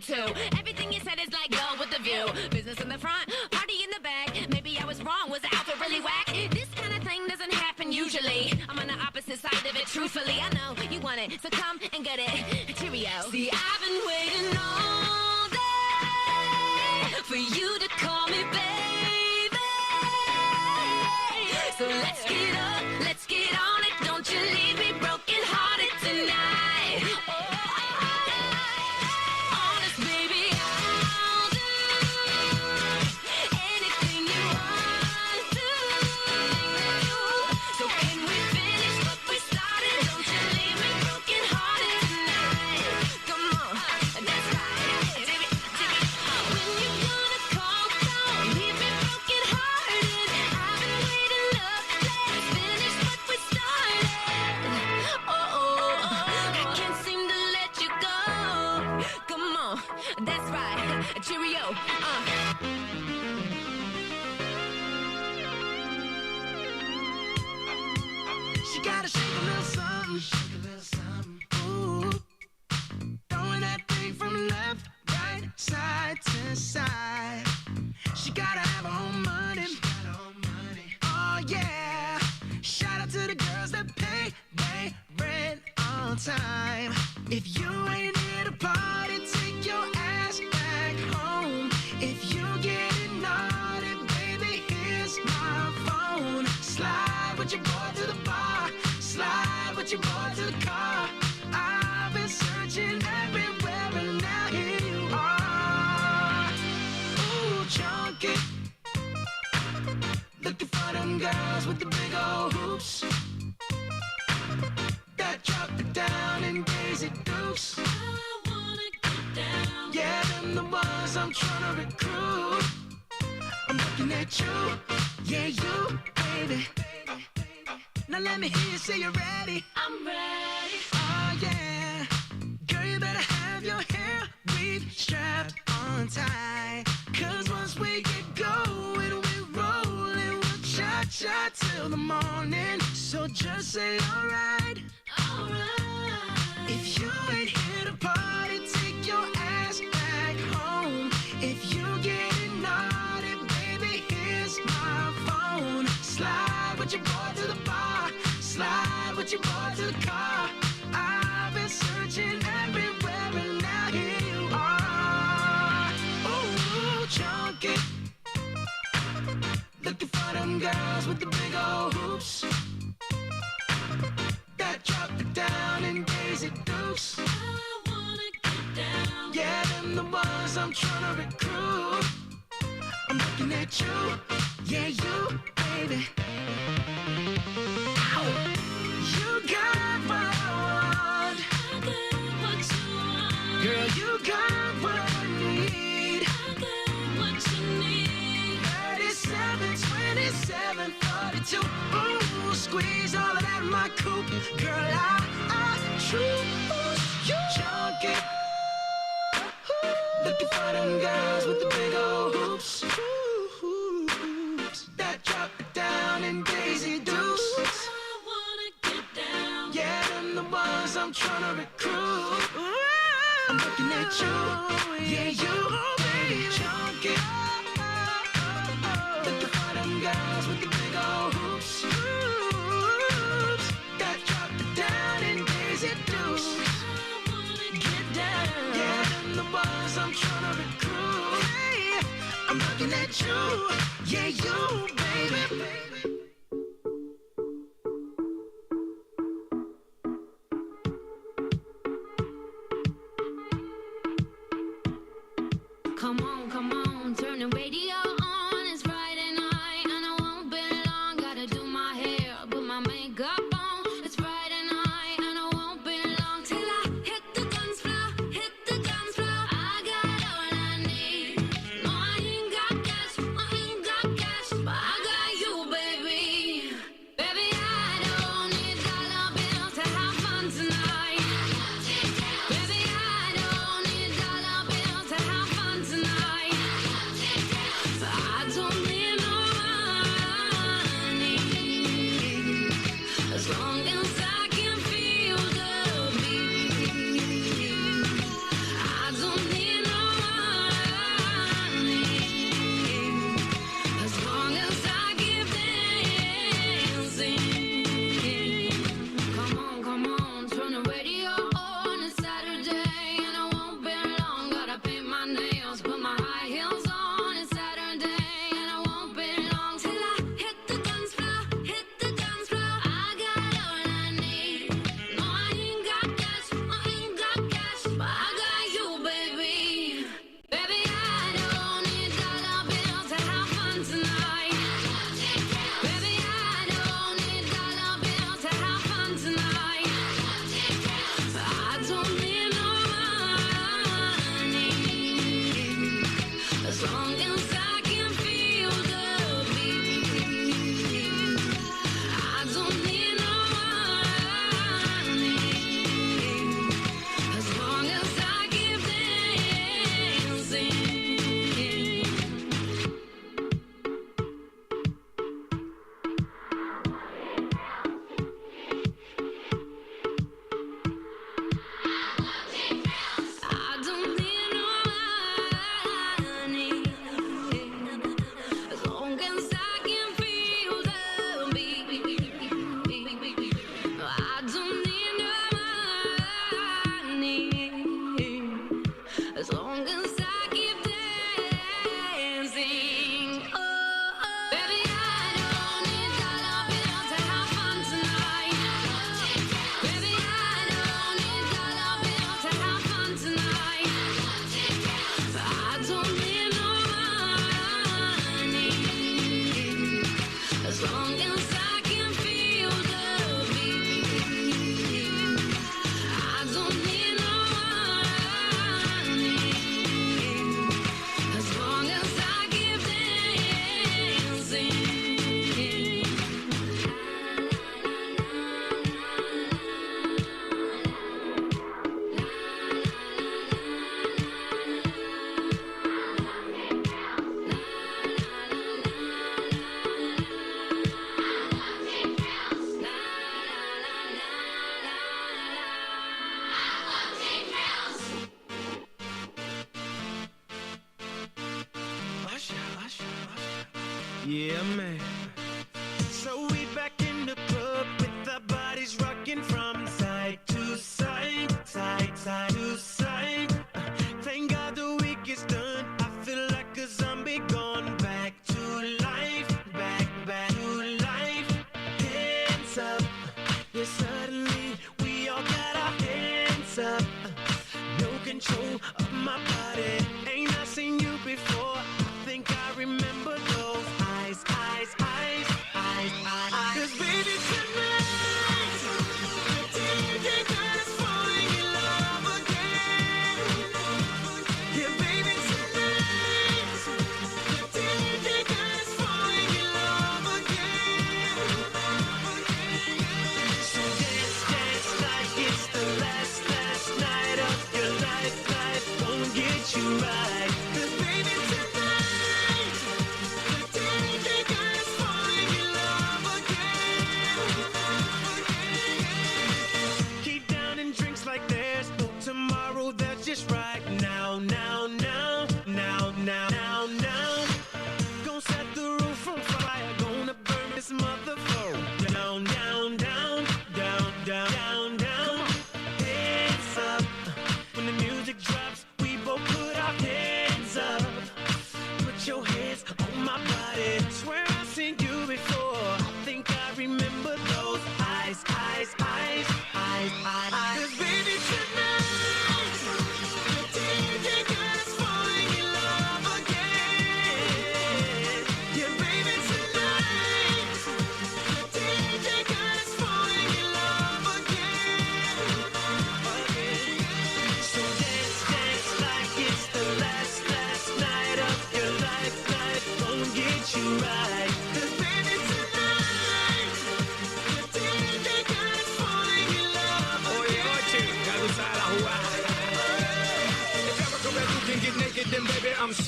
it too. Everything you said is like go with the view. Business in the front, party in the back. Maybe I was wrong, was the outfit really whack? This kind of thing doesn't happen usually. I'm on the opposite side of it, truthfully. I know you want it, so come and get it. Cheerio. See, I've been waiting all day for you to call me baby. So let's get up, let's get on it. Don't you leave me broken hearted tonight. Honest baby, I'll do anything you want to. So can we finish what we started? Don't you leave me broken hearted tonight. Come on, that's right. Take it. When you gonna call, leave me broken hearted. I've been waiting up, let's finish what we started. I can't seem to let you go. Come on, that's right. Cheerio. She gotta shake a little something, ooh. Throwing that thing from left, right, side to side. She gotta have her own money, oh yeah. Shout out to the girls that pay rent on time. If you ain't here to party, take your ass back home. If you getting naughty, baby, here's my phone. Slide with your boy to the bar, slide with your boy to the car. I've been searching everywhere and now here you are. Ooh, chunky, looking for them girls with the big old hoops that drop it down in Daisy Dukes. I wanna get down. Yeah, them the ones I'm trying to recruit. I'm looking at you, yeah, you, baby. Now let me hear you say you're ready. I'm ready. Oh yeah, girl, you better have your hair weave strapped on tight. Cause once we get going, we're rolling, we'll cha-cha till the morning. So just say alright. If you ain't here to party, take your ass back home. If you getting naughty, baby, here's my phone. Slide with your boy to the bar, slide with your boy to the car. I've been searching everywhere and now here you are. Ooh, chunky, looking for them girls with the big old hoops that drop it down in Daisy Dukes. I wanna get down. Yeah, them the ones I'm trying to recruit. I'm looking at you, yeah, you, baby. Ow. You got what I want. I got what you want. Girl, you got what I need. I got what you need. 37, 27, 42. Ooh, squeeze all of that in my coupe. Girl, I choose you. Chunky, looking for them girls with the big old hoops that drop it down in Daisy Dukes. I wanna get down. Yeah, them the ones I'm trying to recruit. I'm looking at you, yeah, you, baby. Chunky, looking for them girls with the big old hoops that drop it down in Daisy Dukes. I wanna get down. Yeah, them the ones I'm trying to recruit. Hey, I'm looking at you, yeah, you, baby. Come on, turn the radio on. It's Friday night and I won't be long. Gotta do my hair, put my makeup on. It's Friday night and I won't be long till I hit the dance floor, hit the dance floor. I got all I need. No, I ain't got cash, but I got you, baby. Baby, I don't need dollar bills to have fun tonight. Baby, I don't need dollar bills to have fun tonight.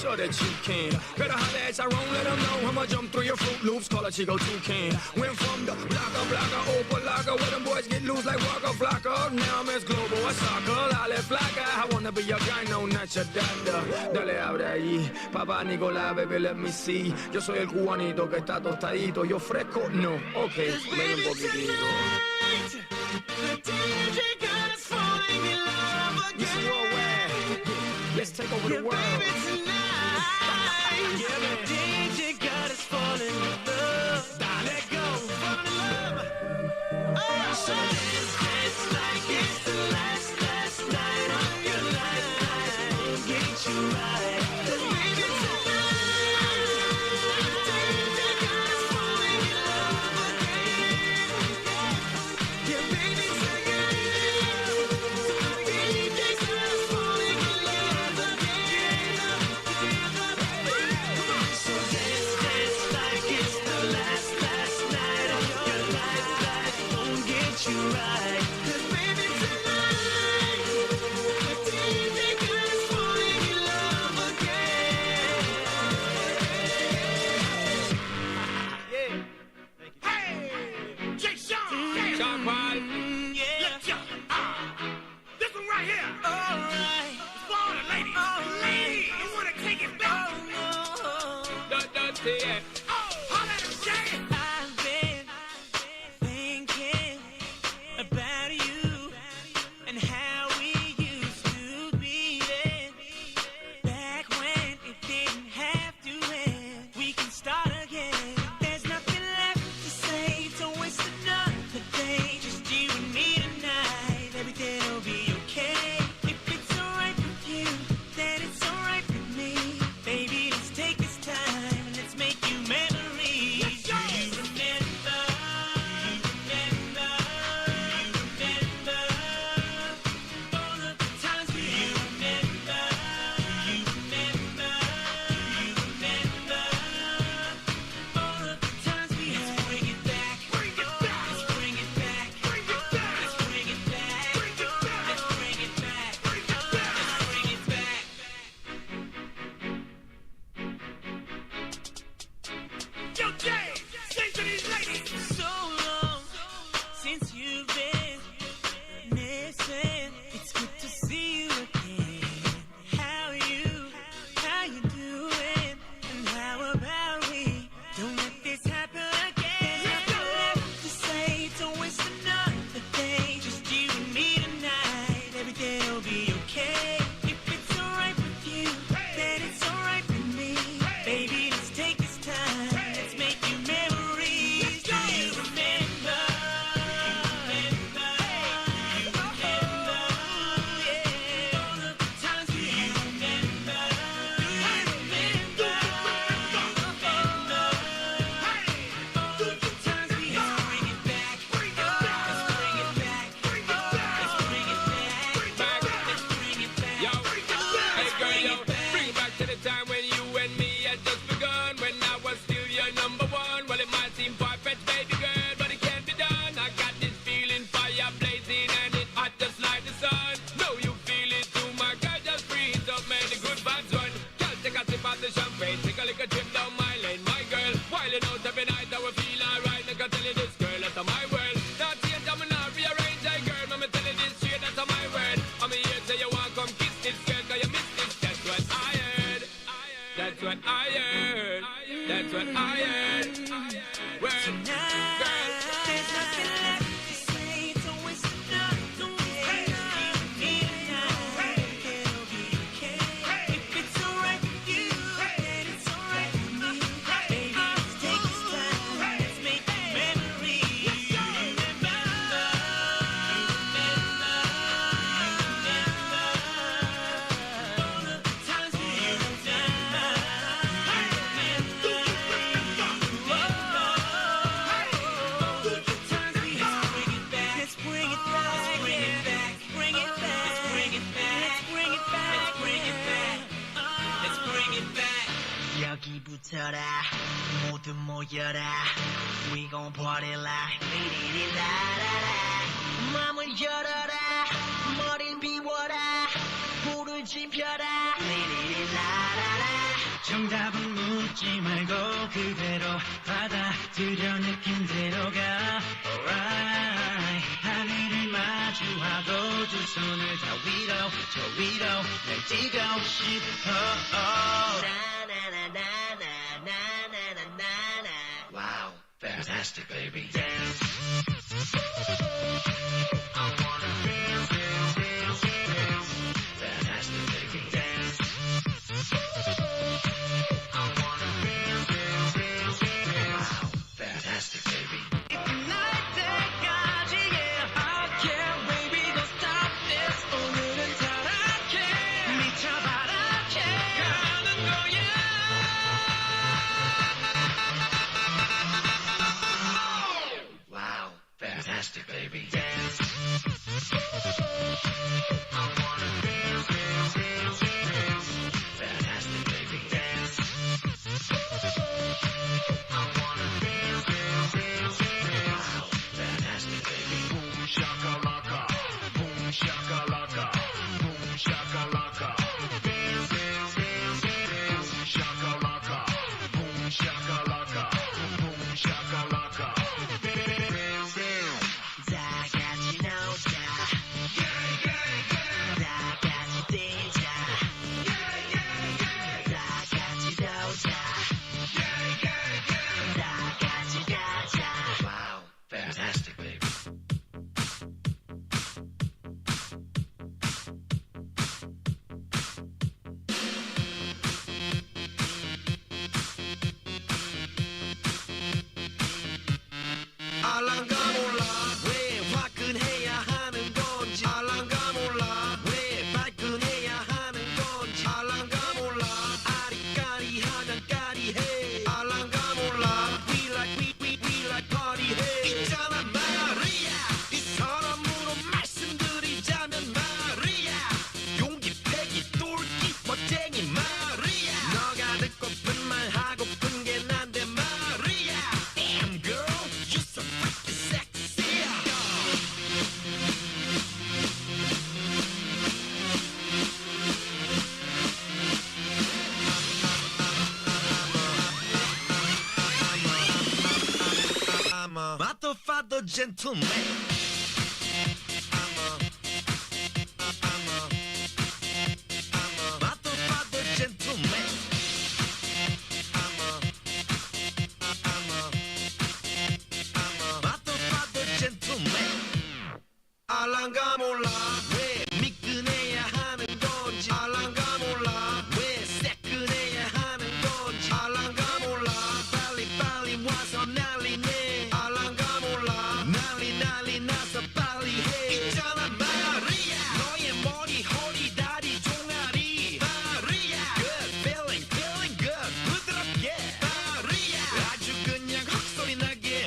sure that you can. Better holler at Tyrone, let them know I'ma jump through your Fruit Loops, call a Chico Toucan. Went from the blocker, Opalaga, where them boys get loose like Waka Flocka. Now I'm as global as soccer, Lale Flocka. I wanna be your guy, no, not your dada. Dale, abre ahí, papá Nicolás, baby, let me see. Yo soy el cubanito que está tostadito, yo fresco, no, ok, ven un poquitito. The DJ got us falling in love again. This worldwide, let's take over the world. Baby, tonight, Yeah, man. the DJ got us falling in love. Let go, fall in love. Oh, so dance like it's the last night of your life. Get you right. 'Cause baby, tonight, the DJ got us falling in love again. Yeah, baby, take it. The DJ got us falling in love again. So dance like it's the last night of your life. Won't get you right. 'Cause baby, tonight, the DJ got us falling in love again. Hey, Jay Sean. Sean Paul. Yeah, Let's go. This one right here. alright. It's for all the ladies. Ladies, you wanna take it back? Oh no. Don't say it. Oh, holla at him, Jay. I've been thinking about you and how we used to be then. Back when it didn't have to end. We can start again. There's nothing left to say. Don't waste another day. Just you and me tonight. Everything'll be okay. If it's alright with you, then it's alright with me. Baby, let's take this time and let's make you memories. Do you remember? All of the times we remember? All of the times we had. Let's bring it back. Let's bring it back. Let's bring it back. Let's bring it back. Let's bring it back. Yo, Jay, sing to these ladies. So long since you've been missing. It's good to see you again. How you doing? And how about we don't let this happen again? There's nothing left to say. Don't waste another day. Just you and me tonight. Everything'll be okay. If it's alright with you, then it's alright with me. Baby, let's take this time. Let's make you memories. Do you remember? Yeah. All of the times we remember. Do you remember? All of the times we had. Let's bring it back. Let's bring it back. Let's bring it back. Let's bring it back. Let's bring it back. Yo, hey girl, yo, bring it back to the time when you and me had just begun. When I was still your number one. Well, it might seem perfect, baby girl, but it can't be done. I got this feeling, fire blazing, and it hot just like the sun. Know you feel it too, my girl, just breathe up, man, the good vibes run. Girl, take a sip of the champagne, take a little trip down my lane, my girl. Wildin' out every night, I will feel alright. I can tell you this, girl, that's my world. Not change, I'm not rearrange, hey girl, I'ma tell you this straight, that's my word. I'm here till you want come kiss this girl, 'cause you miss this. That's what I heard. That's what I heard. That's what I heard. Word, girl. There's nothing left to say. Don't waste another day. You and me tonight. It'll be okay. If it's alright with you, then it's alright with me. Baby, let's take this time. Let's make memories. You remember? All of the times we remember. Let's bring it back. Let's bring it back. Bring it back. Let's bring it back. Let's bring it back. Let's bring it back. Let's bring it back. 여기 붙어라 모두 모여라 We gon' party like 리리리라라라 맘을 열어라 머리를 비워라 불을 지펴라 리리리라라라 묻지 말고 그대로 받아들여 느낌대로 가 Alright 하늘을 마주하고 두 손을 다 위로 저 위로 날 뛰고 싶어 Wow, fantastic baby Dance I wanna dance, dance, dance, dance Fantastic baby Dance I wanna dance, dance, dance, dance Wow, fantastic baby 날 때까지 yeah I can't baby don't stop this 오늘은 사랑해 미쳐바라게 가는 거야 Wow, fantastic baby Dance I wanna dance, dance, dance, dance Fantastic baby Dance I wanna dance, dance, dance, dance Wow, fantastic baby Boom shakalaka Boom shakalaka Boom shakalaka Dance, dance, dance, dance Boom shakalaka Boom shakalaka Boom shakalaka Dance, dance 다 같이 놀자 다 같이 뛰자 다 같이 놀자 다 같이 가자 Wow, fantastic baby 알랑가 몰라 왜 화끈해야 하는 건지 알랑가 몰라 왜 발끈해야 하는 건지 알랑가 몰라 아리까리하면 까리해 알랑가 몰라 We like party 해 있잖아 마리아 이 사람으로 말씀드리자면 마리아 용기 패기 똘끼 멋쟁이 마리아 너가 듣고픈 말 하고픈 게 난데 마리아 Damn girl you so freaking sexy I'm a motherfucker gentleman I'm a motherfucker gentleman I'm a motherfucker gentleman 알랑가 몰라 왜 미끈해야 하는 건지 알랑가 몰라 왜 새끈해야 하는 건지 알랑가 몰라 빨리 와서 난리네 알랑가 몰라 난리 나서 빨리 해 있잖아 마리아 너의 머리 허리 다리 종아리 마리아 Good feeling good 부드럽게 마리아 아주 그냥 헉소리 나게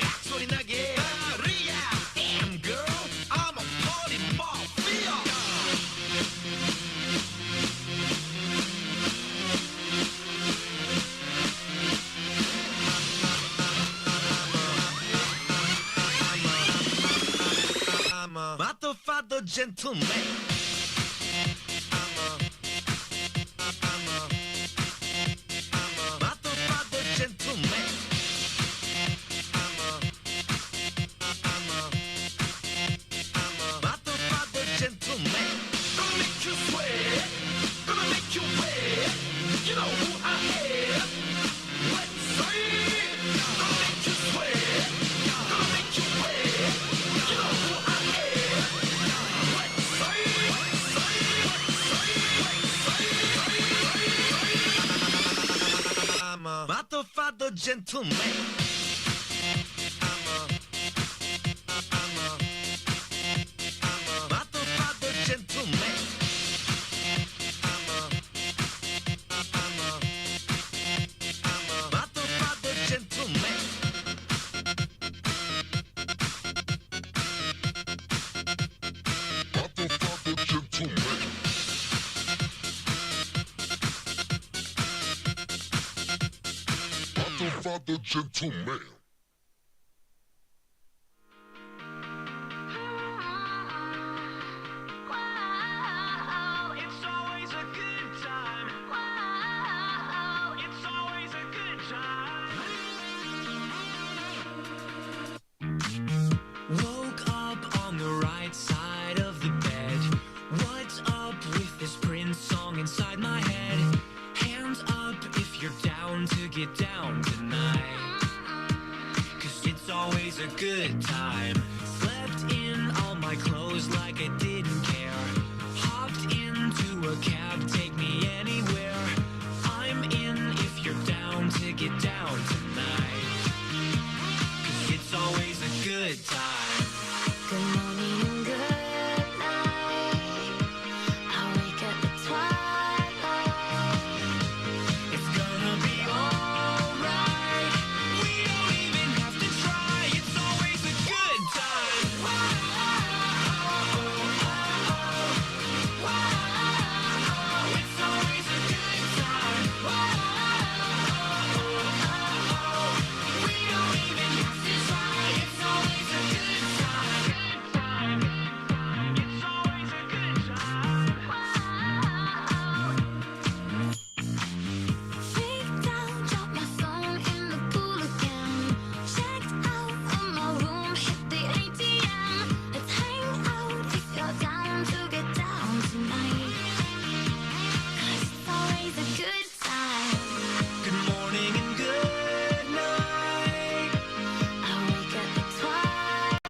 마리아 Damn girl I'm a party mafia I'm a motherfucker gentleman I'm a motherfucker gentleman I'm a motherfucker gentleman Gonna make you sweat Gonna make you wet You know who I am Let's say Gonna make you sweat Gonna make you wet You know who I am Let's say I'm a motherfucker gentleman I'm a motherfucker gentleman I'm a motherfucker gentleman motherfucker gentleman motherfucker gentleman It's always a good time. It's always a good time. always a good time. Slept in all my clothes like I didn't care. Hopped into a cab, take me anywhere. I'm in if you're down to get down tonight. 'Cause it's always a good time. Good morning and good night. I wake at the twilight. It's gonna be alright. We don't even have to try. It's always a good time. It's always a good time. We don't even have to try. It's always a good time. It's always a good time. Freaked out, dropped my phone in the pool again. Checked out of my room, hit the ATM. Let's hang out if you're down to get down tonight. 'Cause it's always a good time. Good morning and good night. I wake at the twilight.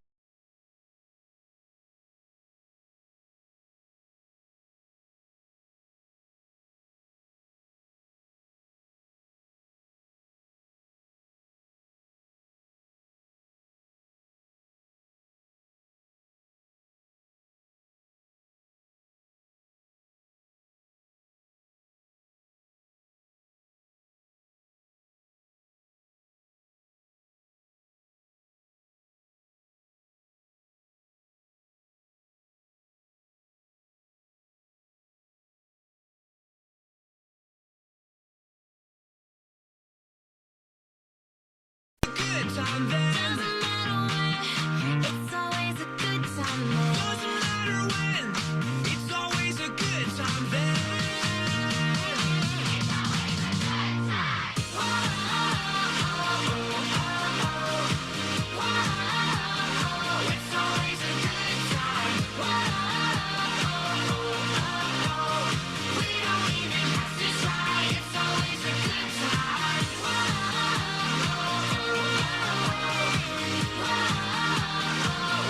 Good time then. Doesn't matter when, it's always a good time then. Doesn't matter when. It's always a good time then. It's always a good time. We don't even have to try. It's always a good time.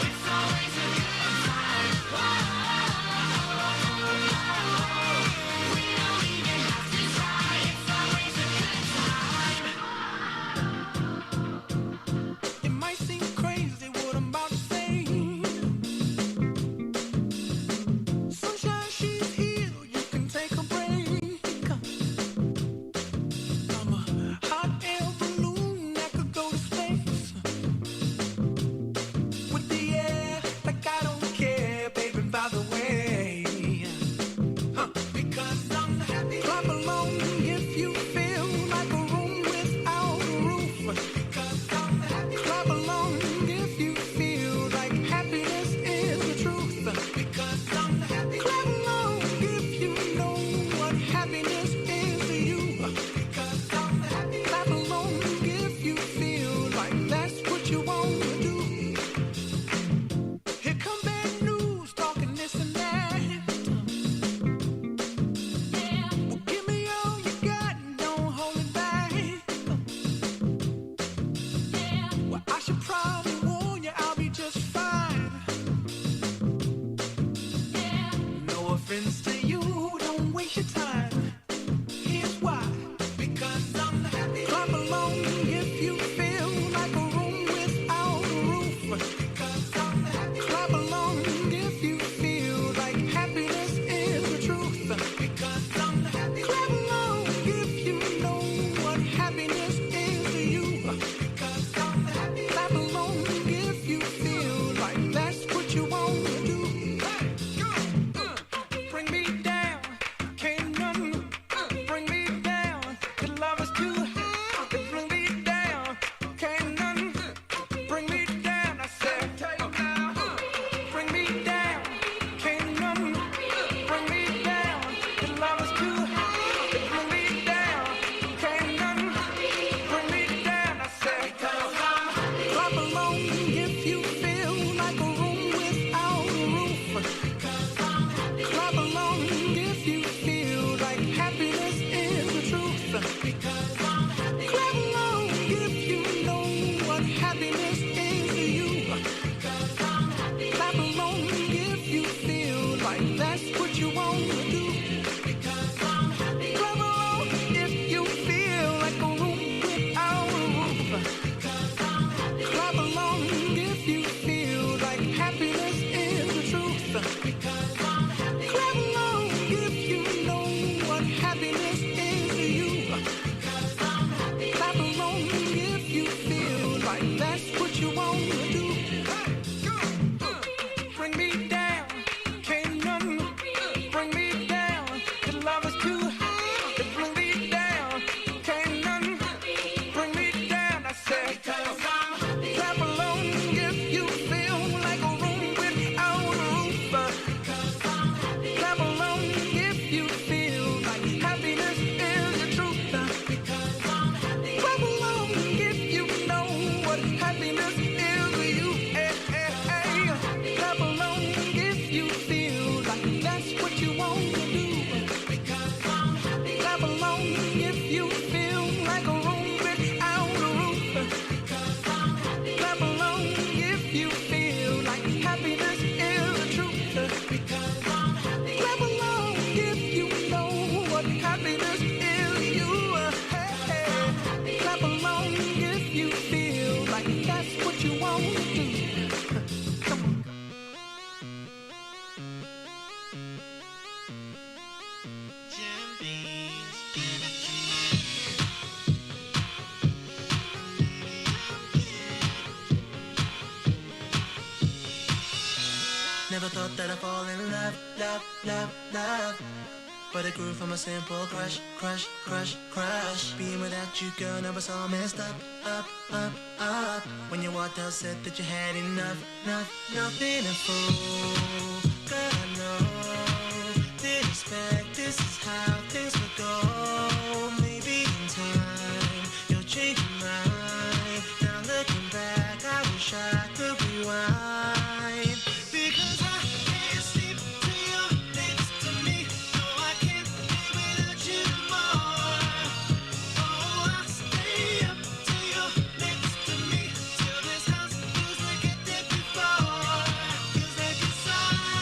It's always a good time. We don't even have to try. It's always a good time. It might seem crazy what I'm about to say. Sunshine, she's here. You can take a break. I'm a hot air balloon that could go to space. With the air, like I don't care, baby, by the way. Because I'm happy. Clap along if you feel like a room without a roof. Because I'm happy. Clap along if you feel like happiness is the truth. Because I'm happy. Clap along if you know what happiness is to you. Because I'm happy. Clap along if you feel like that's what you want to do. Here come bad news, talking this and that. Well, give me all you got and don't hold it back. Well, I should probably warn you, I'll be just fine. No offense to you, don't waste your time. Here's why. Because I'm happy. Clap along if you feel like a room without a roof. Because I'm happy. Clap along if you feel like happiness is the truth. Because I'm happy. Clap along if you know what happiness is to you. Because I'm happy. Clap along love, love, love. But it grew from a simple crush, crush, crush, crush. Being without you, girl, now it's all messed up, up, up, up. When you walked out, said that you had enough, enough, nothing a fool. Girl, I know, didn't expect this is how things would go. Maybe in time, you'll change your mind. Now looking back, I wish I could rewind. Because I can't sleep till you're next to me. No, I can't live without you no more. Oh, I stay up till you're next to me. Till this house feels like it did before. Feels like it's all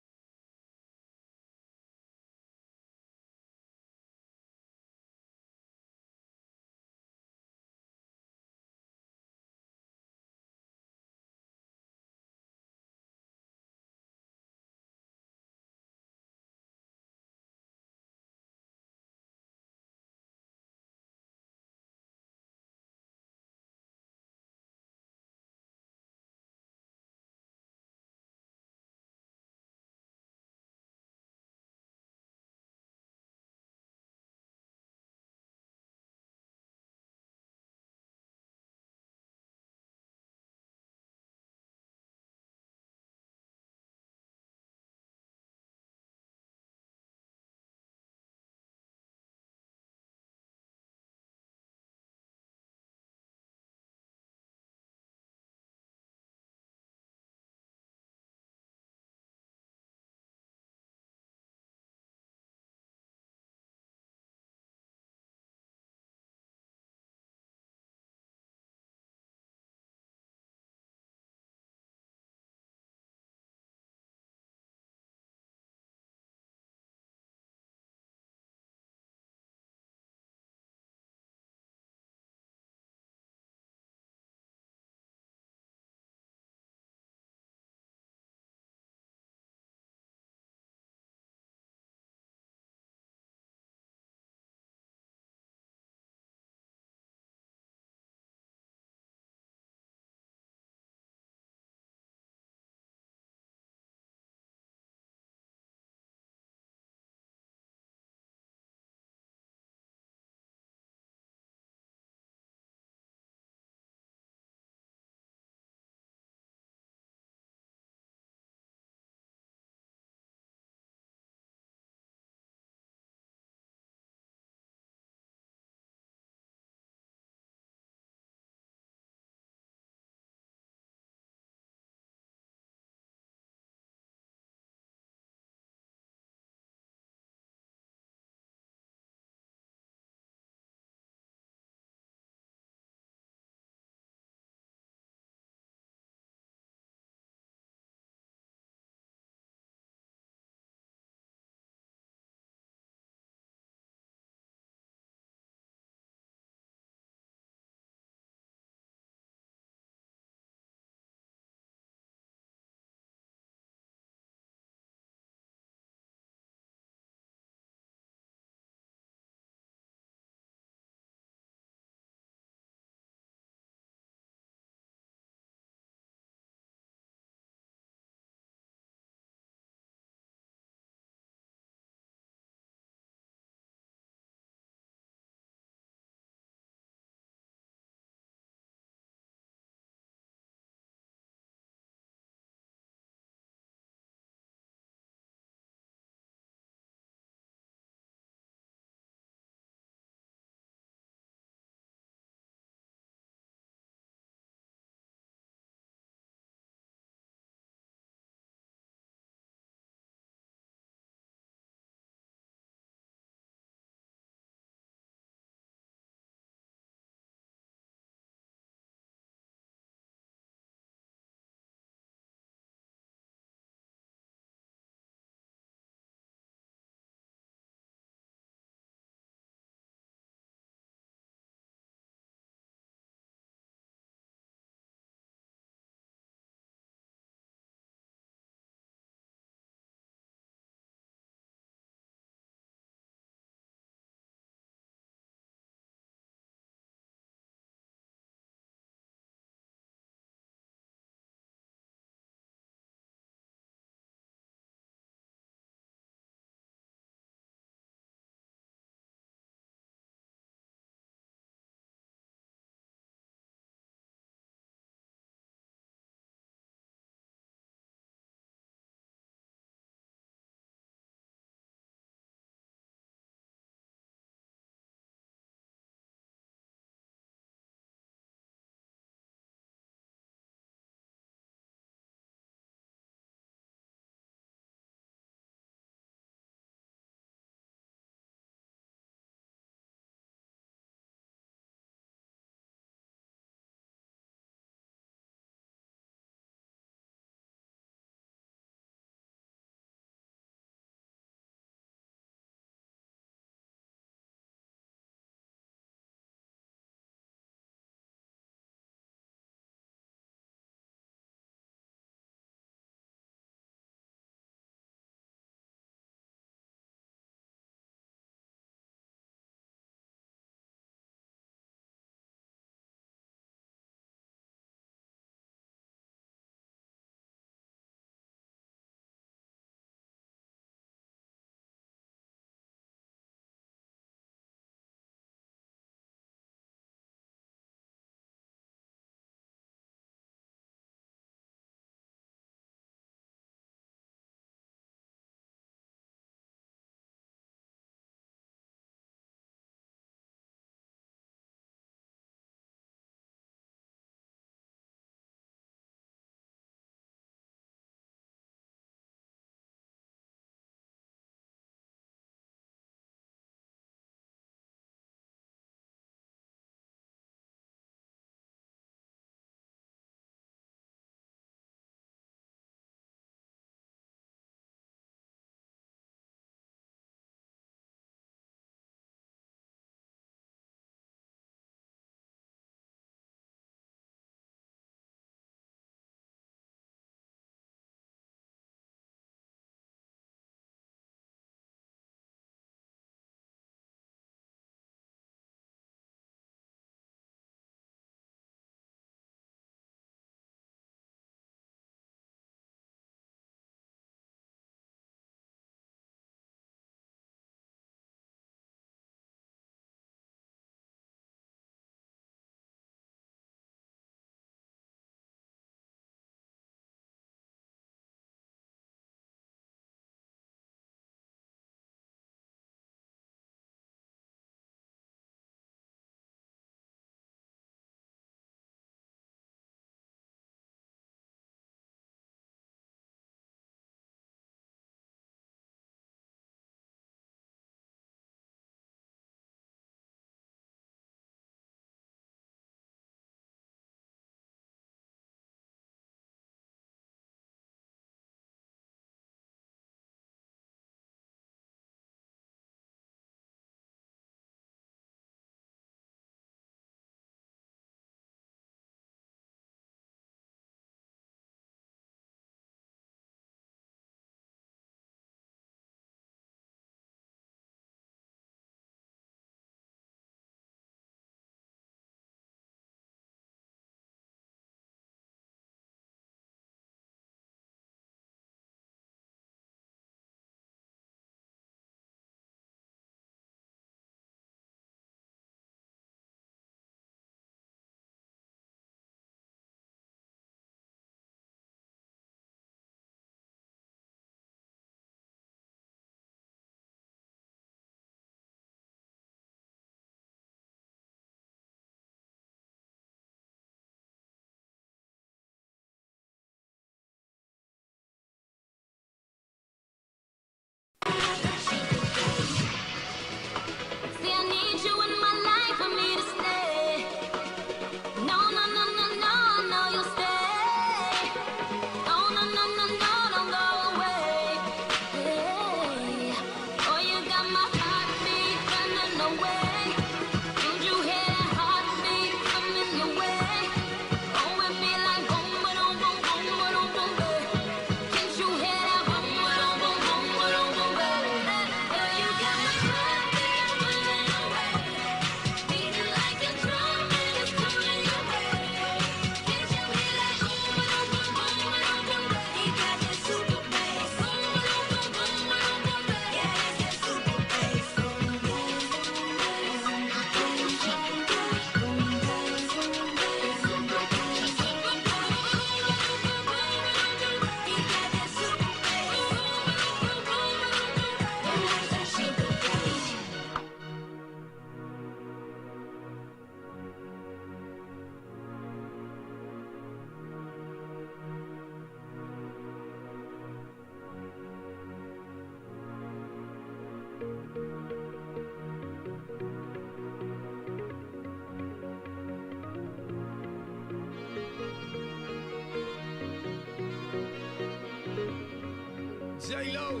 J-Lo.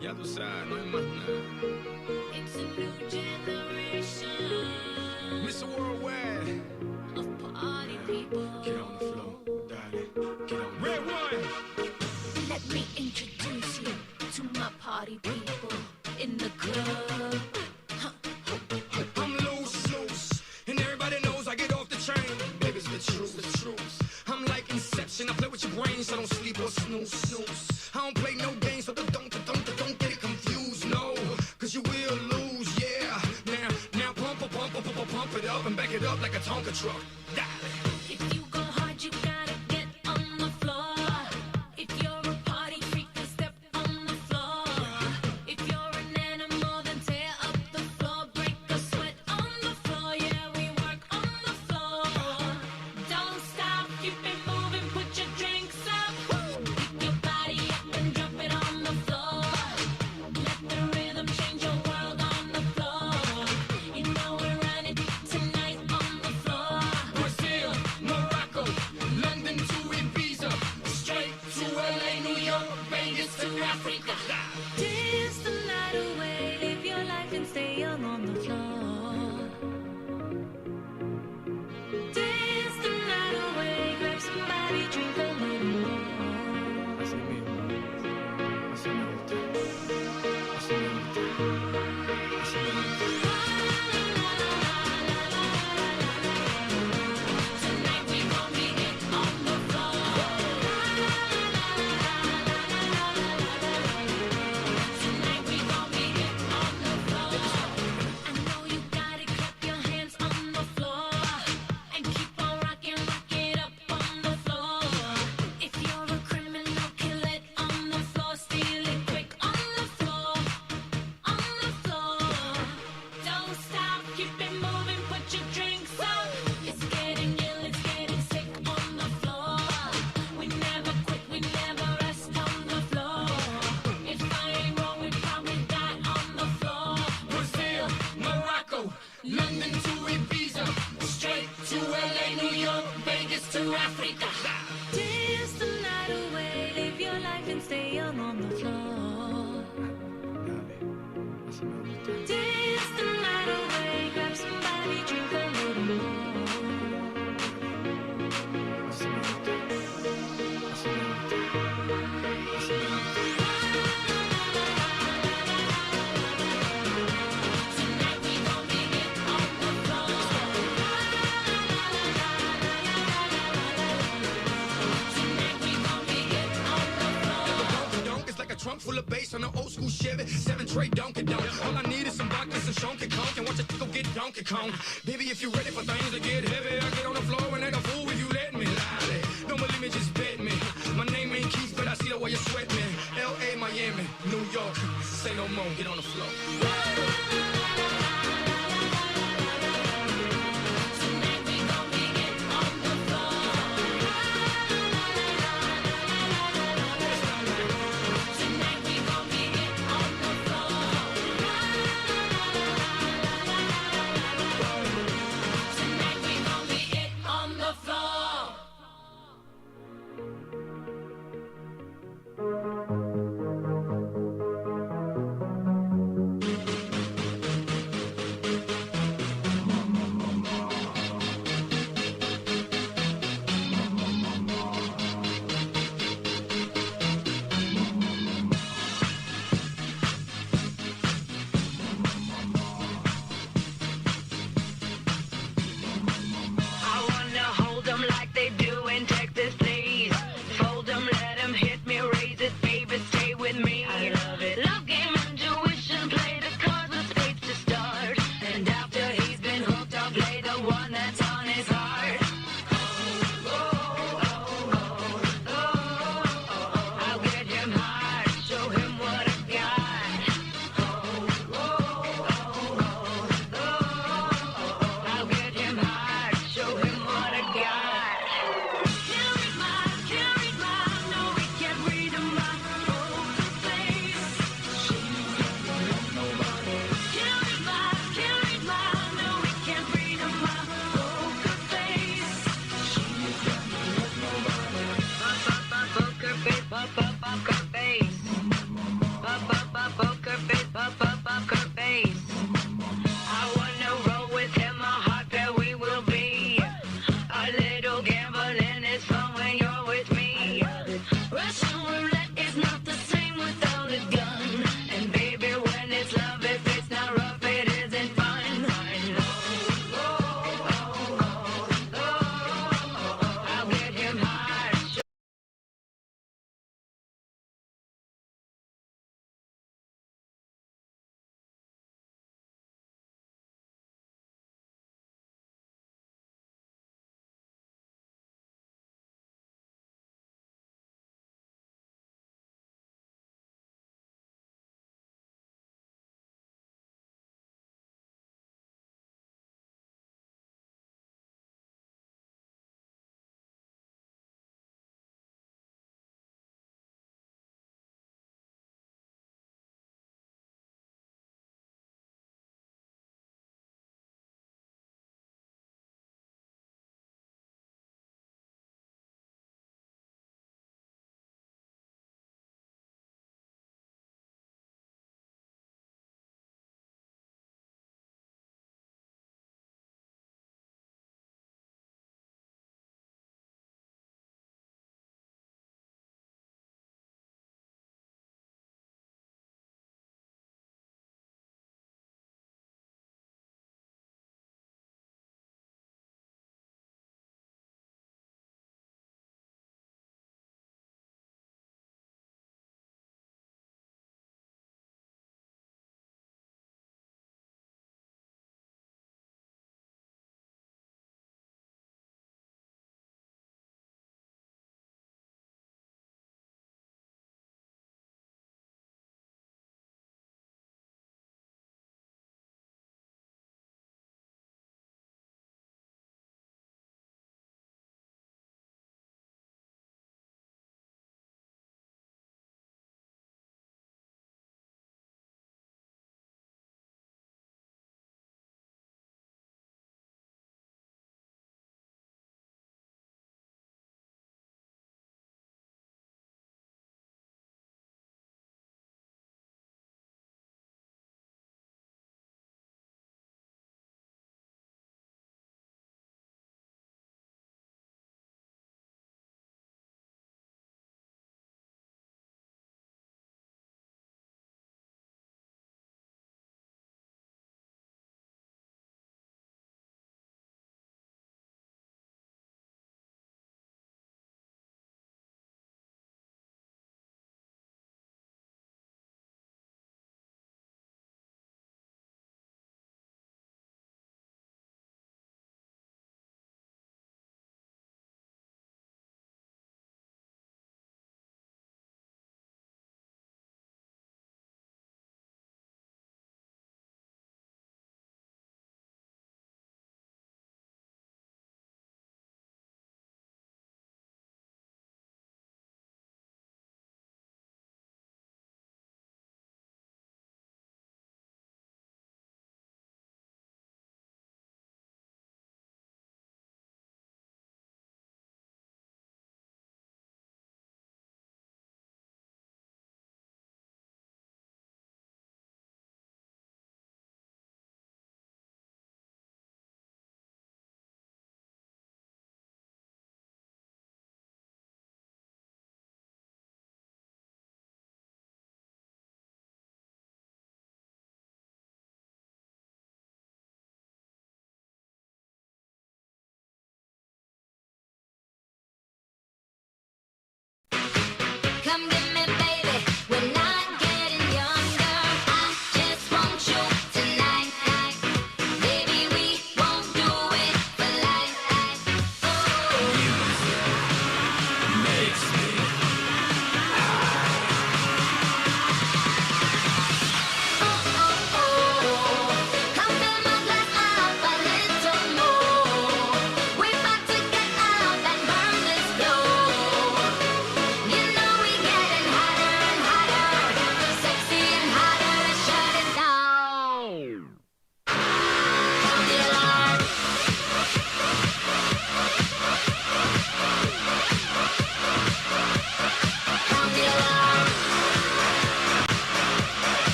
Ya tú sabes, no hay más nada. It's a new generation Mr. Worldwide. of party people. Get on the floor, darling. Get on the Red one. Let me introduce you to my party people in the club. I'm loose, and everybody knows I get off the train. Baby's the truth, the truth. I'm like Inception, I play with your brains, so don't sleep or snooze. I don't play no games, so don't get it confused, no. Cause you will lose, yeah. Now pump it up and back it up like a Tonka truck. If you go hard, you gotta get on the floor. If you're a party freak, then step on the floor. If you're an animal, then tear up the floor. Break a sweat on the floor. Yeah, we work on the floor. Don't stop, keep it moving, put your drinks up. Pick your body up and drop it on the floor. Let the rhythm change your world on the floor. You know we're running tonight on the floor. Brazil, Morocco, London to Ibiza, straight to LA, New York, Vegas to Africa. Dance the night away, live your life and stay young on the floor. Dance the night away, grab somebody, drink a little more. Así mismo, así me gusta, así me gusta, así me gusta. Tonight we gon' be it on the floor. Tonight we gon' be it on the floor. I know you got it, clap your hands on the floor. And keep on rocking, rock it up on the floor. If you're a criminal, kill it on the floor. Steal it quick on the floor. On the floor. Don't stop, keep it moving, put your drinks up. It's getting ill, it's getting sick on the floor. We never quit, we never rest on the floor. If I ain't wrong, we probably die on the floor. Brazil, Morocco, London to Ibiza, straight to LA, New York, Vegas to Africa. Dance the night away, live your life and stay young on the floor. Dance the night away, grab somebody, drink a little more. Tonight we gon' be it on the floor. Tonight we gon' be it on the floor. Donk is like a trunk full of bass on an old school Chevy, 7 tray Donkey Donk. All I need is some vodka, some Shonky Conk, and watch a go get Donkey Kong. Baby, if you ready for things to get heavy, I get on the floor and act a fool if you let me. Don't believe me, just bet me. My name ain't Keith, but I see the way you sweat me. L.A., Miami, New York, say no more, get on the floor. Tonight we gon' be it on the floor. Tonight we gon' be it on the floor. Tonight we gon' be it on the floor.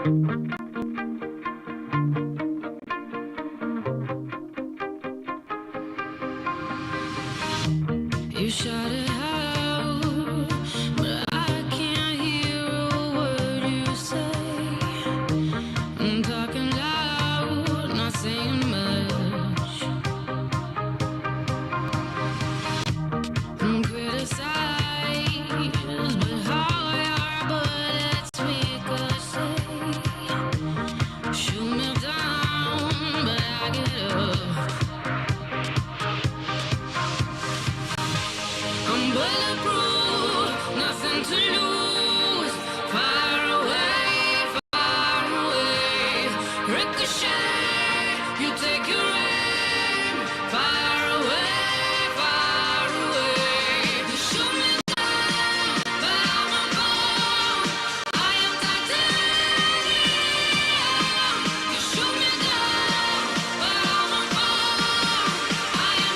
You shout it out, but I can't hear a word you say. I'm talking loud, not saying much. I'm criticized, but how your bullets ricochet. Shoot me down, but I get up. I'm bulletproof, nothing to lose. Far away, ricochet. You take your aim. Far away. You shoot me down, but I won't fall. I am titanium. You shoot me down, but I won't fall. I am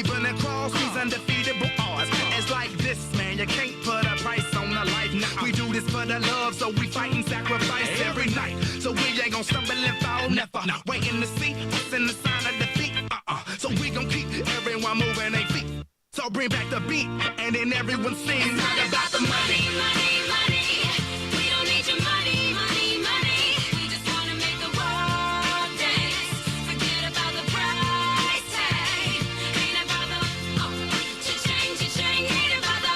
even across these undefeatable odds. It's like this, man, you can't put a price on a life. We do this for the love, so we fight and sacrifice every night. So we ain't gon' stumble and fall, never. Waiting to see us in the sign of defeat. So we gon' keep everyone moving their feet. So bring back the beat, and then everyone sings. It's not about the money, money, money. We don't need your money, money, money. We just wanna make the world dance. Forget about the price tag. Ain't about the cha-ching, cha-ching. Ain't about the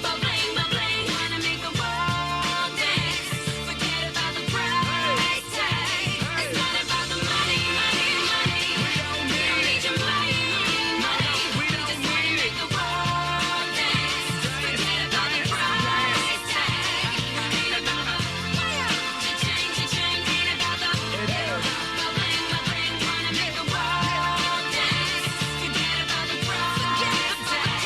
ba-bling, ba-bling. Wanna make the world dance. Forget about the price tag. It's not about the money, money, money. We don't need your money, money, money. We just wanna make the world dance. Forget about the price tag. Ain't about the cha-ching, cha-ching. Ain't about the ba-bling, ba-bling. Wanna make the world dance. Forget about the price tag.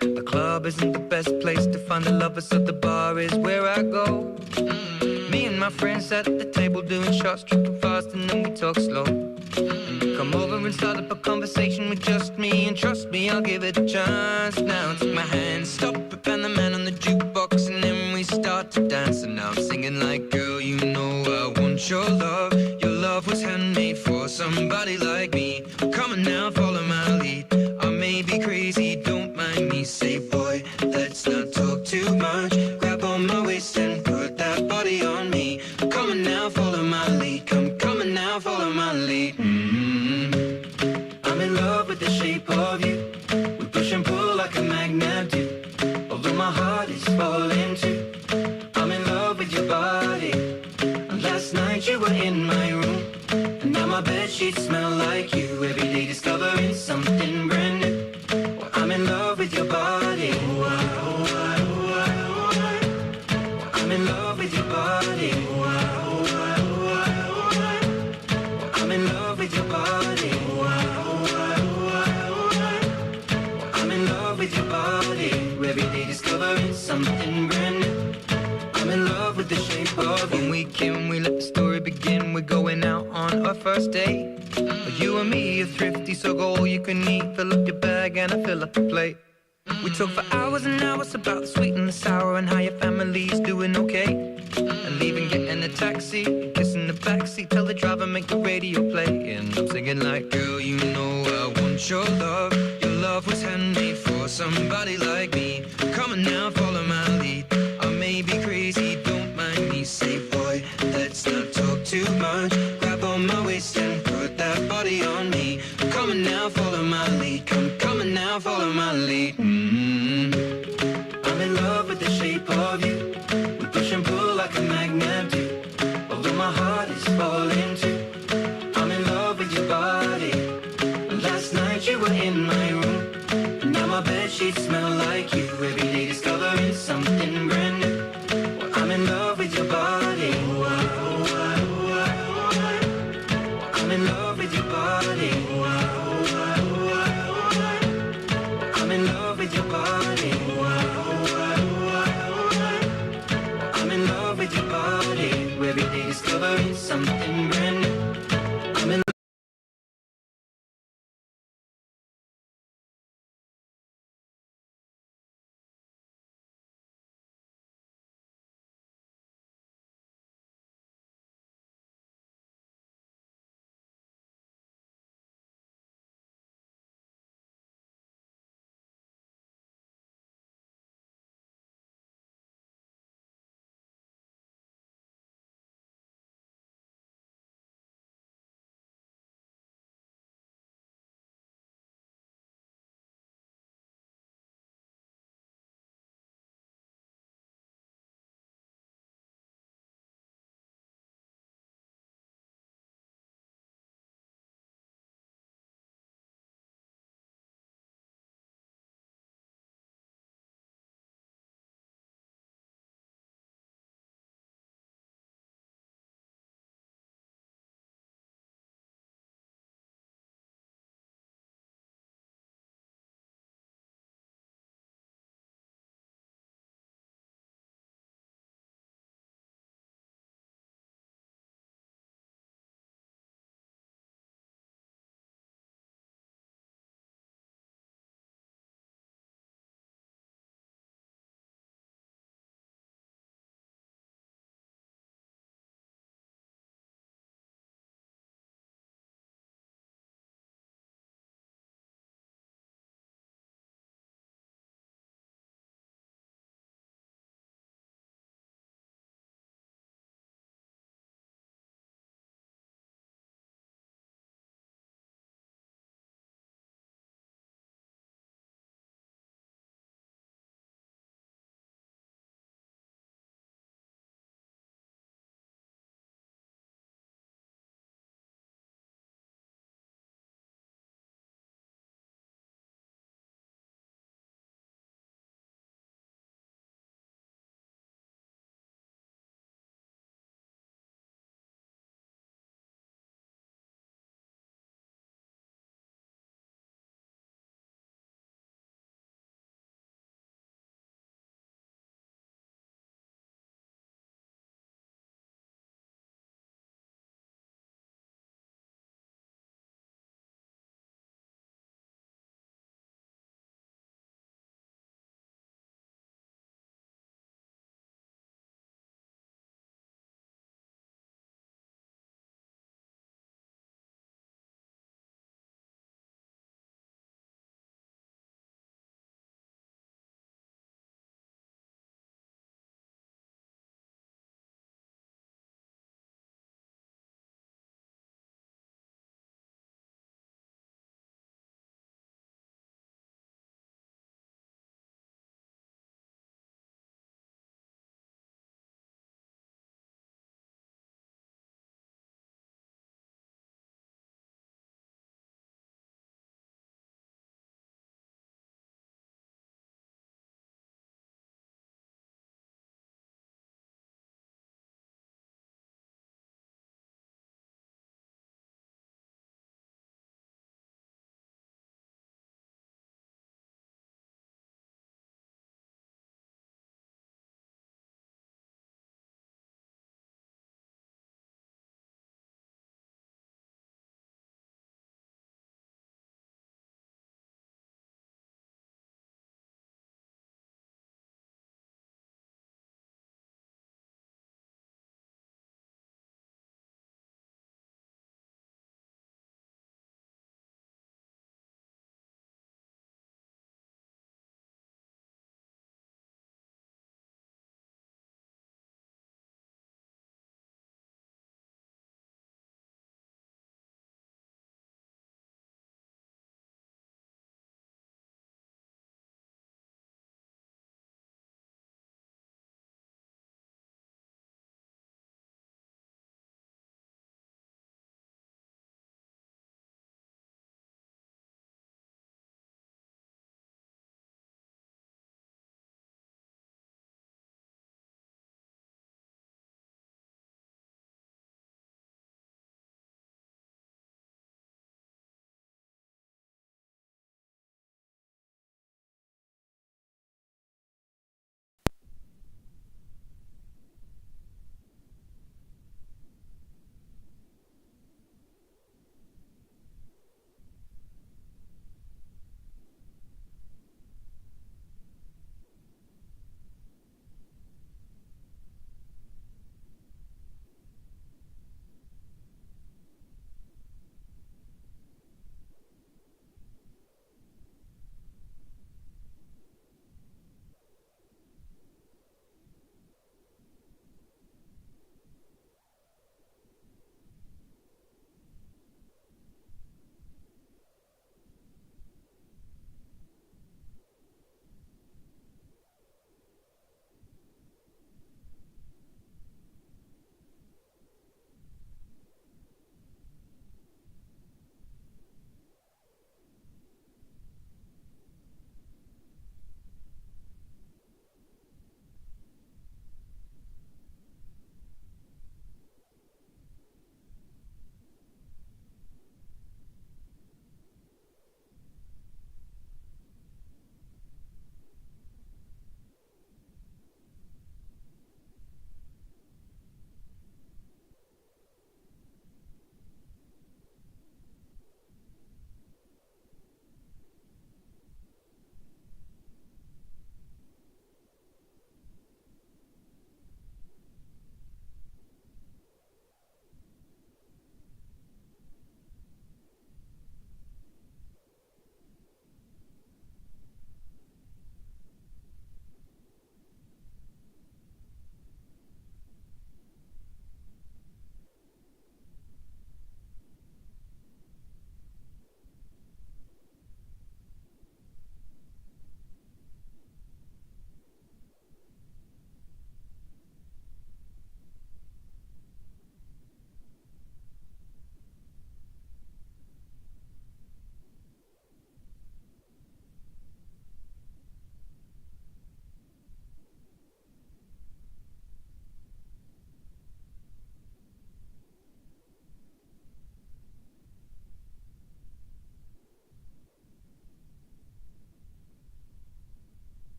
The club isn't the best place to find the lovers, so the bar is where I go. Me and my friends at the table doing shots, tripping fast, and then we talk slow. Come over and start up a conversation with just me, and trust me, I'll give it a chance. Now take my hand, stop it, and the man on the jukebox, and then we start to dance. And now I'm singing like, girl, you know I want your love. Your love was handmade for somebody like me. Come on now, follow my lead. I may be crazy, don't mind me. Say, boy, let's not talk too much. Grab on my waist and put that body on me. Come on now, follow my lead. Come on now, follow my lead. I'm in love with the shape of you. We push and pull like a magnet do. Although my heart is falling too. I'm in love with your body. Last night you were in my room, and now my bedsheets smell like you. Every day discovering something brand new. Well, I'm in love with your body. I'm in love with your body. I'm in love with your body. I'm in love with your body. Every day discovering something brand new. I'm in love with the shape of you. When we came, we let the story begin. We're going out on our first date. You and me are thrifty, so go all you can eat. Fill up your bag and I fill up the plate. We talk for hours and hours about the sweet and the sour, and how your family's doing okay. And leaving, getting a taxi, kissing the backseat, tell the driver make the radio play. And I'm singing like, girl, you know I want your love. Your love was handmade for somebody like me. Come on now, follow my lead. I may be crazy, don't mind me. Say, boy, let's not talk too much. Grab on my waist and put that body on me. Come on now, follow my lead. Come on now, follow my lead. I'm in love with the shape of you. We push and pull like a magnet do. Although my heart is falling too. I'm in love with your body. Last night you were in my room, and now my bedsheets smell like you. Every day discovering something brand new. Well, I'm in love with your body. I'm in love with your body. I'm in love with your body. I'm in love with your body. Every day discovering something brand new. I'm in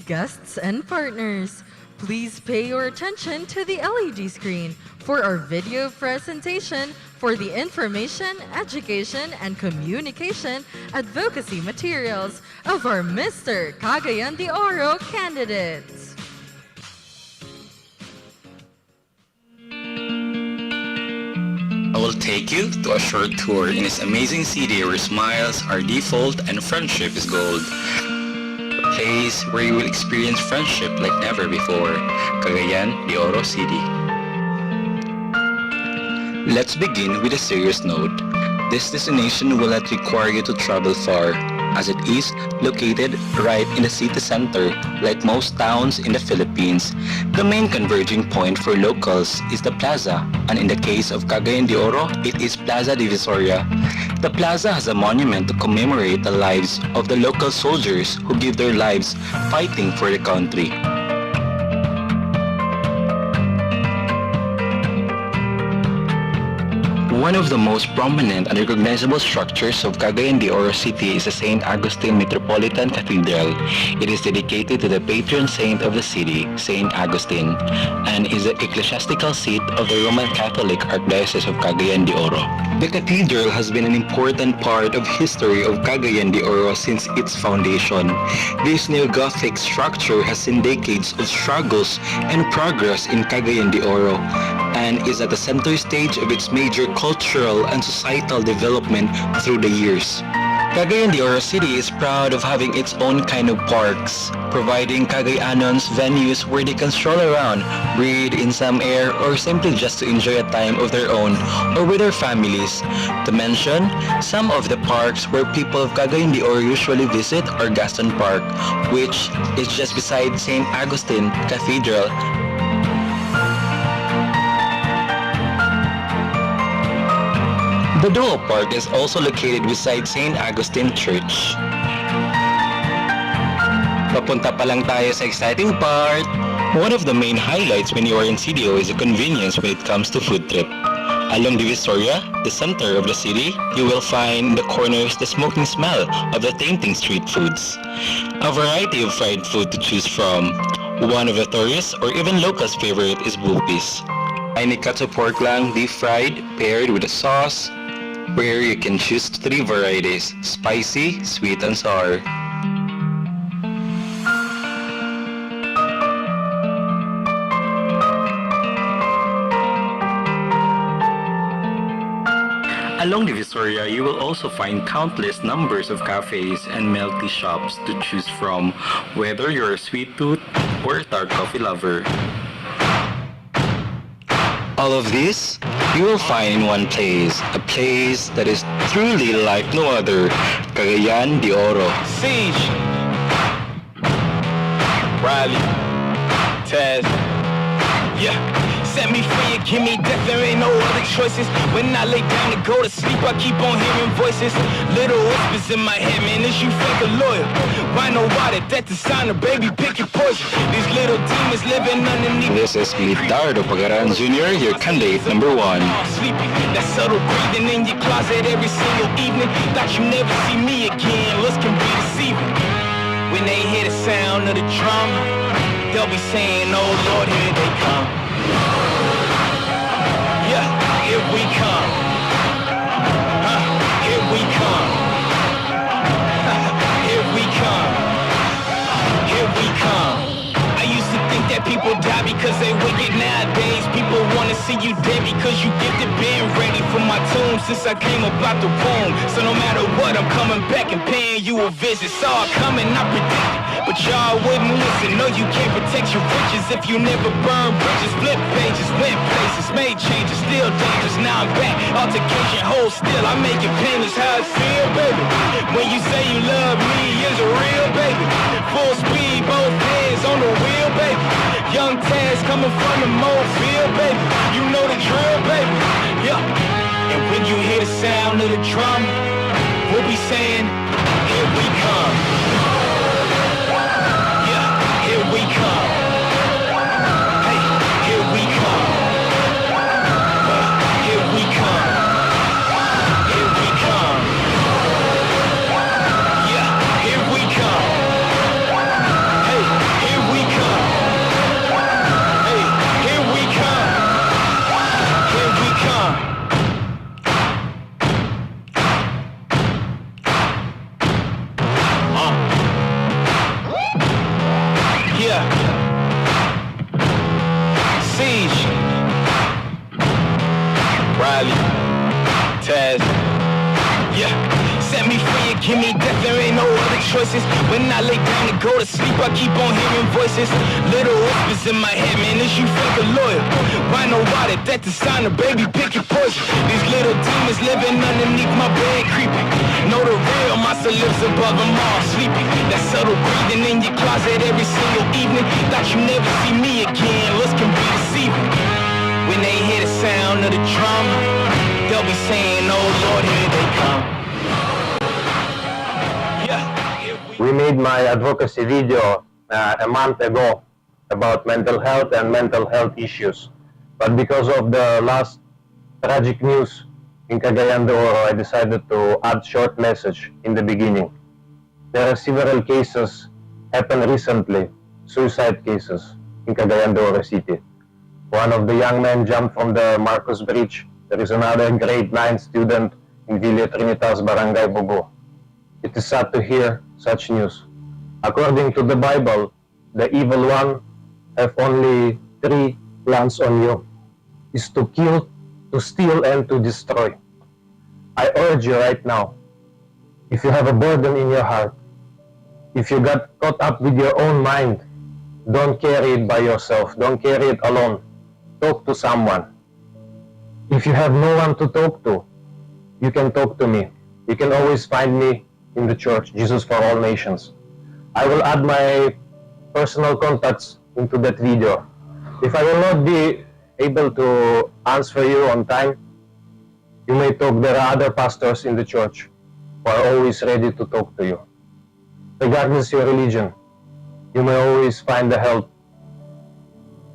guests and partners, please pay your attention to the LED screen for our video presentation for the information, education, and communication advocacy materials of our Mr. Cagayan de Oro candidates. I will take you to a short tour in this amazing city where smiles are default and friendship is gold. A place where you will experience friendship like never before, Cagayan de Oro City. Let's begin with a serious note. This destination will not require you to travel far, as it is located right in the city center, like most towns in the Philippines. The main converging point for locals is the plaza, and in the case of Cagayan de Oro, it is Plaza Divisoria. The plaza has a monument to commemorate the lives of the local soldiers who give their lives fighting for the country. One of the most prominent and recognizable structures of Cagayan de Oro City is the St. Augustine Metropolitan Cathedral. It is dedicated to the patron saint of the city, St. Augustine, and is the ecclesiastical seat of the Roman Catholic Archdiocese of Cagayan de Oro. The cathedral has been an important part of history of Cagayan de Oro since its foundation. This neo-Gothic structure has seen decades of struggles and progress in Cagayan de Oro, and is at the center stage of its major cultural and societal development through the years. Cagayan de Oro City is proud of having its own kind of parks, providing Cagayanons venues where they can stroll around, breathe in some air, or simply just to enjoy a time of their own or with their families. To mention, some of the parks where people of Cagayan de Oro usually visit are Gaston Park, which is just beside St. Augustine Cathedral. The Duo Park is also located beside St. Augustine Church. Papunta pa lang tayo sa exciting part. One of the main highlights when you are in CDO is the convenience when it comes to food trip. Along Divisoria, the center of the city, you will find in the corners the smoking smell of the tempting street foods. A variety of fried food to choose from. One of the tourists or even locals' favorite is bulpis. Ay nikatsu pork lang, deep fried, paired with a sauce, where you can choose 3 varieties, spicy, sweet, and sour. Along Divisoria, you will also find countless numbers of cafes and milk tea shops to choose from, whether you're a sweet tooth or a dark coffee lover. All of this you will find in one place, a place that is truly like no other, Cagayan de Oro. Siege, Riley, Taz, yeah. Set me free and give me death, there ain't no other choices. When I lay down to go to sleep, I keep on hearing voices. Little whispers in my head, man, is you fake a lawyer? Why no water, that's the sign of baby, pick your poison. These little demons living underneath. This is Militardo Pagaran Jr., your candidate number 1. Sleeping, that subtle breathing in your closet every single evening. Thought you never see me again, looks can be deceiving. When they hear the sound of the drum, they'll be saying, oh Lord, here they come. Yeah, here we come. Here we come. Here we come. Here we come. I used to think that people die because they wicked. Nowadays people wanna see you dead because you get the been ready for my tomb since I came up out the womb. So no matter what, I'm coming back and paying you a visit. Saw it coming, I predicted, but y'all wouldn't listen. No, you can't protect your riches if you never burn bridges. Flip pages, went places, made changes, still dangerous. Now I'm back, altercation, hold still. I make it painless how it feel, baby. When you say you love me, is it real, baby? Full speed, both hands on the wheel, baby. Young Taz coming from the Mobile, baby. You know the drill, baby. Yeah. And when you hear the sound of the drum, we'll be saying, here we come. Yeah, here we come. Hey, here we come. Here we come. Here we come. Yeah, here we come. Hey, Riley, Taz. Yeah, set me free and give me death, there ain't no other choices. When I lay down to go to sleep, I keep on hearing voices. Little whispers in my head, man, is you fake a lawyer? Why nobody that the sign of baby pick your poison? These little demons living underneath my bed creeping. Know the real monster lives above them all sleeping. That subtle breathing in your closet every single evening. Thought you never see me again, looks can be deceiving. When they hear the sound of the drum, they'll be saying, oh Lord, here they come. We made my advocacy video a month ago about mental health and mental health issues. But because of the last tragic news in Cagayan De Oro, I decided to add short message in the beginning. There are several cases happened recently, suicide cases in Cagayan de Oro City. One of the young men jumped from the Marcos Bridge. There is another grade 9 student in Villa Trinitas, Barangay Bugo. It is sad to hear such news. According to the Bible, the evil one have only 3 plans on you, is to kill, to steal, and to destroy. I urge you right now, if you have a burden in your heart, if you got caught up with your own mind, don't carry it by yourself, don't carry it alone. Talk to someone. If you have no one to talk to, you can talk to me. You can always find me in the church, Jesus for All Nations. I will add my personal contacts into that video. If I will not be able to answer you on time, you may talk. There are other pastors in the church who are always ready to talk to you. Regardless your religion, you may always find the help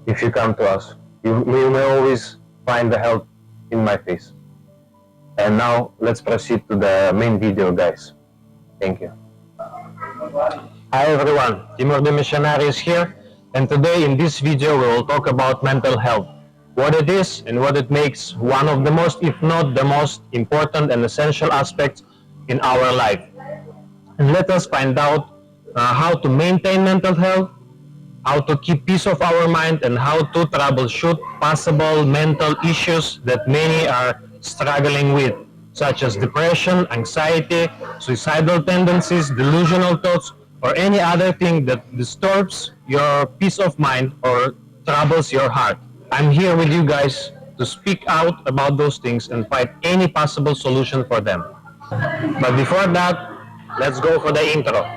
if you come to us. You may always find the help in my face. And now, let's proceed to the main video, guys. Thank you. Hi everyone, Timur the Missionary is here, and today in this video we will talk about mental health, what it is and what it makes one of the most, if not the most important and essential aspects in our life. And let us find out how to maintain mental health, how to keep peace of our mind, and how to troubleshoot possible mental issues that many are struggling with, such as depression, anxiety, suicidal tendencies, delusional thoughts, or any other thing that disturbs your peace of mind or troubles your heart. I'm here with you guys to speak out about those things and find any possible solution for them. But before that, let's go for the intro.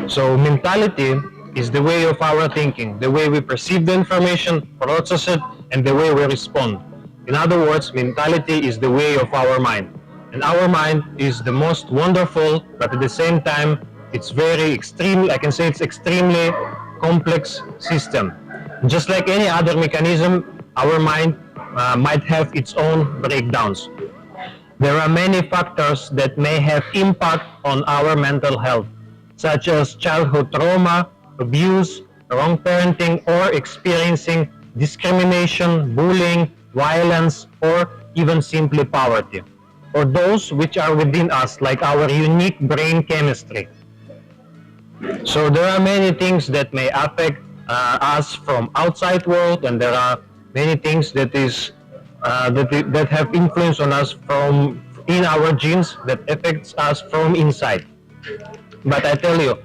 So mentality is the way of our thinking, the way we perceive the information, process it, and the way we respond. In other words, mentality is the way of our mind. And our mind is the most wonderful, but at the same time, it's very extreme, I can say it's extremely complex system. Just like any other mechanism, our mind might have its own breakdowns. There are many factors that may have impact on our mental health, such as childhood trauma, abuse, wrong parenting, or experiencing discrimination, bullying, violence, or even simply poverty, or those which are within us, like our unique brain chemistry. So there are many things that may affect us from outside world, and there are many things that have influence on us from in our genes that affects us from inside. But I tell you,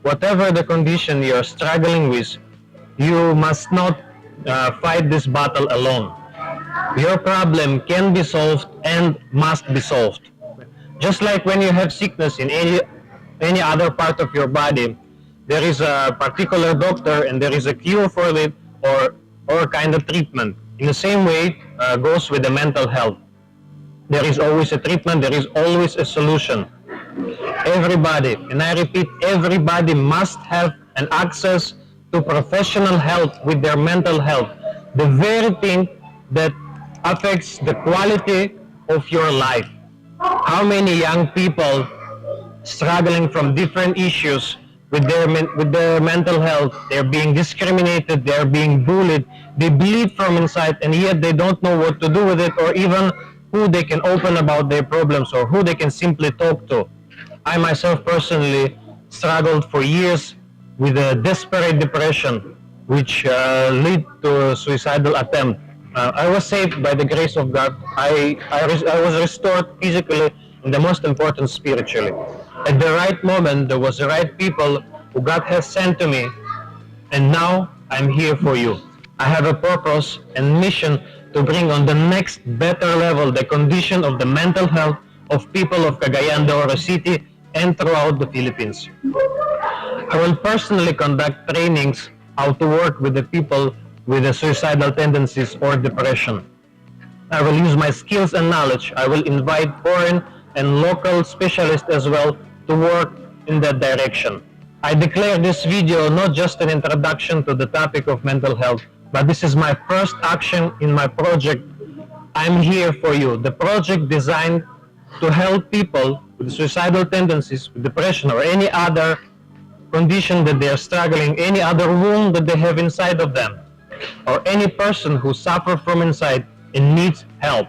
whatever the condition you're struggling with, you must not fight this battle alone. Your problem can be solved and must be solved. Just like when you have sickness in any other part of your body, there is a particular doctor and there is a cure for it or kind of treatment. In the same way goes with the mental health. There is always a treatment, there is always a solution. Everybody, and I repeat, everybody must have an access to professional help with their mental health. The very thing that affects the quality of your life. How many young people struggling from different issues with their mental health, they're being discriminated, they're being bullied, They bleed from inside, and yet they don't know what to do with it, or even who they can open about their problems, or who they can simply talk to. I myself personally struggled for years with a desperate depression, which led to a suicidal attempt. I was saved by the grace of God. I was restored physically, and the most important, spiritually. At the right moment, there was the right people who God has sent to me, and now I'm here for you. I have a purpose and mission to bring on the next better level the condition of the mental health of people of Cagayan de Oro City and throughout the Philippines. I will personally conduct trainings how to work with the people with the suicidal tendencies or depression. I will use my skills and knowledge. I will invite foreign and local specialists as well to work in that direction. I declare this video not just an introduction to the topic of mental health, but this is my first action in my project. I'm here for you. The project designed to help people with suicidal tendencies, with depression, or any other condition that they are struggling, any other wound that they have inside of them, or any person who suffers from inside and needs help.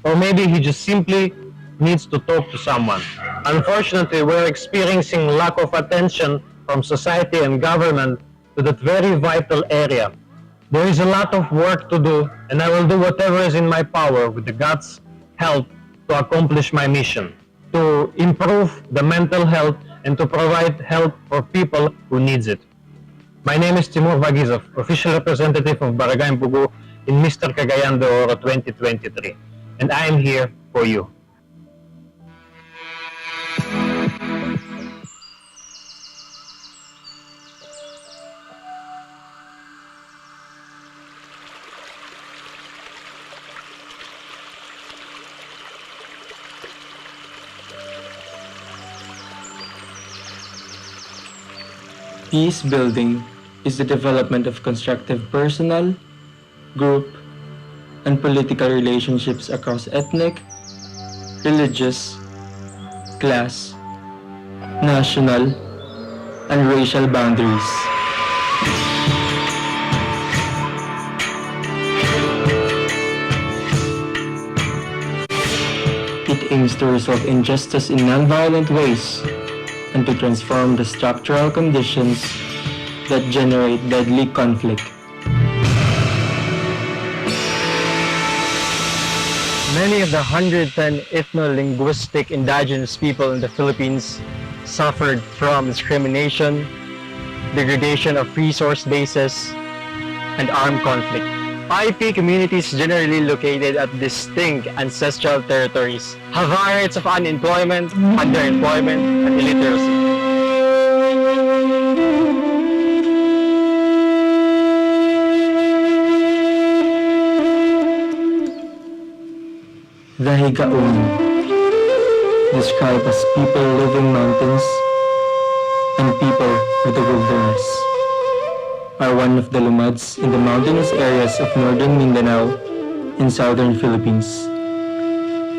Or maybe he just simply needs to talk to someone. Unfortunately, we're experiencing lack of attention from society and government to that very vital area. There is a lot of work to do, and I will do whatever is in my power with the God's help to accomplish my mission, to improve the mental health and to provide help for people who needs it. My name is Timur Vagizov, official representative of Barangay Pugu in Mr. Cagayan de Oro 2023, and I am here for you. Peace building is the development of constructive personal, group, and political relationships across ethnic, religious, class, national, and racial boundaries. It aims to resolve injustice in nonviolent ways and to transform the structural conditions that generate deadly conflict. Many of the 110 ethno-linguistic indigenous people in the Philippines suffered from discrimination, degradation of resource bases, and armed conflict. IP communities generally located at distinct ancestral territories have high rates of unemployment, underemployment, and illiteracy. The Higaon, described as people living mountains and people of the wilderness, are one of the Lumads in the mountainous areas of northern Mindanao and southern Philippines,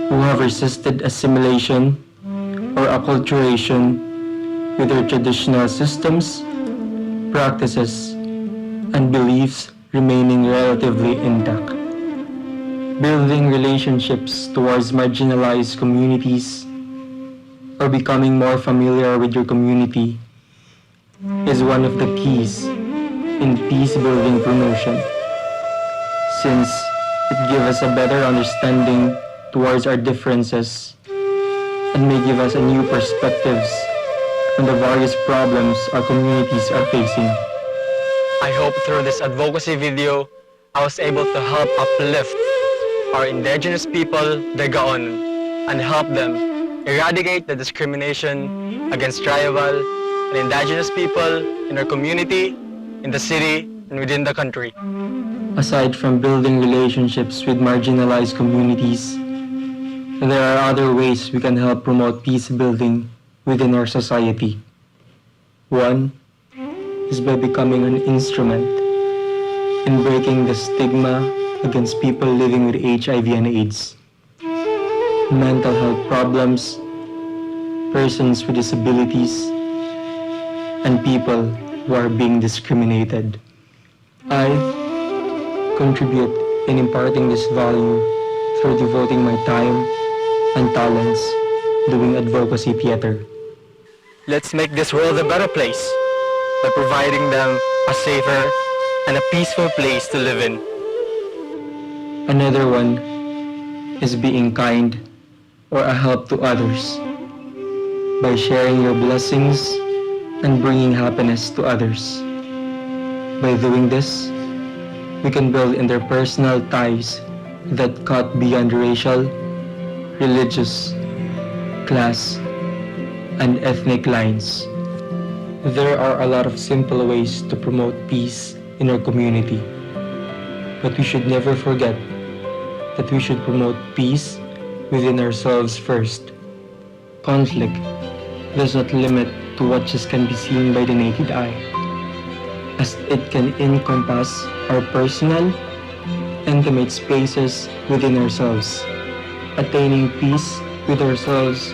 who have resisted assimilation or acculturation with their traditional systems, practices, and beliefs remaining relatively intact. Building relationships towards marginalized communities or becoming more familiar with your community is one of the keys in peace-building promotion, since it gives us a better understanding towards our differences and may give us a new perspectives on the various problems our communities are facing. I hope through this advocacy video, I was able to help uplift our indigenous people, the Gaon, and help them eradicate the discrimination against tribal and indigenous people in our community, in the city, and within the country. Aside from building relationships with marginalized communities, there are other ways we can help promote peace building within our society. One is by becoming an instrument in breaking the stigma against people living with HIV and AIDS, mental health problems, persons with disabilities, and people who are being discriminated. I, contribute in imparting this value through devoting my time and talents doing advocacy theater. Let's make this world a better place by providing them a safer and a peaceful place to live in. Another one is being kind or a help to others by sharing your blessings and bringing happiness to others. By doing this, we can build interpersonal ties that cut beyond racial, religious, class, and ethnic lines. There are a lot of simple ways to promote peace in our community, but we should never forget that we should promote peace within ourselves first. Conflict does not limit to what just can be seen by the naked eye, as it can encompass our personal, intimate spaces within ourselves. Attaining peace with ourselves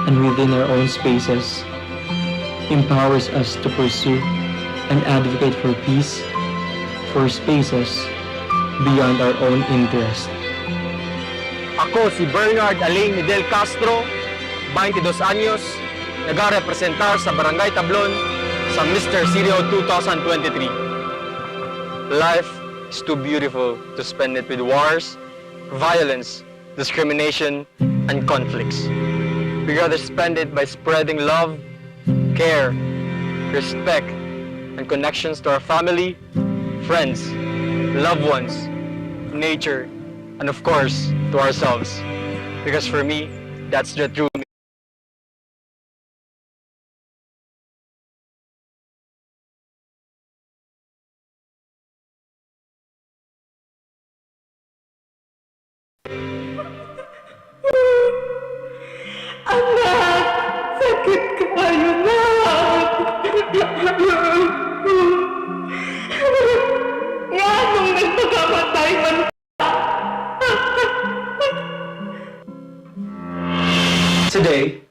and within our own spaces empowers us to pursue and advocate for peace for spaces beyond our own interest. Ako si Bernard Aling Midel Castro, 22 anyos, nag-representar sa Barangay Tablon sa Mr. Sirio 2023. Life is too beautiful to spend it with wars, violence, discrimination, and conflicts. We rather spend it by spreading love, care, respect, and connections to our family, friends, loved ones, nature, and of course, to ourselves. Because for me, that's the true Sakit kayo na! Nga nung nagpagkamatay man Today,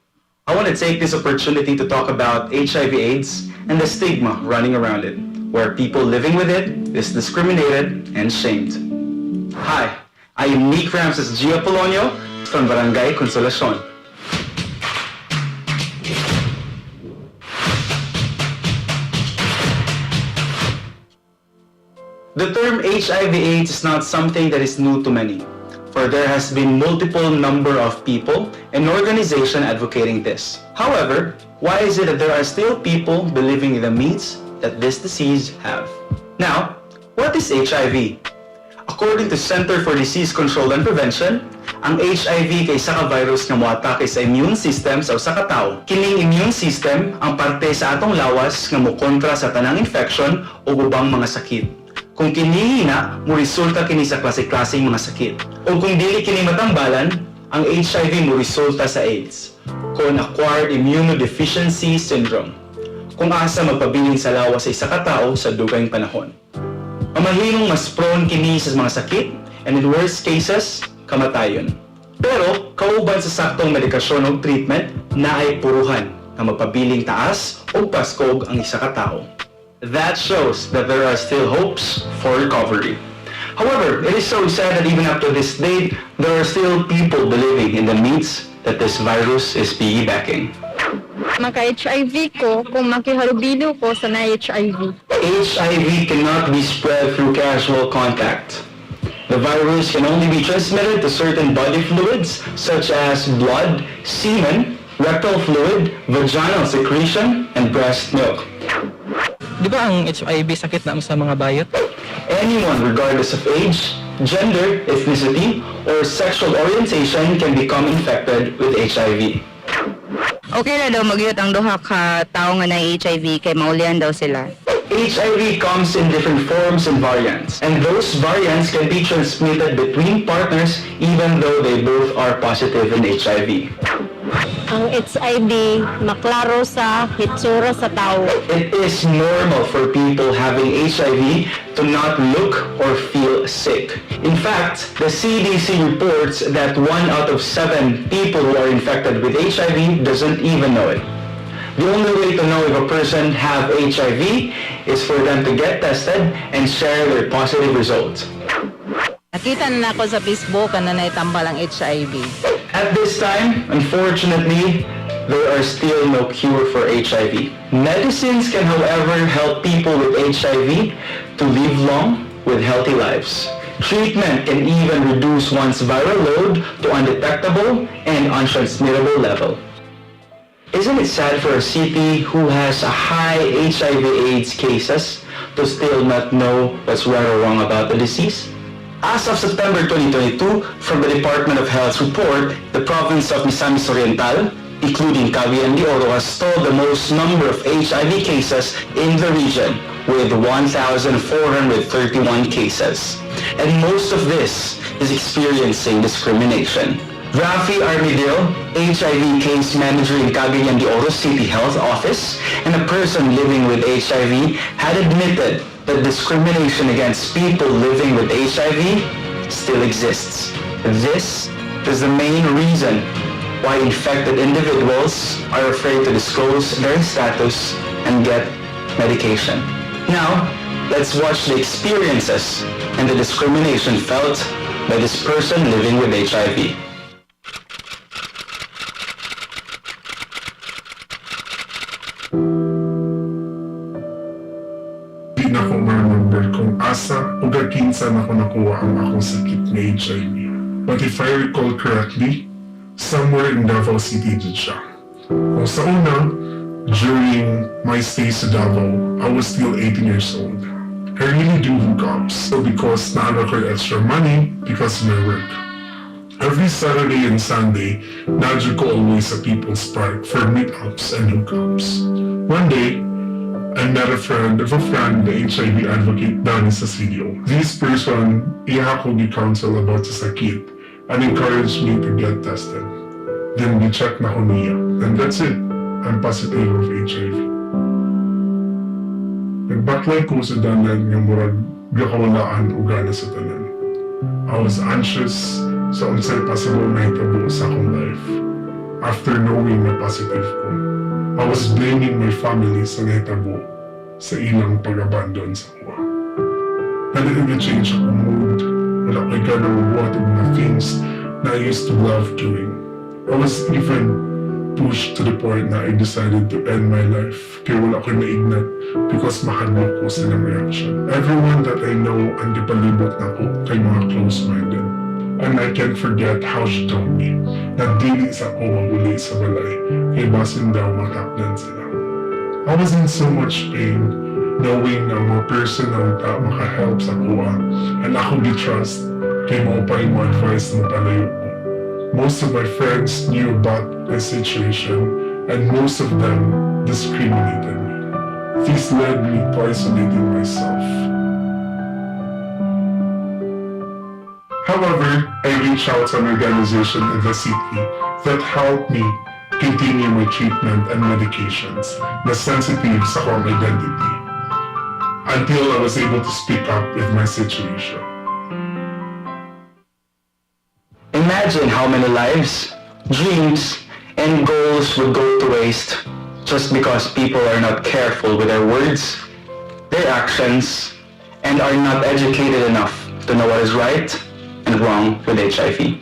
I want to take this opportunity to talk about HIV/AIDS and the stigma running around it, where people living with it is discriminated and shamed. Hi, I am Nick Ramses G. Apolonio from Barangay Consolacion. The term HIV/AIDS is not something that is new to many, for there has been multiple number of people and organizations advocating this. However, why is it that there are still people believing in the myths that this disease have? Now, what is HIV? According to Center for Disease Control and Prevention, ang HIV kay saka virus nga moatake sa immune system sa usa ka tawo. Kining immune system ang parte sa atong lawas nga mokontra sa tanang infection o ubang mga sakit. Kung kini hina, mo resulta kini sa klase-klaseng mga sakit. O kung dili kini matambalan, ang HIV mo resulta sa AIDS, kung acquired immunodeficiency syndrome, kung asa magpabilin sa lawas sa isa ka tawo sa dugayng panahon. Mamahimong mas prone kini sa mga sakit, and in worst cases, kamatayon. Pero, kauban sa saktong medikasyon o treatment, naay puruhan na magpabiling taas o paskog ang isa ka tawo. That shows that there are still hopes for recovery. However, it is so sad that even up to this date, there are still people believing in the myths that this virus is piggybacking. Maka-HIV ko kung makihalubilo ko sa na-HIV. HIV cannot be spread through casual contact. The virus can only be transmitted to certain body fluids such as blood, semen, rectal fluid, vaginal secretion, and breast milk. Di ba ang HIV sakit na sa mga bayot? Anyone regardless of age, gender, ethnicity, or sexual orientation can become infected with HIV. Okay na daw magyot ang duha ka tao nga na HIV kay maulian daw sila. HIV comes in different forms and variants, and those variants can be transmitted between partners even though they both are positive in HIV. Ang HIV maklaro sa hitsura sa tao. It is normal for people having HIV to not look or feel sick. In fact, the CDC reports that 1 out of 7 people who are infected with HIV doesn't even know it. The only way to know if a person have HIV is for them to get tested and share their positive results. Nakita na ako sa Facebook na naitambal ang HIV. At this time, unfortunately, there are still no cure for HIV. Medicines can, however, help people with HIV to live long with healthy lives. Treatment can even reduce one's viral load to undetectable and untransmittable level. Isn't it sad for a city who has a high HIV/AIDS cases to still not know what's right or wrong about the disease? As of September 2022, from the Department of Health's report, the province of Misamis Oriental, including Cagayan De Oro, has stalled the most number of HIV cases in the region, with 1,431 cases. And most of this is experiencing discrimination. Rafi Armidil, HIV case manager in Cagayan De Oro City Health Office, and a person living with HIV, had admitted that discrimination against people living with HIV still exists. This is the main reason why infected individuals are afraid to disclose their status and get medication. Now, let's watch the experiences and the discrimination felt by this person living with HIV. Di na ko ma-remember kung asa o gakinsa na ko nakuha ang akong sakit na HIV. But if I recall correctly, somewhere in Davao City did siya. Kung sa una, during my stay sa Davao, I was still 18 years old. I really do hookups because naano ko extra money because of my work. Every Saturday and Sunday, nadyo ko always sa People's Park for meetups and hookups. One day, I met a friend of a friend, the HIV advocate down sa studio. This person, iya ko gi-counsel about sa sakit and encouraged me to get tested. Then we check na ko niya, and that's it. I'm positive of HIV. Nagbaklay ko sa danan nga murag gakawalaan o gana sa tanan. I was anxious sa unsay possible na hitabo sa akong life. After knowing na positive ko, I was blaming my family sa nahitabo sa ilang pag-abandon sa kuha. Nalilin change akong mood. Wala ko'y ganang what of the things na I used to love doing. I was even pushed to the point na I decided to end my life kaya wala ko'y maignat because mahadlok ko silang reaction. Everyone that I know ang gipalibot na ko kay mga close-minded. And I can't forget how she told me na dili sa ko maguli sa balay kay basin daw makaplan sila. I was in so much pain knowing na mga person na makahelp sa kuha and ako gi-trust kay mo pa yung mga advice na palayo ko. Most of my friends knew about the situation and most of them discriminated me. This led me to isolating myself. However, I reached out to an organization in the city that helped me continue my treatment and medications na sensitive sa akong identity until I was able to speak up with my situation. Imagine how many lives, dreams, and goals would go to waste just because people are not careful with their words, their actions, and are not educated enough to know what is right and wrong with HIV.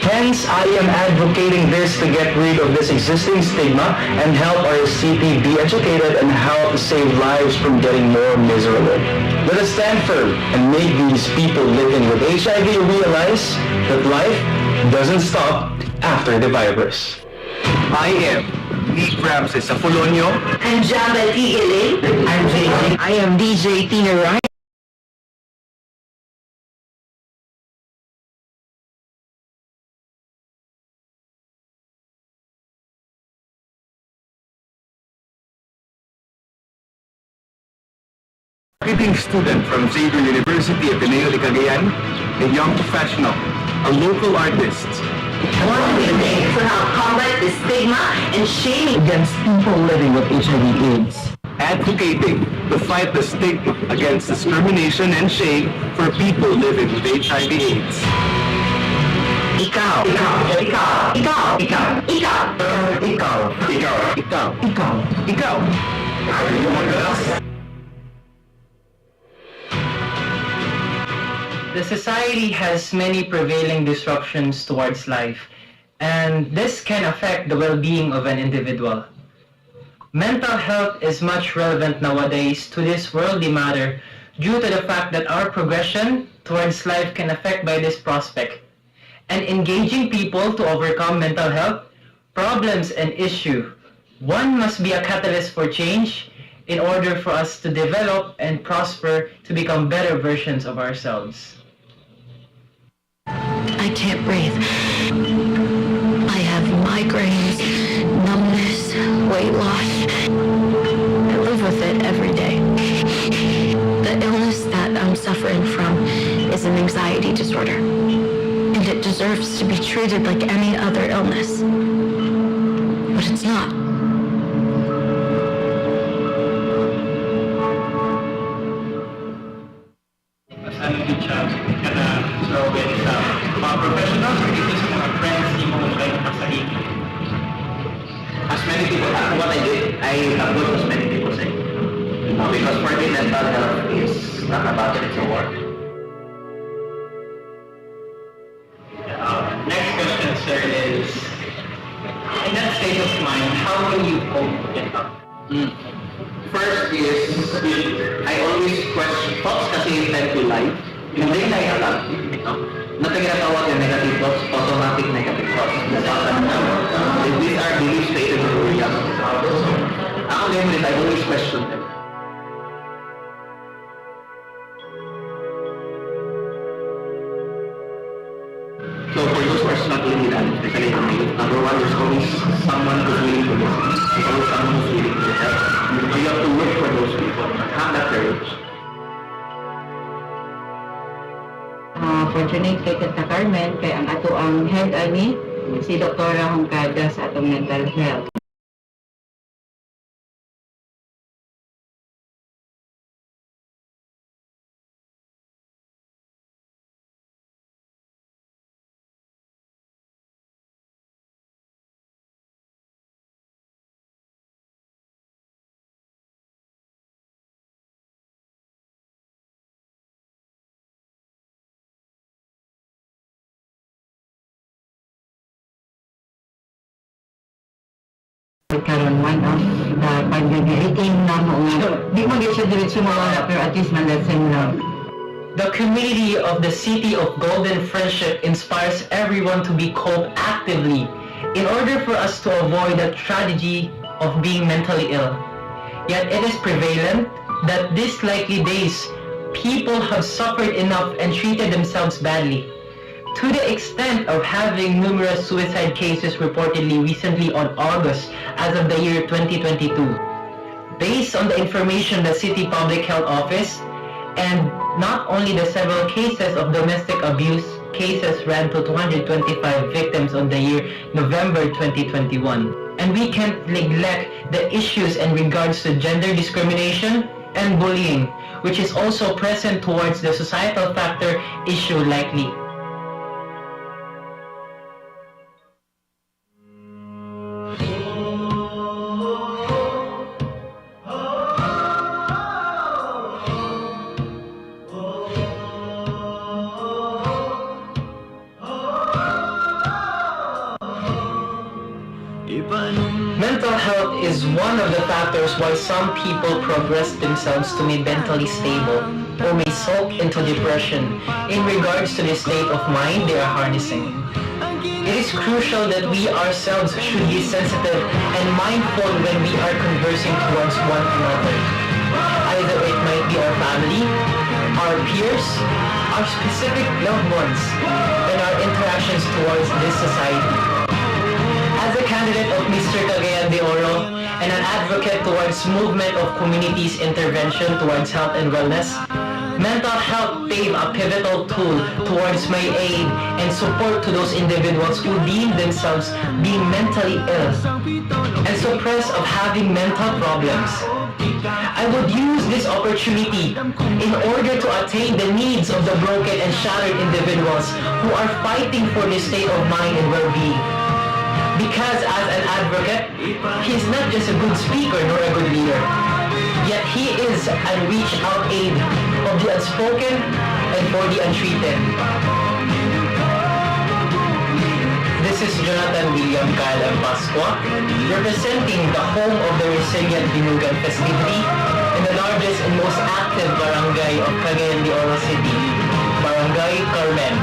Hence, I am advocating this to get rid of this existing stigma and help our city be educated and help save lives from getting more miserable. Let us stand firm and make these people living with HIV realize that life doesn't stop after the virus. I am Nick Ramses Apolonio. I'm Jabal Igile. I'm JJ. I am DJ Tina Ryan. Marketing student from Xavier University Ateneo de Cagayan, a young professional, a local artist. Motivating to help combat the stigma and shaming against people living with HIV/AIDS. Advocating to fight the stigma against discrimination and shame for people living with HIV/AIDS. Ikaw. Ikaw. Ikaw. Ikaw. Ikaw. Ikaw. Ikaw. Ikaw. Ikaw. Ikaw. Ikaw. The society has many prevailing disruptions towards life, and this can affect the well-being of an individual. Mental health is much relevant nowadays to this worldly matter due to the fact that our progression towards life can affect by this prospect. And engaging people to overcome mental health problems and issue, one must be a catalyst for change in order for us to develop and prosper to become better versions of ourselves. I can't breathe. I have migraines, numbness, weight loss. I live with it every day. The illness that I'm suffering from is an anxiety disorder, and it deserves to be treated like any other illness. But it's not. As many people, what I did, I approach as many people say. Because for me, mental health is not a battle, it's a war. Next question, sir, is, in that state of mind, how will you cope with it up? First is, I always question, thoughts kasi tend to lie. Hindi lie alam. Na tinatawag yung negative thoughts, automatic negative thoughts. These are beliefs created when we were young. Ako din, I always question them. So for those who are struggling with that, especially for me, number one, there's always someone who's willing to listen. There's always someone who's willing to help. So you have to work for those people. Have that courage. Fortunate kay Tata Carmen, kay ang ato ang head ani, si Dr. Hongkada sa atong mental health. Karon one of the pag-rating na mo, di mo siya diretso mawala pero at least man-lesson lang. The community of the City of Golden Friendship inspires everyone to be cope actively in order for us to avoid the tragedy of being mentally ill. Yet it is prevalent that these likely days, people have suffered enough and treated themselves badly, to the extent of having numerous suicide cases reportedly recently on August as of the year 2022. Based on the information the City Public Health Office, and not only the several cases of domestic abuse, cases ran to 225 victims on the year November 2021. And we can't neglect the issues in regards to gender discrimination and bullying, which is also present towards the societal factor issue likely. Mental health is one of the factors why some people progress themselves to be mentally stable or may sulk into depression in regards to the state of mind they are harnessing. It is crucial that we ourselves should be sensitive and mindful when we are conversing towards one another. Either it might be our family, our peers, our specific loved ones, and our interactions towards this society. As a candidate of Mr. Cagayan De Oro and an advocate towards movement of communities' intervention towards health and wellness, mental health played a pivotal tool towards my aid and support to those individuals who deem themselves being mentally ill and suppressed of having mental problems. I would use this opportunity in order to attain the needs of the broken and shattered individuals who are fighting for this state of mind and well-being. Because as an advocate, he's not just a good speaker nor a good leader, yet he is a reach-out aid of the unspoken and for the untreated. This is Jonathan William Kyle Pasqua, representing the home of the resilient Dinugan festivity in the largest and most active barangay of Cagayan De Oro City, Barangay Carmen.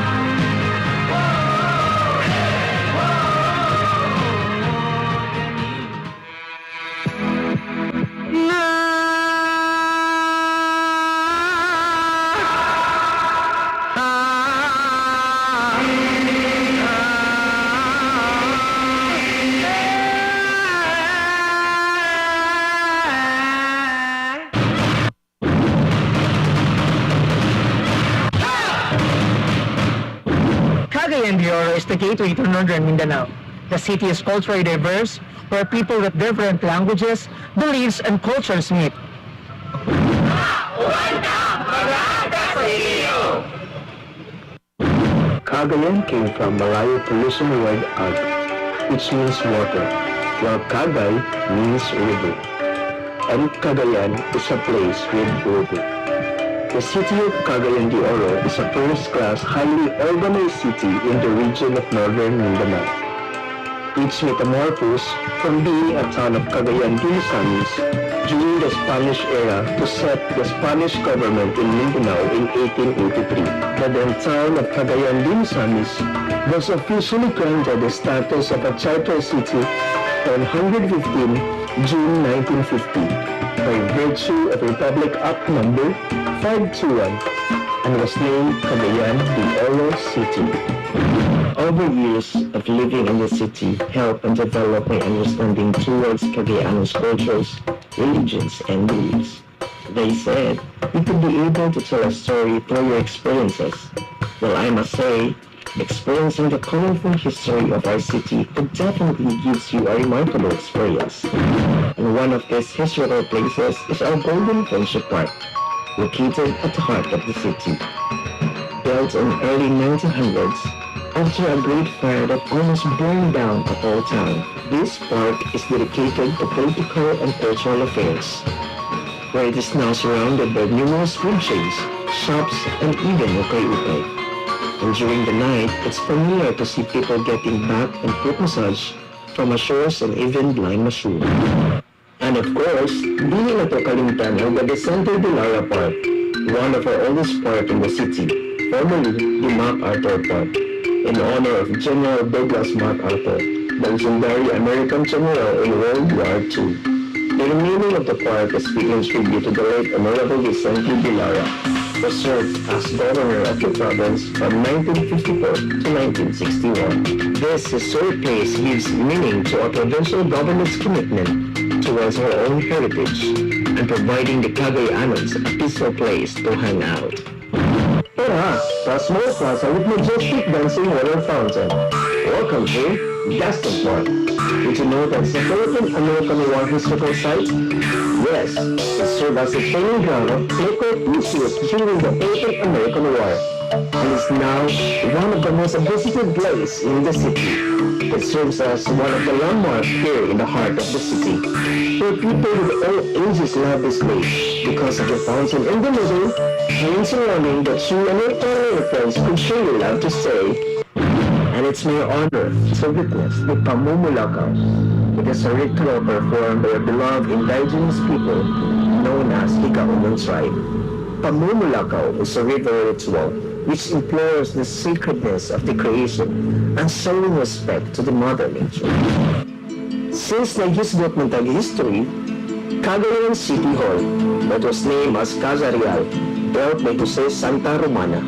Cagayan De Oro is the gateway to northern Mindanao. The city is culturally diverse, where people with different languages, beliefs, and cultures meet. Cagayan came from Malayo pollution word ag, which means water, while Cagay means river. And Cagayan is a place with river. The city of Cagayan De Oro is a first-class, highly organized city in the region of northern Mindanao. Its metamorphosis from being a town of Cagayan de Oro during the Spanish era to set the Spanish government in Mindanao in 1883. The then town of Cagayan de Oro was officially granted the status of a charter city on 115 June 1950 by virtue of Republic Act Number 521 and was named Cagayan de Oro City. Over years of living in the city helped in developing understanding towards Cagayanos cultures, religions, and beliefs. They said, you could be able to tell a story through your experiences. Well, I must say, experiencing the colorful history of our city definitely gives you a remarkable experience. And one of these historical places is our Golden Friendship Park, located at the heart of the city. Built in early 1900s, after a great fire that almost burned down a whole town, this park is dedicated to political and cultural affairs, where it is now surrounded by numerous food chains, shops, and even ukay-ukay. And during the night, it's familiar to see people getting back and foot massage from a shores and even blind mushroom. And of course, being at Kalimutan ang the Vicente Dilara Park, one of our oldest park in the city, formerly the MacArthur Park, in honor of General Douglas MacArthur, the legendary American general in World War II. The remaining of the park is being tribute to the late Honorable Vicente Dilara, who served as governor of the province from 1954 to 1961. This historic place gives meaning to our provincial government's commitment towards our own heritage and providing the Cagayanos a peaceful place to hang out. Tara, a small plaza with majestic dancing water fountain. Welcome to Gaston Park. Did you know that it's a Philippine-American War historical site? Yes, it served as a training ground of local troops during the Philippine-American War, and is now one of the most visited places in the city. It serves as one of the landmarks here in the heart of the city, where people with all ages love this place because of the fountain in the middle, and surrounding that you and your family and friends could surely love to stay. And it's my honor to witness the Pamumulakaw. It is a ritual performed by a beloved indigenous people known as Ikaunong tribe. Pamumulakaw is a river ritual which implores the sacredness of the creation and showing respect to the mother nature. Since nagisgot ng tag-history, Cagayan City Hall, that was named as Casa Real, built by Jose Santa Romana,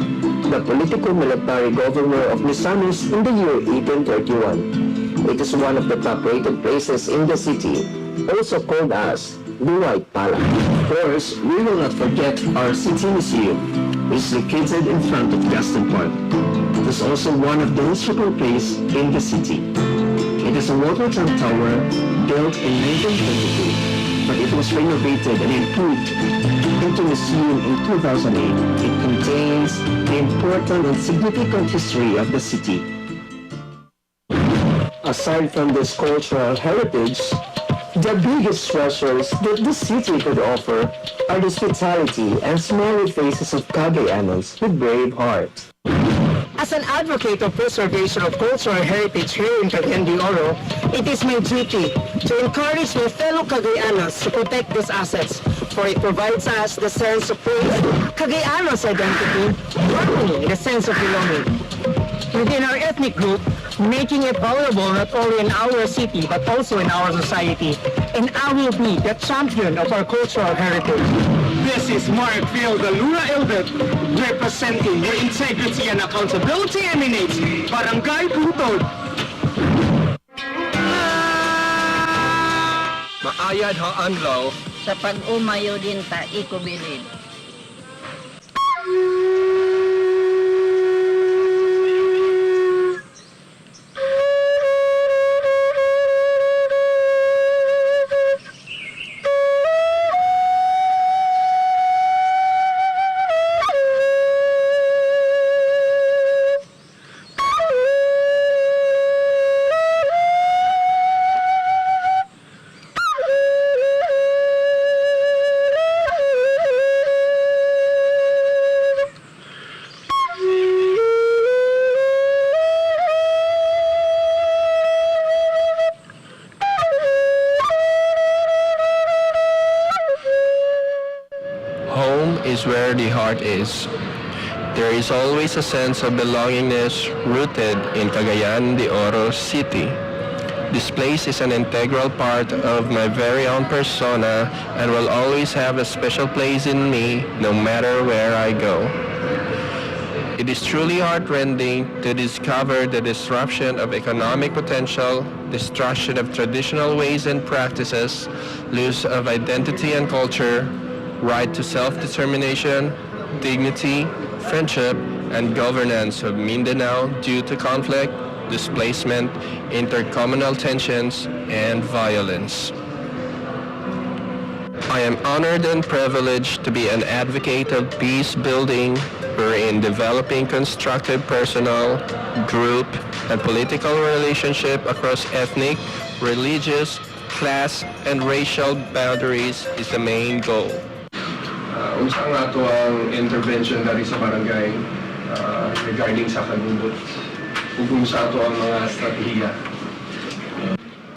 the political military governor of Misamis in the year 1831. It is one of the top-rated places in the city, also called as the White Palace. Of course, we will not forget our city museum, which is located in front of Gaston Park. It is also one of the historical places in the city. It is a watertight tower built in 1922 but it was renovated and improved into a museum in 2008. It contains the important and significant history of the city. Aside from this cultural heritage, the biggest treasures that the city could offer are the hospitality and smiley faces of Cagayanos with brave heart. As an advocate of preservation of cultural heritage here in Cagayan De Oro, it is my duty to encourage my fellow Cagayanos to protect these assets, for it provides us the sense of pride, Cagayanos' identity, harmony, the sense of belonging within our ethnic group, making it valuable not only in our city but also in our society. And I will be the champion of our cultural heritage. This is Mark Phil Galura Elbet, representing where integrity and accountability emanates, Barangay Butod. Maayad ha anlaw Sa pag-umayo din ta ikubilid. Is where the heart is. There is always a sense of belongingness rooted in Cagayan de Oro City. This place is an integral part of my very own persona and will always have a special place in me no matter where I go. It is truly heartrending to discover the disruption of economic potential, destruction of traditional ways and practices, loss of identity and culture, right to self-determination, dignity, friendship, and governance of Mindanao due to conflict, displacement, intercommunal tensions, and violence. I am honored and privileged to be an advocate of peace building, wherein developing constructive personal, group, and political relationship across ethnic, religious, class, and racial boundaries is the main goal. Unsa nga to ang intervention dari sa barangay regarding sa kanubot ug unsa to ang mga strategiya.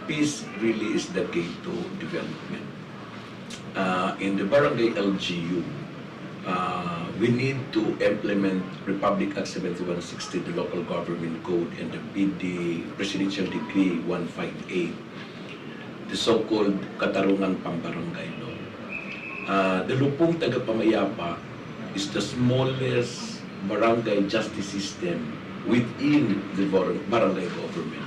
Peace really is the key to development. In the barangay LGU, we need to implement Republic Act 7160, the Local Government Code, and the PD Presidential Decree 158, the so-called Katarungan Pambarangay Law. The Lupong Tagapamayapa is the smallest barangay justice system within the barangay government.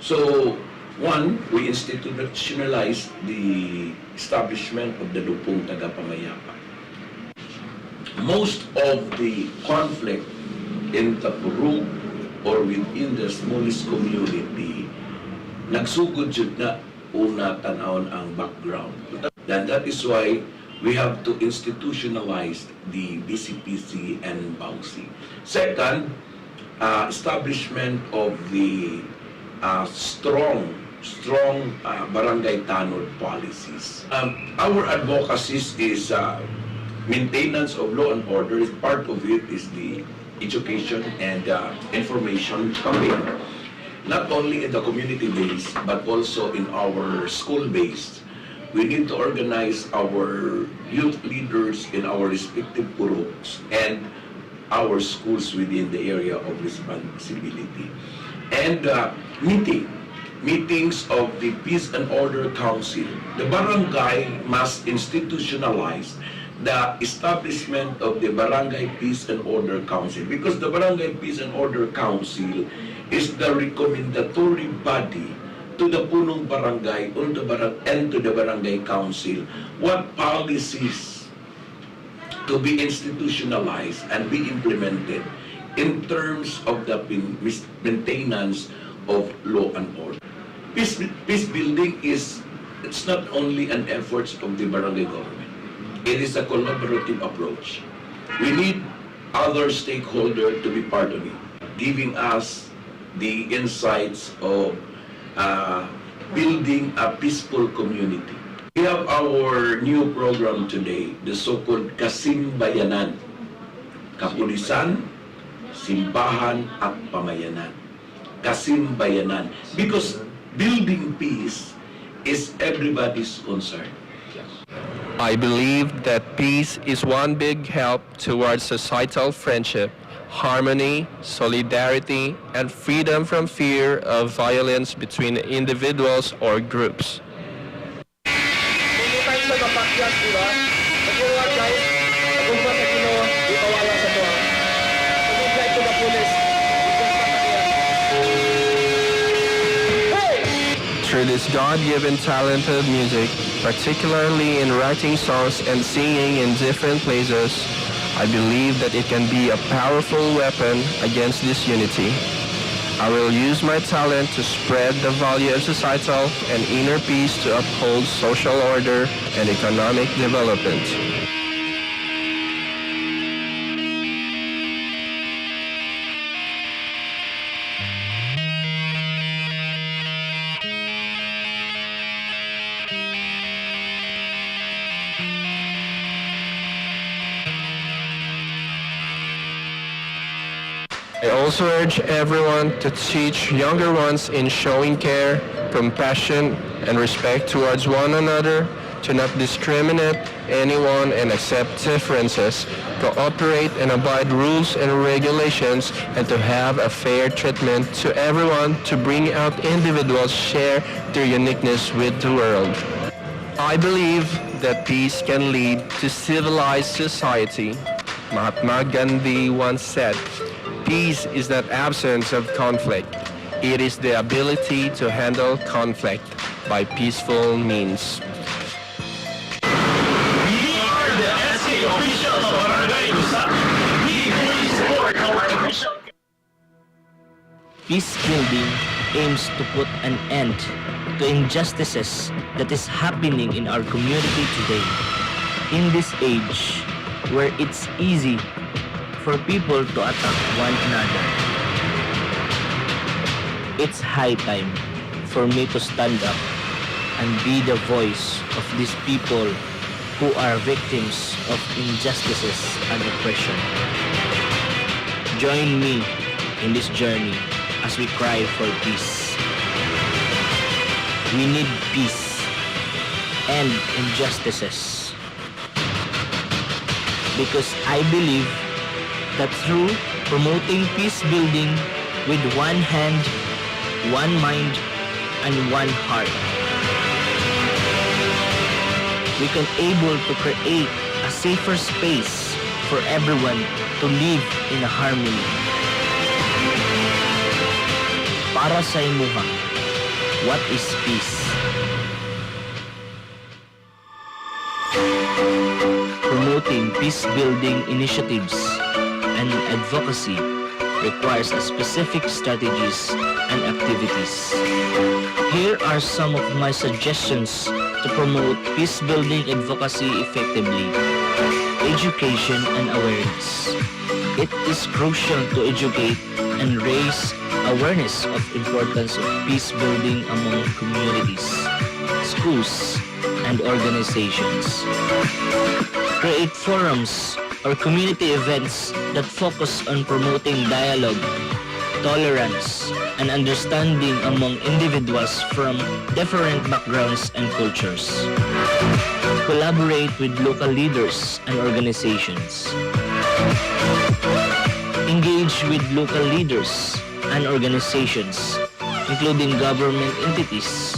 So, one, we institutionalize the establishment of the Lupong Tagapamayapa. Most of the conflict in Tapurug or within the smallest community, nagsugod yun na una tanawon ang background. And that is why we have to institutionalize the BCPC and BAUC. Second, establishment of the strong barangay tanod policies. Our advocacies is maintenance of law and order. Part of it is the education and information campaign. Not only in the community base, but also in our school base. We need to organize our youth leaders in our respective puruks and our schools within the area of responsibility. And meetings of the Peace and Order Council. The barangay must institutionalize the establishment of the Barangay Peace and Order Council, because the Barangay Peace and Order Council is the recommendatory body to the punong barangay and to the barangay council what policies to be institutionalized and be implemented in terms of the maintenance of law and order. Peace building is it's not only an effort of the barangay government. It is a collaborative approach. We need other stakeholders to be part of it, giving us the insights of building a peaceful community. We have our new program today, the so-called Kasimbayanan, Kapulisan, Simbahan at Pamayanan. Kasimbayanan. Because building peace is everybody's concern. I believe that peace is one big help towards societal friendship, harmony, solidarity, and freedom from fear of violence between individuals or groups. Through this God-given talent of music, particularly in writing songs and singing in different places, I believe that it can be a powerful weapon against disunity. I will use my talent to spread the value of societal and inner peace to uphold social order and economic development. I also urge everyone to teach younger ones in showing care, compassion, and respect towards one another, to not discriminate anyone and accept differences, cooperate and abide rules and regulations, and to have a fair treatment to everyone, to bring out individuals share their uniqueness with the world. I believe that peace can lead to civilized society. Mahatma Gandhi once said, "Peace is not absence of conflict. It is the ability to handle conflict by peaceful means." We are the SK officials of Barangay Lusat. We fully support our official. Peace building aims to put an end to injustices that is happening in our community today. In this age where it's easy for people to attack one another, it's high time for me to stand up and be the voice of these people who are victims of injustices and oppression. Join me in this journey as we cry for peace. We need peace and injustices, because I believe that through promoting peace building with one hand, one mind, and one heart, we can able to create a safer space for everyone to live in a harmony. Para sa imuha, what is peace? Promoting peace-building initiatives and advocacy requires a specific strategies and activities. Here are some of my suggestions to promote peace-building advocacy effectively. Education and awareness. It is crucial to educate and raise awareness of importance of peace building among communities, schools, and organizations. Create forums or community events that focus on promoting dialogue, tolerance, and understanding among individuals from different backgrounds and cultures. Collaborate with local leaders and organizations. Engage with local leaders and organizations, including government entities,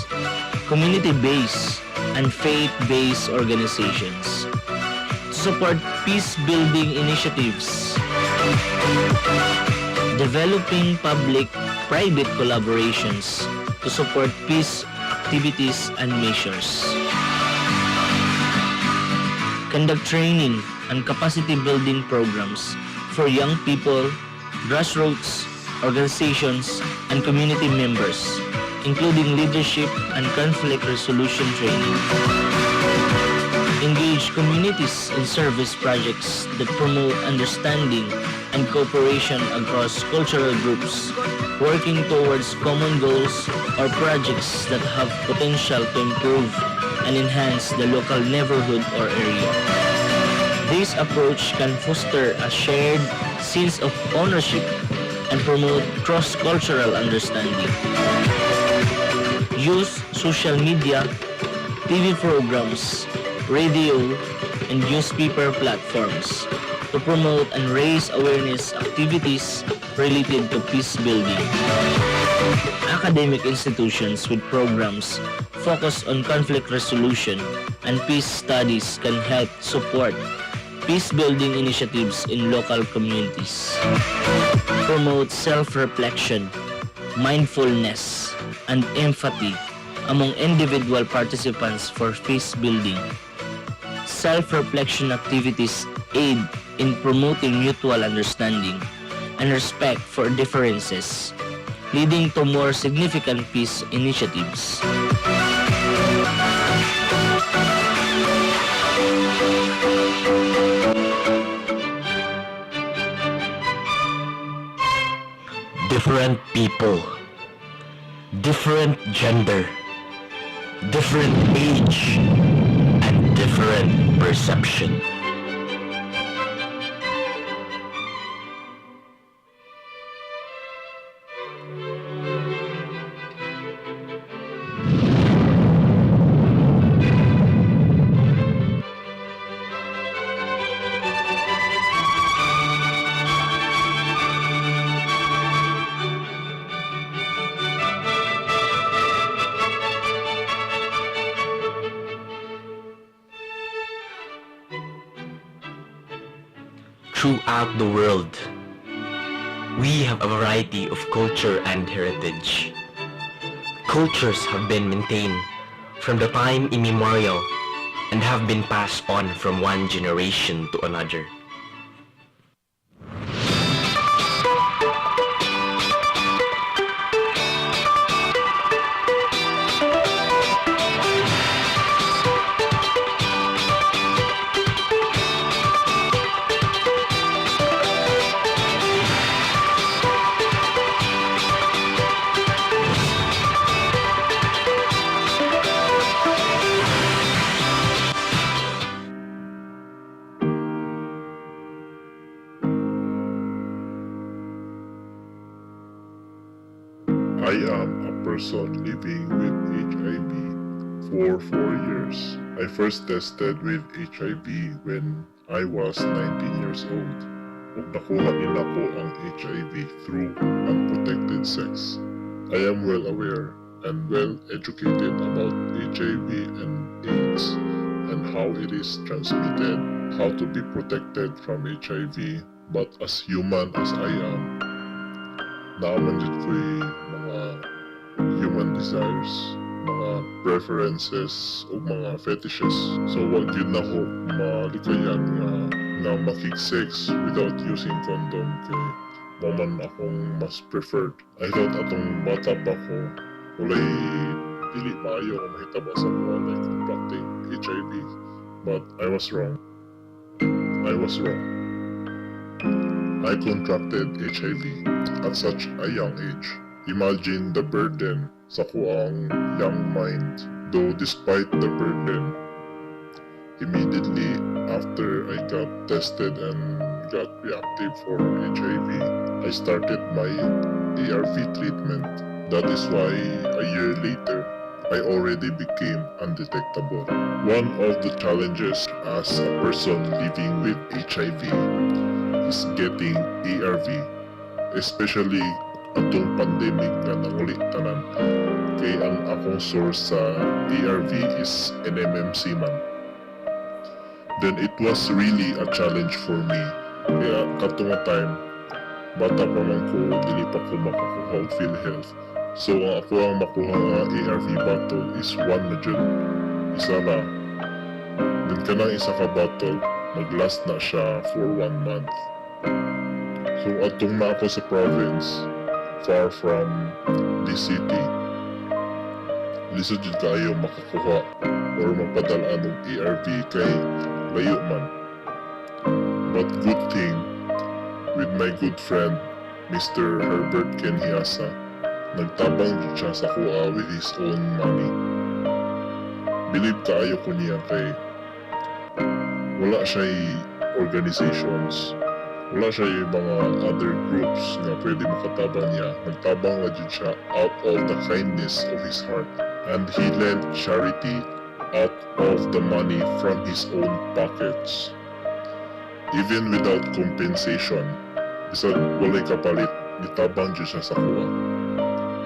community-based and faith-based organizations, to support peace-building initiatives. Developing public-private collaborations to support peace activities and measures. Conduct training and capacity-building programs for young people, grassroots, organizations, and community members including leadership and conflict resolution training. Engage communities in service projects that promote understanding and cooperation across cultural groups, working towards common goals or projects that have potential to improve and enhance the local neighborhood or area. This approach can foster a shared sense of ownership and promote cross-cultural understanding. Use social media, TV programs, radio, and newspaper platforms to promote and raise awareness activities related to peace building. Academic institutions with programs focused on conflict resolution and peace studies can help support peace-building initiatives in local communities. Promote self-reflection, mindfulness, and empathy among individual participants for peace building. Self-reflection activities aid in promoting mutual understanding and respect for differences, leading to more significant peace initiatives. Different people, different gender, different age, and different perception. Throughout the world, we have a variety of culture and heritage. Cultures have been maintained from the time immemorial and have been passed on from one generation to another. I am a person living with HIV for 4 years. I first tested with HIV when I was 19 years old. Ug nakuha nila ko ang HIV through unprotected sex. I am well aware and well educated about HIV and AIDS and how it is transmitted, how to be protected from HIV. But as human as I am, naamanjit ko mga human desires, mga preferences o mga fetishes. So wag yun na ko malikayan nga makik-sex without using condom kay maman akong mas preferred. I thought atong bata pa ko, ulay dili maayo kung mahitaba sa mga like contracting HIV. But I was wrong. I contracted HIV at such a young age. Imagine the burden sa kuang young mind. Though despite the burden, immediately after I got tested and got reactive for HIV, I started my ARV treatment. That is why a year later, I already became undetectable. One of the challenges as a person living with HIV is getting ARV, especially atong pandemic na nangulit tanan. Kay ang akong source sa ARV is NMMC man. Then it was really a challenge for me. Kaya katong time, bata pa man ko, dili pa ko makakuha og PhilHealth. So ang ako ang makuha nga ARV bottle is 1 na dyan. Isa na. Then kanang isa ka bottle, mag-last na siya for 1 month. So atong na ako sa province, far from the city, lisod jud kaayo makakuha or mapadala ng ARV kay layo man. But good thing, with my good friend, Mr. Herbert Kenhiasa, nagtabang jud siya sa kuha with his own money. Believe kaayo ko niya kay wala siya organizations, wala siya yung mga other groups na pwede makatabang niya. Nagtabang na jud siya out of the kindness of his heart. And he lent charity out of the money from his own pockets. Even without compensation, bisag walay kapalit, nitabang jud siya sa kuha.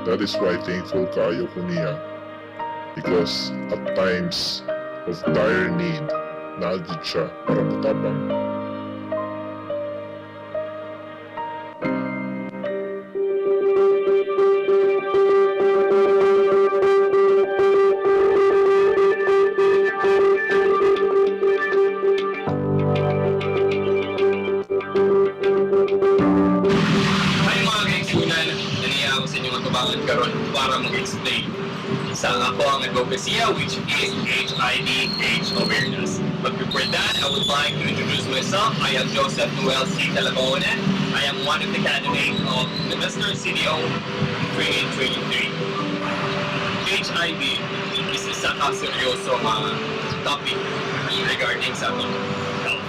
That is why thankful kaayo ko niya, because at times of dire need, naagid siya para mutabang. Karon para mag-explain sa ako ang advocacy, which is HIV/AIDS awareness. But before that, I would like to introduce myself. I am Joseph Noel C. Talabone. I am one of the candidates of the Mr. CDO 2023. HIV is isa ka seryosong topic regarding sa health.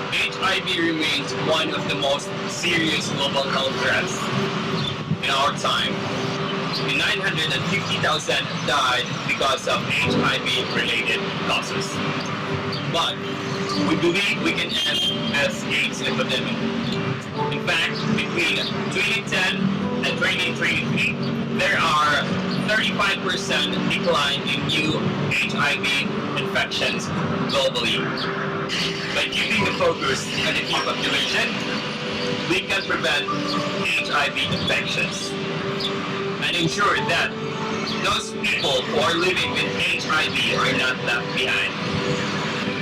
HIV remains one of the most serious global health threats in our time. 950,000 died because of HIV-related causes. But we believe we can end this AIDS epidemic. In fact, between 2010 and 2023, there are 35% decline in new HIV infections globally. By keeping the focus on the key population, we can prevent HIV infections and ensure that those people who are living with HIV are not left behind.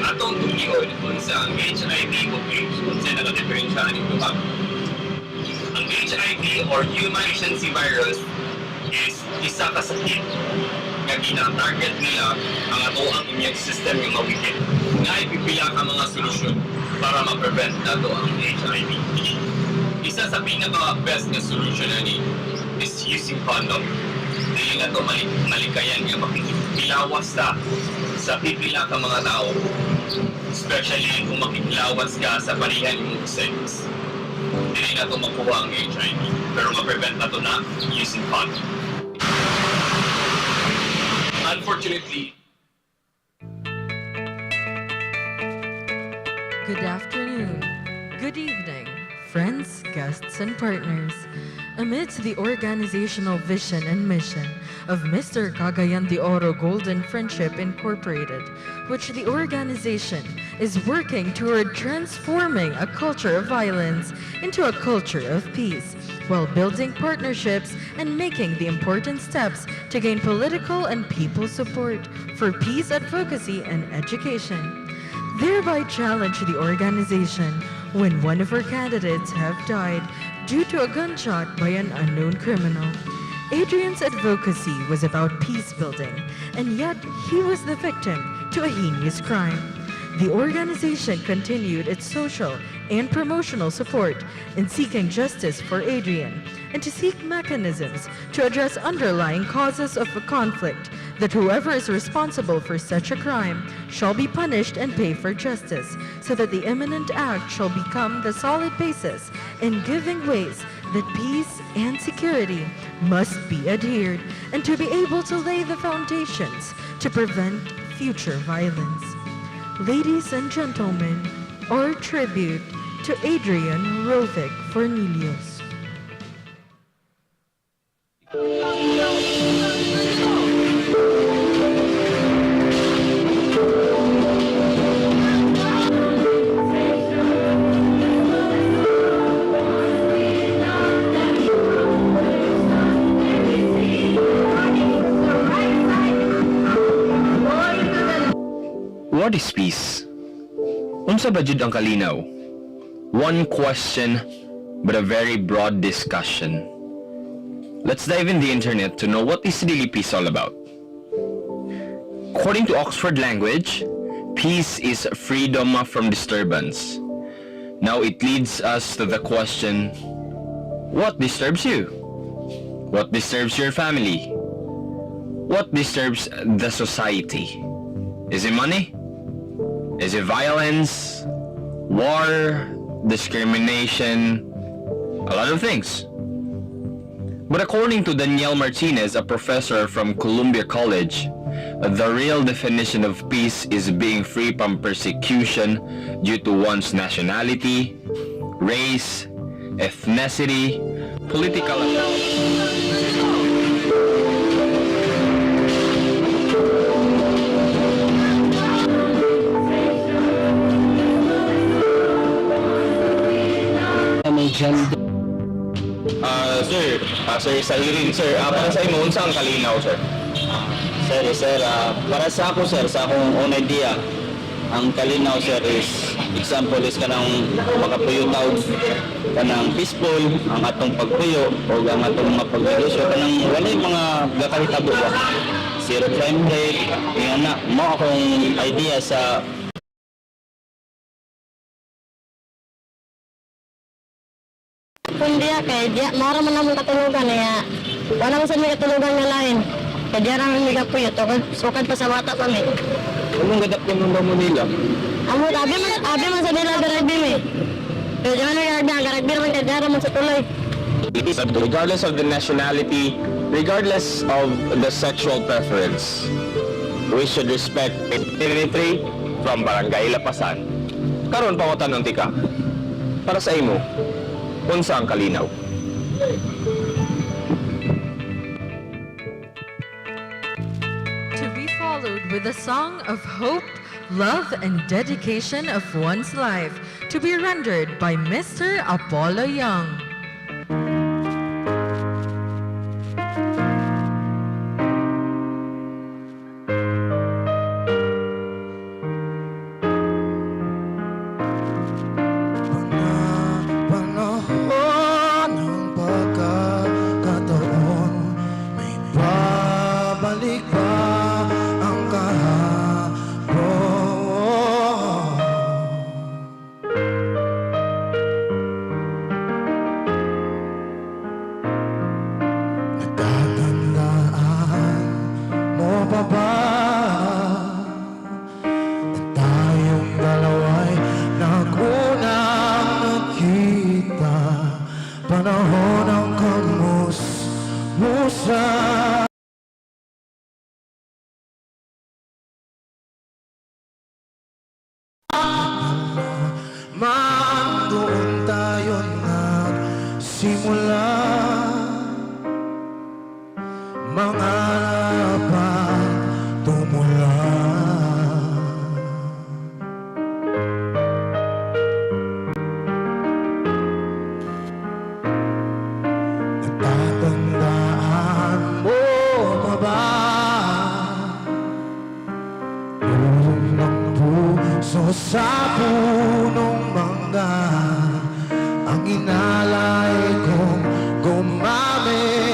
Atong tugiyon kung sa HIV o AIDS kung saan naka-differensyahan ito ba? Ang HIV or human deficiency virus is isa ka sakit na gina-target nila ang ato ang immune system yung mawikit. Na ipipila ka mga solusyon para ma-prevent na ito ang HIV. Isa sa pinaka-best na solution na ni is using condom. Dili na ito malikayan nga makikilawas ka sa pipila ka mga tao. Especially kung makikilawas ka sa parihan mong sex. Dili na ito makuha ang HIV. Pero ma-prevent na ito na using condom. Unfortunately, good afternoon, good evening, friends, guests, and partners. Amidst the organizational vision and mission of Mr. Cagayan De Oro Golden Friendship Incorporated, which the organization is working toward transforming a culture of violence into a culture of peace, while building partnerships and making the important steps to gain political and people support for peace advocacy and education. Thereby challenge the organization when one of our candidates have died due to a gunshot by an unknown criminal. Adrian's advocacy was about peace building, and yet he was the victim to a heinous crime. The organization continued its social and promotional support in seeking justice for Adrian and to seek mechanisms to address underlying causes of a conflict, that whoever is responsible for such a crime shall be punished and pay for justice, so that the imminent act shall become the solid basis in giving ways that peace and security must be adhered, and to be able to lay the foundations to prevent future violence. Ladies and gentlemen, our tribute to Adrian Rovic Fornelius. What is peace? Unsa ba jud ang kalinaw? One question, but a very broad discussion. Let's dive in the internet to know what is really peace all about. According to Oxford Language, peace is freedom from disturbance. Now it leads us to the question, what disturbs you? What disturbs your family? What disturbs the society? Is it money? Is it violence? War? Discrimination? A lot of things. But according to Danielle Martinez, a professor from Columbia College, the real definition of peace is being free from persecution due to one's nationality, race, ethnicity, political Sir Salirin, sir, para sa imo unsa ang kalinaw, sir? Sir, para sa ako, sir, sa akong own idea, ang kalinaw, sir, is example is kanang makapuyo tawag kanang peaceful ang atong pagpuyo o ang atong mga pagnegosyo kanang walay mga gakahitabo ba, zero crime rate, nga na mo akong idea sa kung diya kay diya mara man namang katulugan niya wala man sa may katulugan nga lain kay diya ramen may kapuyo to sukad pa sa bata pa mi anong gadap ko nung mo nila amo abi man sa nila garagbi mi pero diya man garagbi man kay diya man sa tuloy. Regardless of the nationality, regardless of the sexual preference, we should respect dignity from Barangay Lapasan. Karon pa ko tanong tika, para sa imo, unsa ang kalinaw? To be followed with a song of hope, love, and dedication of one's life, to be rendered by Mr. Apollo Young. Panahon ng kamus-musa. Man, doon tayo nagsimula. Mangarap at tumula. Natatandaan mo pa ba? Tulong ng puso sa punong mangga, ang inalay kong gumamela,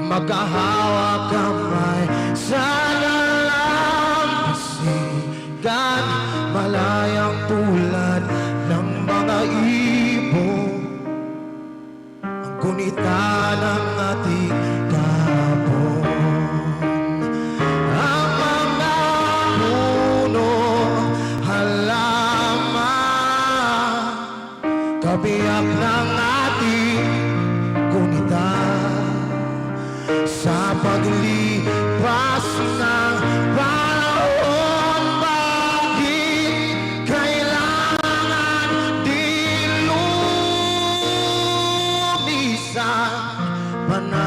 magkahawak kamay, sana lang pasigan, malayang tulad ng mga ibon, ang gunita ng ating kapon. Ang mga puno, halaman, kabiyak ng ating gunita, sa paglipas ng panahon, bakit kailangan din lumisan pa na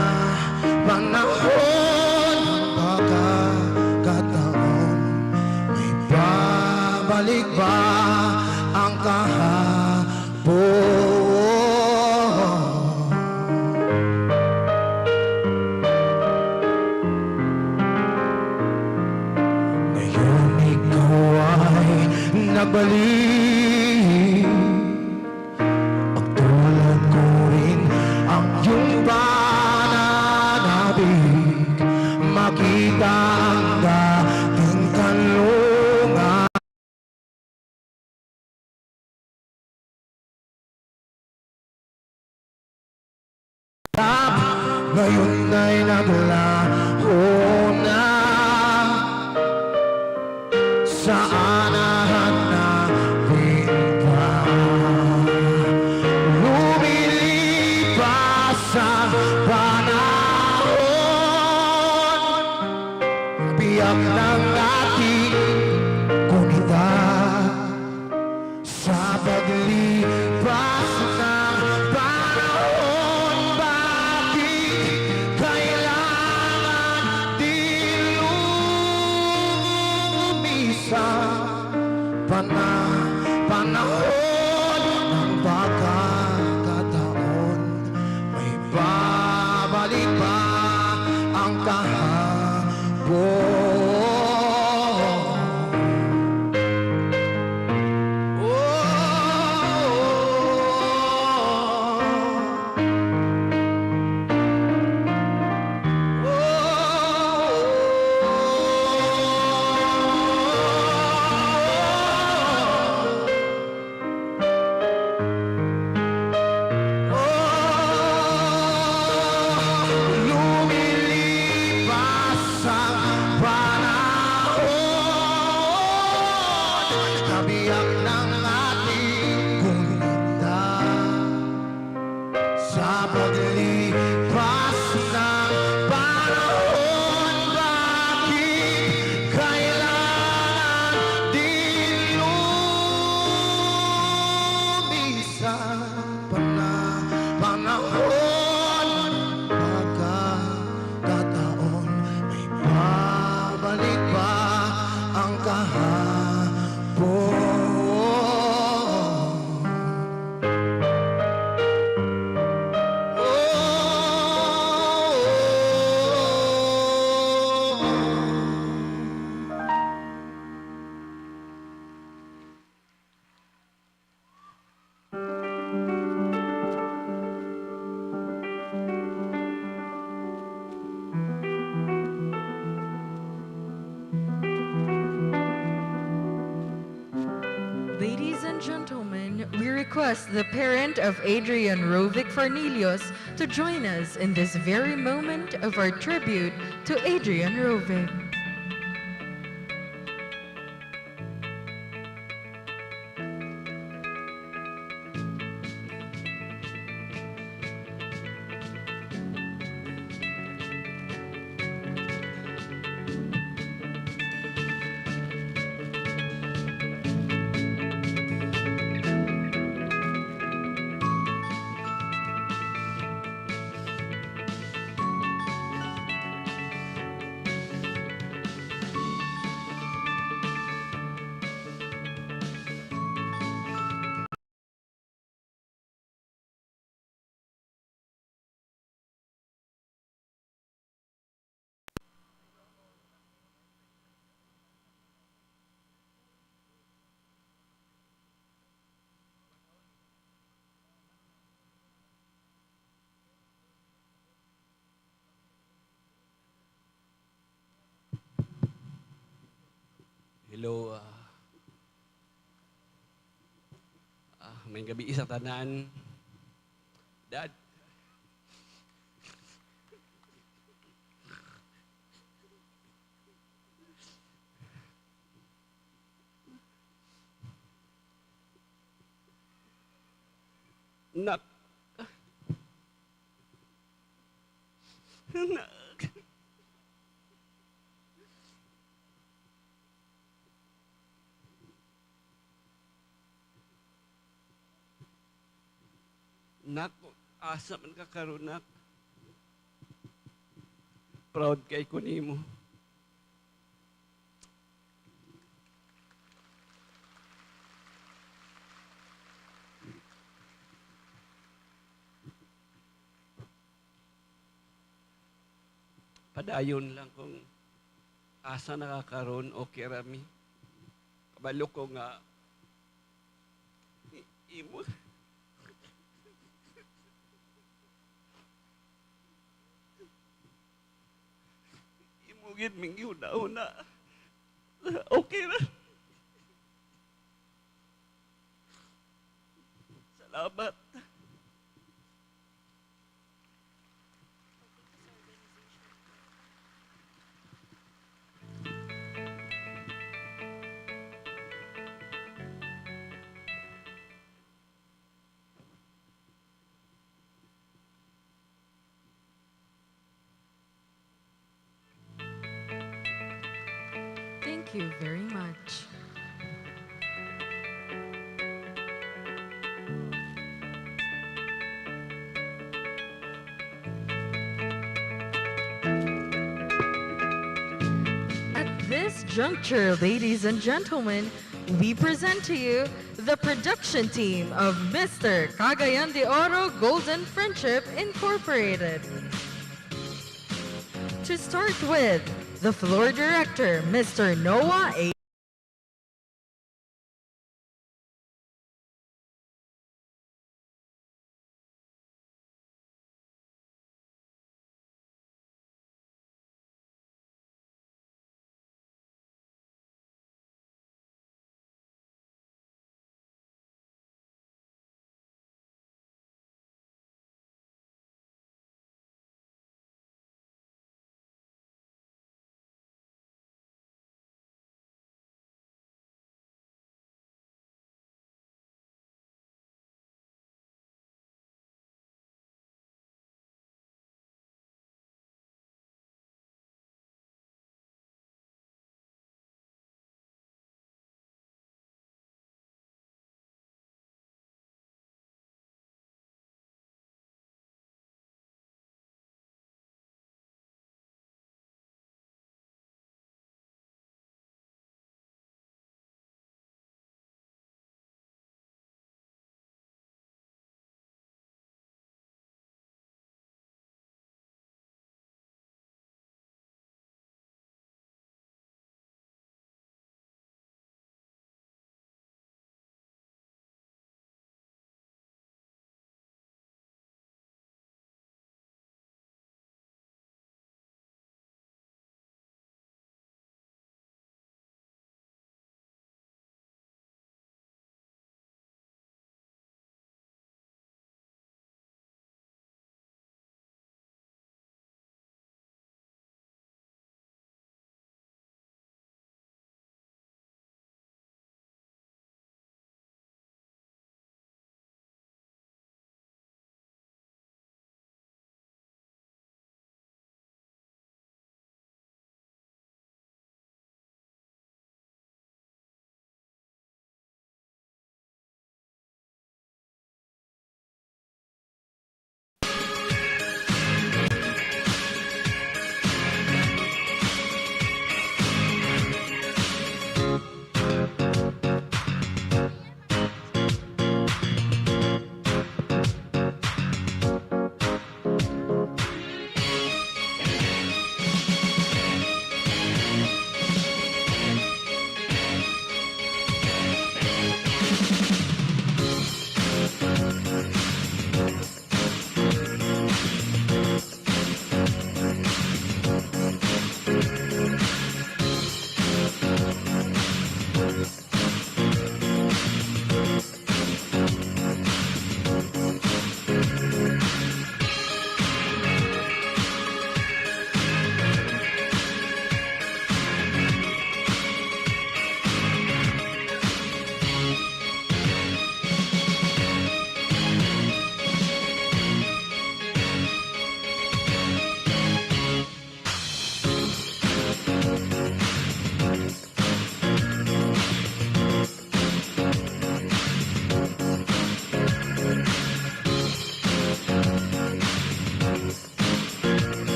ngayon ay naglaho na. Saan nahanapin pa? Lumilipas ang panahon, biyak ng ating komunidad. Sa paglipas ng panahon, bakit kailangan din lumisan panahon ng pagkakataon? May babalik ba ang kahapon? Lumilipas ang panahon, kabiyak ng ating komunidad. Sa paglipas ng panahon, bakit kailangan din lumisan panahon, pagkakataon? May babalik ba ang kahapon? Ladies and gentlemen, we request the parent of Adrian Rovic Farnelius to join us in this very moment of our tribute to Adrian Rovic. Hello, may gabi sa tanan. Dad. Nak. Nak. Nak, asa man ka karon, nak. Proud kay ko nimo. Padayon lang kung asa nakakaroon, okay rami. Kabalo ko nga imo. Imugid ming una-una. Okay na. Salamat. you very much. At this juncture, ladies and gentlemen, we present to you the production team of Mr. Cagayan De Oro Golden Friendship Incorporated. To start with, the floor director, Mr. Noah A.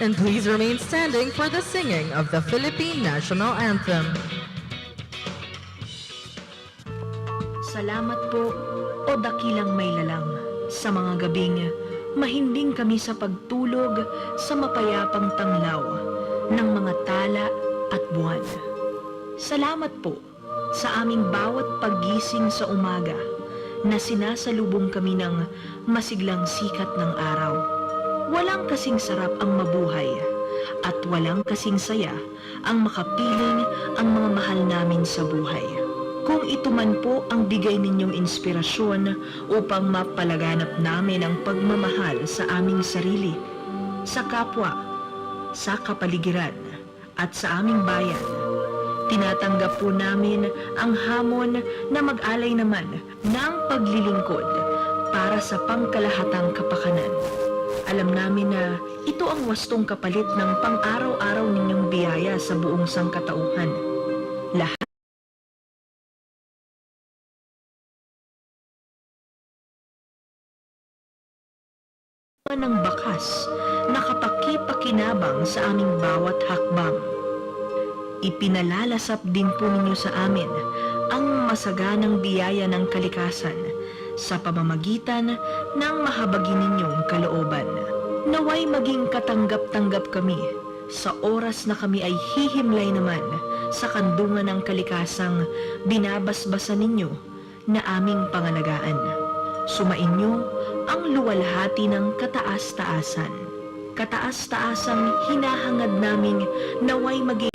And please remain standing for the singing of the Philippine National Anthem. Salamat po, o dakilang may lalang, sa mga gabing mahimbing kami sa pagtulog sa mapayapang tanglaw ng mga tala at buwan. Salamat po sa aming bawat paggising sa umaga na sinasalubong kami ng masiglang sikat ng araw. Walang kasing sarap ang mabuhay at walang kasing saya ang makapiling ang mga mahal namin sa buhay. Kung ito man po ang bigay ninyong inspirasyon upang mapalaganap namin ang pagmamahal sa aming sarili, sa kapwa, sa kapaligiran, at sa aming bayan, tinatanggap po namin ang hamon na mag-alay naman ng paglilingkod para sa pangkalahatang kapakanan. Alam namin na ito ang wastong kapalit ng pang-araw-araw ninyong biyaya sa buong sangkatauhan. Lahat ng bakas na kapaki-pakinabang sa aming bawat hakbang. Ipinalalasap din po ninyo sa amin ang masaganang biyaya ng kalikasan sa pamamagitan ng mahabagin ninyong kalooban. Naway maging katanggap-tanggap kami sa oras na kami ay hihimlay naman sa kandungan ng kalikasang binabasbasan ninyo na aming pangalagaan. Sumainyo ang luwalhati ng kataas-taasan. Kataas-taasang hinahangad naming naway maging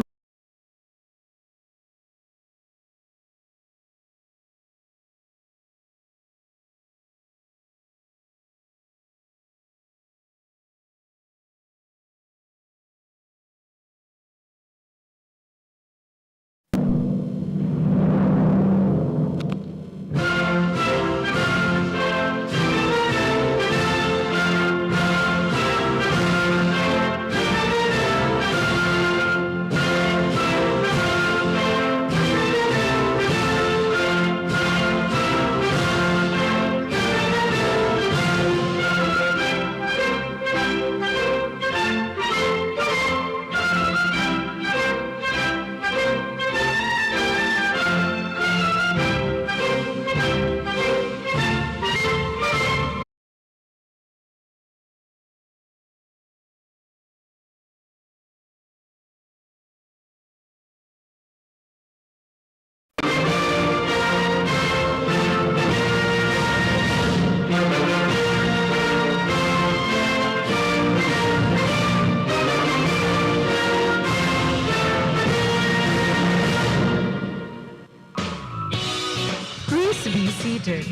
be seated.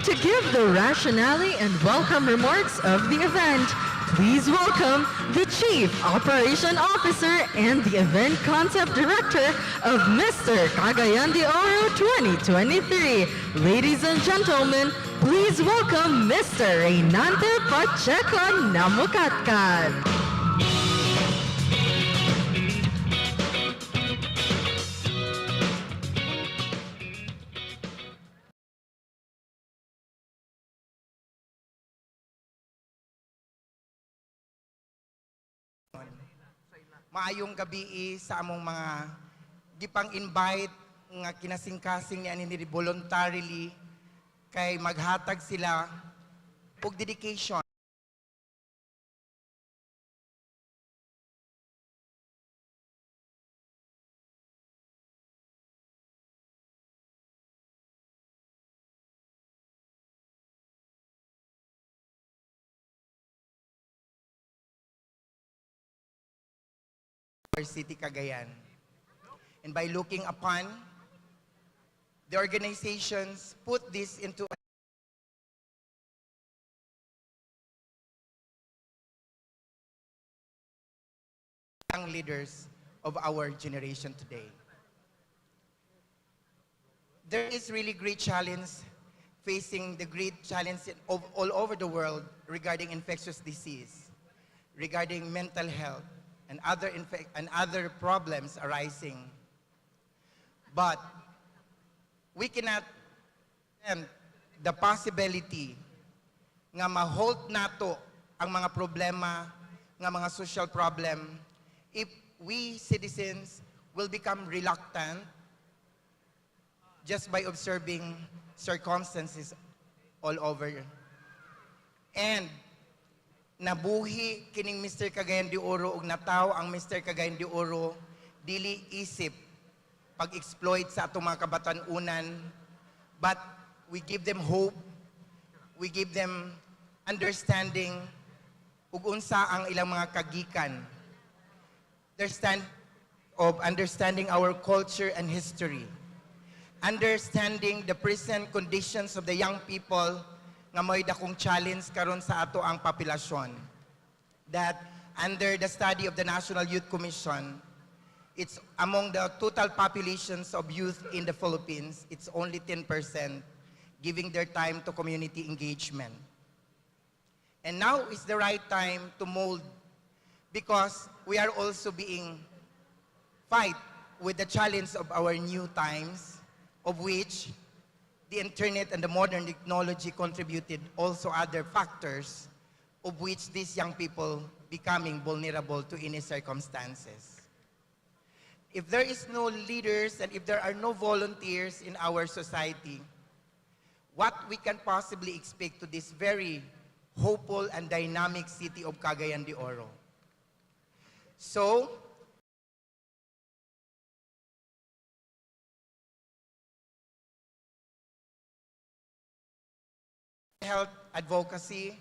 To give the rationale and welcome remarks of the event, please welcome the Chief Operation Officer and the Event Concept Director of Mr. Cagayan De Oro 2023. Ladies and gentlemen, please welcome Mr. Reynante Pacheco Namukatkat. Maayong gabi sa among mga gipang-invite nga kinasing-kasing ni ani voluntarily kay maghatag sila og dedication City, Cagayan. And by looking upon, the organizations put this into young leaders of our generation today. There is really great challenge facing the great challenge of all over the world regarding infectious disease, regarding mental health, and other problems arising. But we cannot end the possibility nga ma-halt nato ang mga problema, nga mga social problem, if we citizens will become reluctant just by observing circumstances all over. And nabuhi kining Mr. Cagayan de Oro ug nataw ang Mr. Cagayan de Oro dili isip pag-exploit sa atong mga kabatanunan, but we give them hope, we give them understanding ug unsa ang ilang mga kagikan. Understanding our culture and history. Understanding the present conditions of the young people nga may dakong challenge karon sa ato ang populasyon. That under the study of the National Youth Commission, it's among the total populations of youth in the Philippines, it's only 10% giving their time to community engagement. And now is the right time to mold, because we are also being fight with the challenge of our new times, of which the internet and the modern technology contributed also other factors, of which these young people becoming vulnerable to any circumstances. If there is no leaders and if there are no volunteers in our society, what we can possibly expect to this very hopeful and dynamic city of Cagayan de Oro? So, health advocacy,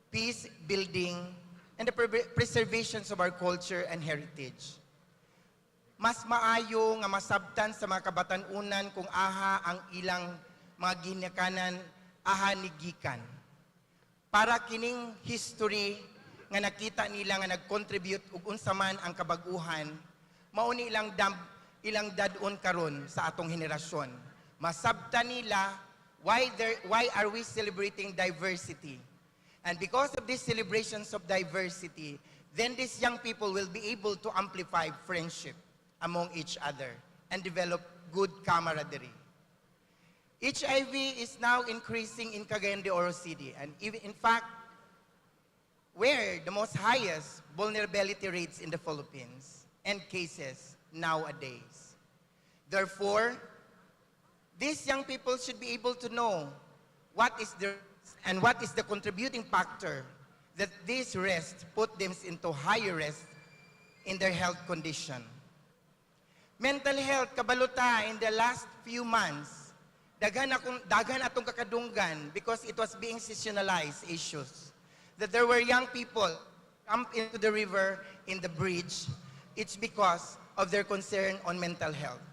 peace building, and the preservations of our culture and heritage. Mas maayo nga masabtan sa mga kabatanunan kung aha ang ilang mga ginikanan, aha ni gikan. Para kining history nga nakita nila nga nag-contribute ug unsa man ang kabaguhan, mao ni ilang dadon karon sa atong henerasyon. Masabtan nila why are we celebrating diversity? And because of these celebrations of diversity, then these young people will be able to amplify friendship among each other and develop good camaraderie. HIV is now increasing in Cagayan de Oro City, and even in fact, where the most highest vulnerability rates in the Philippines and cases nowadays. Therefore, these young people should be able to know what is the contributing factor that this risk put them into higher risk in their health condition. Mental health, kabaluta, in the last few months, daghan atong kakadunggan because it was being seasonalized issues. That there were young people jump into the river in the bridge. It's because of their concern on mental health.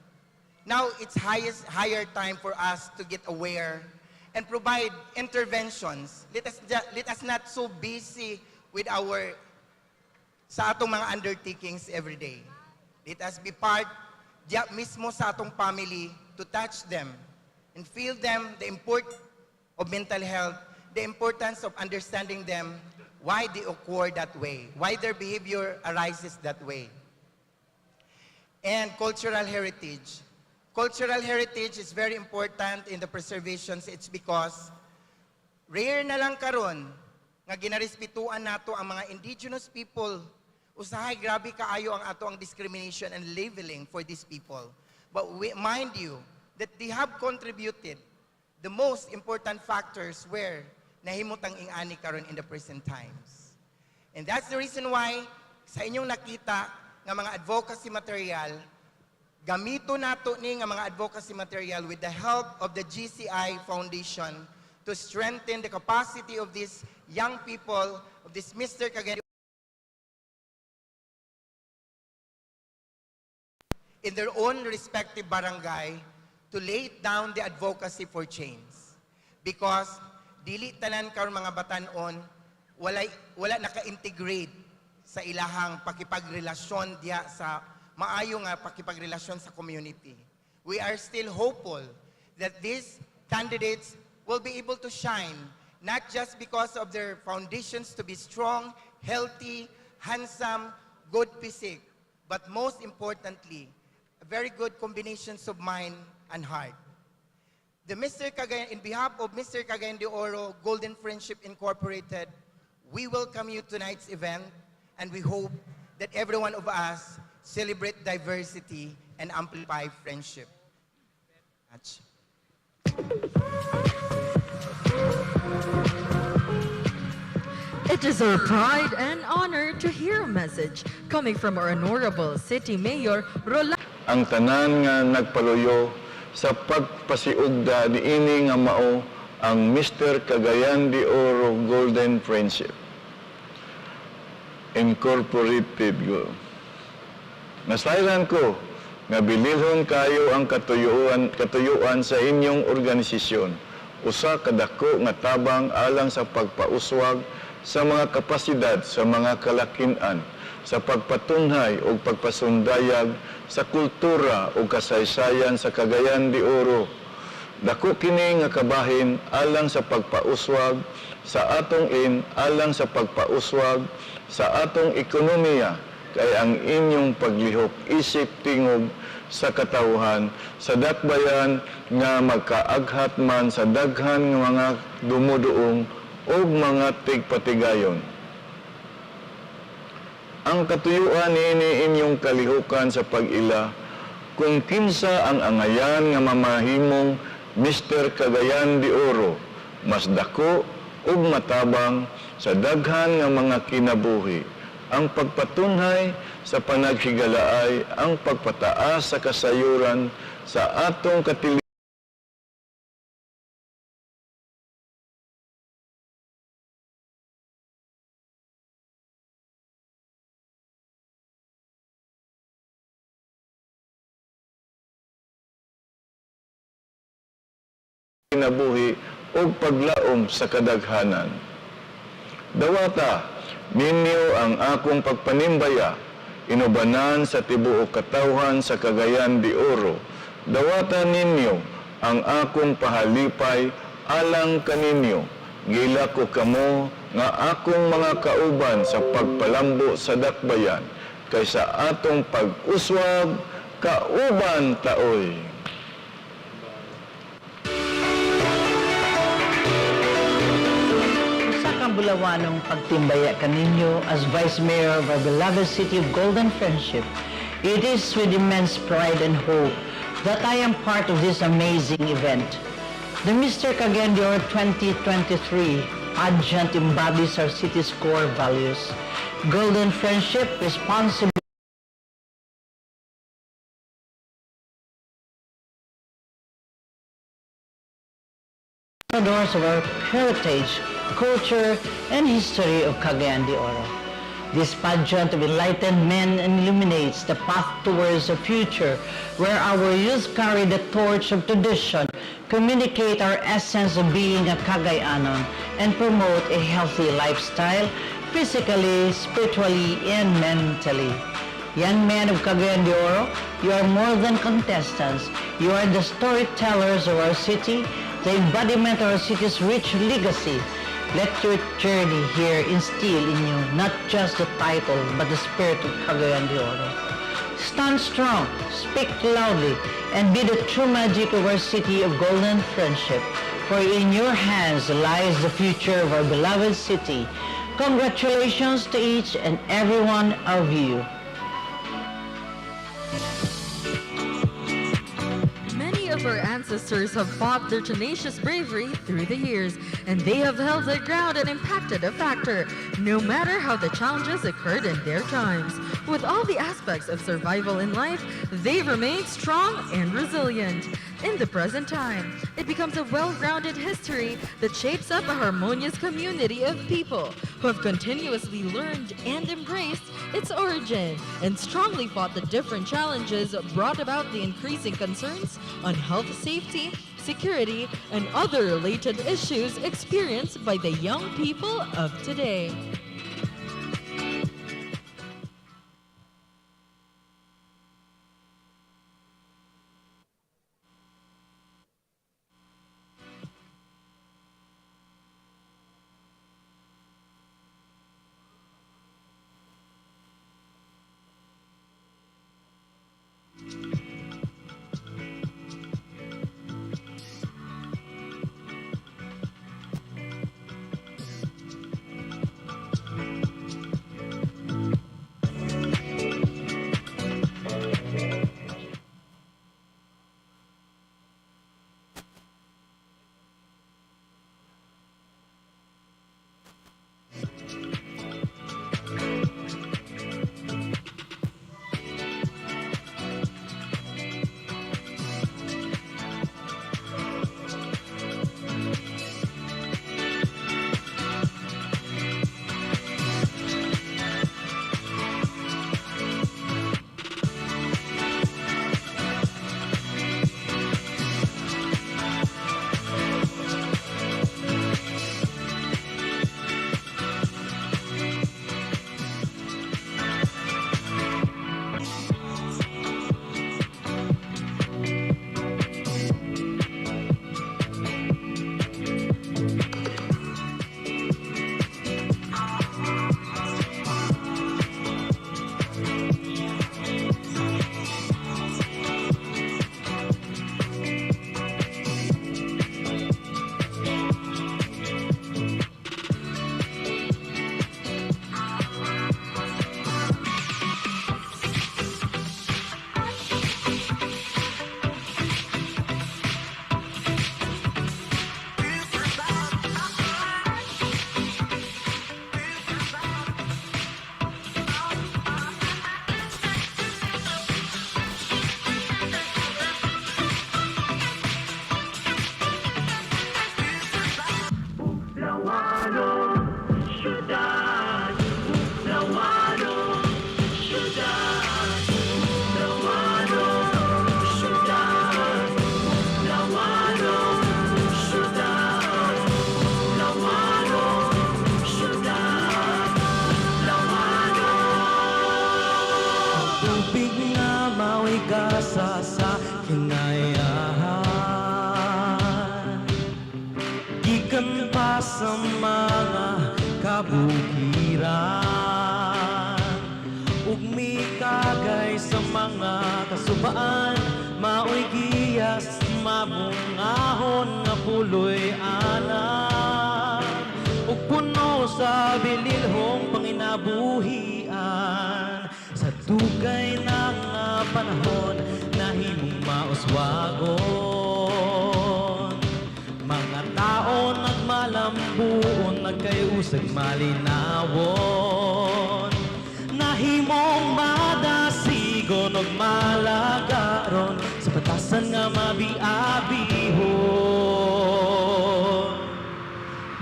Now it's higher time for us to get aware and provide interventions. Let us not so busy with sa atong mga undertakings every day. Let us be part diya mismo sa atong family to touch them and feel them the importance of mental health, the importance of understanding them, why they occur that way, why their behavior arises that way. And cultural heritage. Cultural heritage is very important in the preservations. It's because rare na lang karon nga ginarespetuan nato ang mga indigenous people. Usahay, grabe kaayo ang ato ang discrimination and labeling for these people. But mind you that they have contributed the most important factors where nahimutang ingani karon in the present times. And that's the reason why sa inyong nakita nga mga advocacy material, gamito nato ni nga mga advocacy material with the help of the GCI Foundation to strengthen the capacity of these young people, of this Mr. Cagayan in their own respective barangay to lay down the advocacy for change. Because dili tanan karon mga batanon wala naka-integrate sa ilahang pakipagrelasyon diya sa maayo nga pakipagrelasyon sa community. We are still hopeful that these candidates will be able to shine, not just because of their foundations to be strong, healthy, handsome, good physique, but most importantly, very good combinations of mind and heart. In behalf of Mr. Cagayan de Oro Golden Friendship Incorporated, we welcome you to tonight's event, and we hope that every one of us celebrate diversity and amplify friendship. It is our pride and honor to hear a message coming from our Honorable City Mayor Rolando. Ang tanan nga nagpaluyo sa pagpasiugda niini nga mao ang Mr. Cagayan De Oro Golden Friendship Incorporated. Nasayran ko nga bililhon kayo ang katuyuan sa inyong organisasyon, usa kadako nga tabang alang sa pagpauswag sa mga kapasidad sa mga kalakin-an, sa pagpatunhay o pagpasundayag sa kultura o kasaysayan sa Cagayan de Oro. Dako kini nga kabahin alang sa pagpauswag sa atong alang sa pagpauswag sa atong ekonomiya, kay ang inyong paglihok isip tingog sa katawhan sa dakbayan nga magkaaghat man sa daghan nga mga dumuduong o mga tigpatigayon. Ang katuyuan niini inyong kalihukan sa pag-ila kung kinsa ang angayan nga mamahimong Mr. Cagayan de Oro, mas dako ug matabang sa daghan nga mga kinabuhi, ang pagpatunhay sa panaghigalaay, ang pagpataas sa kasayuran sa atong katili kinabuhi o paglaom sa kadaghanan. Dawata, ninyo ang akong pagpanimbaya, inubanan sa tibuok katawhan sa Cagayan de Oro. Dawata ninyo ang akong pahalipay alang kaninyo. Gila ko kamo nga akong mga kauban sa pagpalambo sa dakbayan, kaysa atong pag-uswag kauban taoy. Bulawanong pagtimbaya kaninyo as Vice Mayor of our beloved city of Golden Friendship. It is with immense pride and hope that I am part of this amazing event. The Mr. Cagayan de Oro 2023 pageant embodies our city's core values: Golden Friendship, responsibility, of our heritage, culture, and history of Cagayan de Oro. This pageant of enlightened men illuminates the path towards a future where our youth carry the torch of tradition, communicate our essence of being a Cagayanon, and promote a healthy lifestyle, physically, spiritually, and mentally. Young men of Cagayan de Oro, you are more than contestants. You are the storytellers of our city, the embodiment of our city's rich legacy. Let your journey here instill in you not just the title, but the spirit of Cagayan de Oro. Stand strong, speak loudly, and be the true magic of our city of Golden Friendship. For in your hands lies the future of our beloved city. Congratulations to each and every one of you. Our ancestors have fought their tenacious bravery through the years, and they have held their ground and impacted a factor, no matter how the challenges occurred in their times. With all the aspects of survival in life, they remain strong and resilient. In the present time, it becomes a well-rounded history that shapes up a harmonious community of people who have continuously learned and embraced its origin and strongly fought the different challenges brought about the increasing concerns on health, safety, security, and other related issues experienced by the young people of today. kabukiran ug mikagay sa mga kasubaan, maoy giyas mabungahon nga puloy anan ug puno sa bililhong panginabuhian. Sa dugay na nga panahon nahimong mauswagon, mga tao nagmalambuon, nagkayusag malinawon, nahimong madasigon og malagaron sa batasan nga mabiabihon.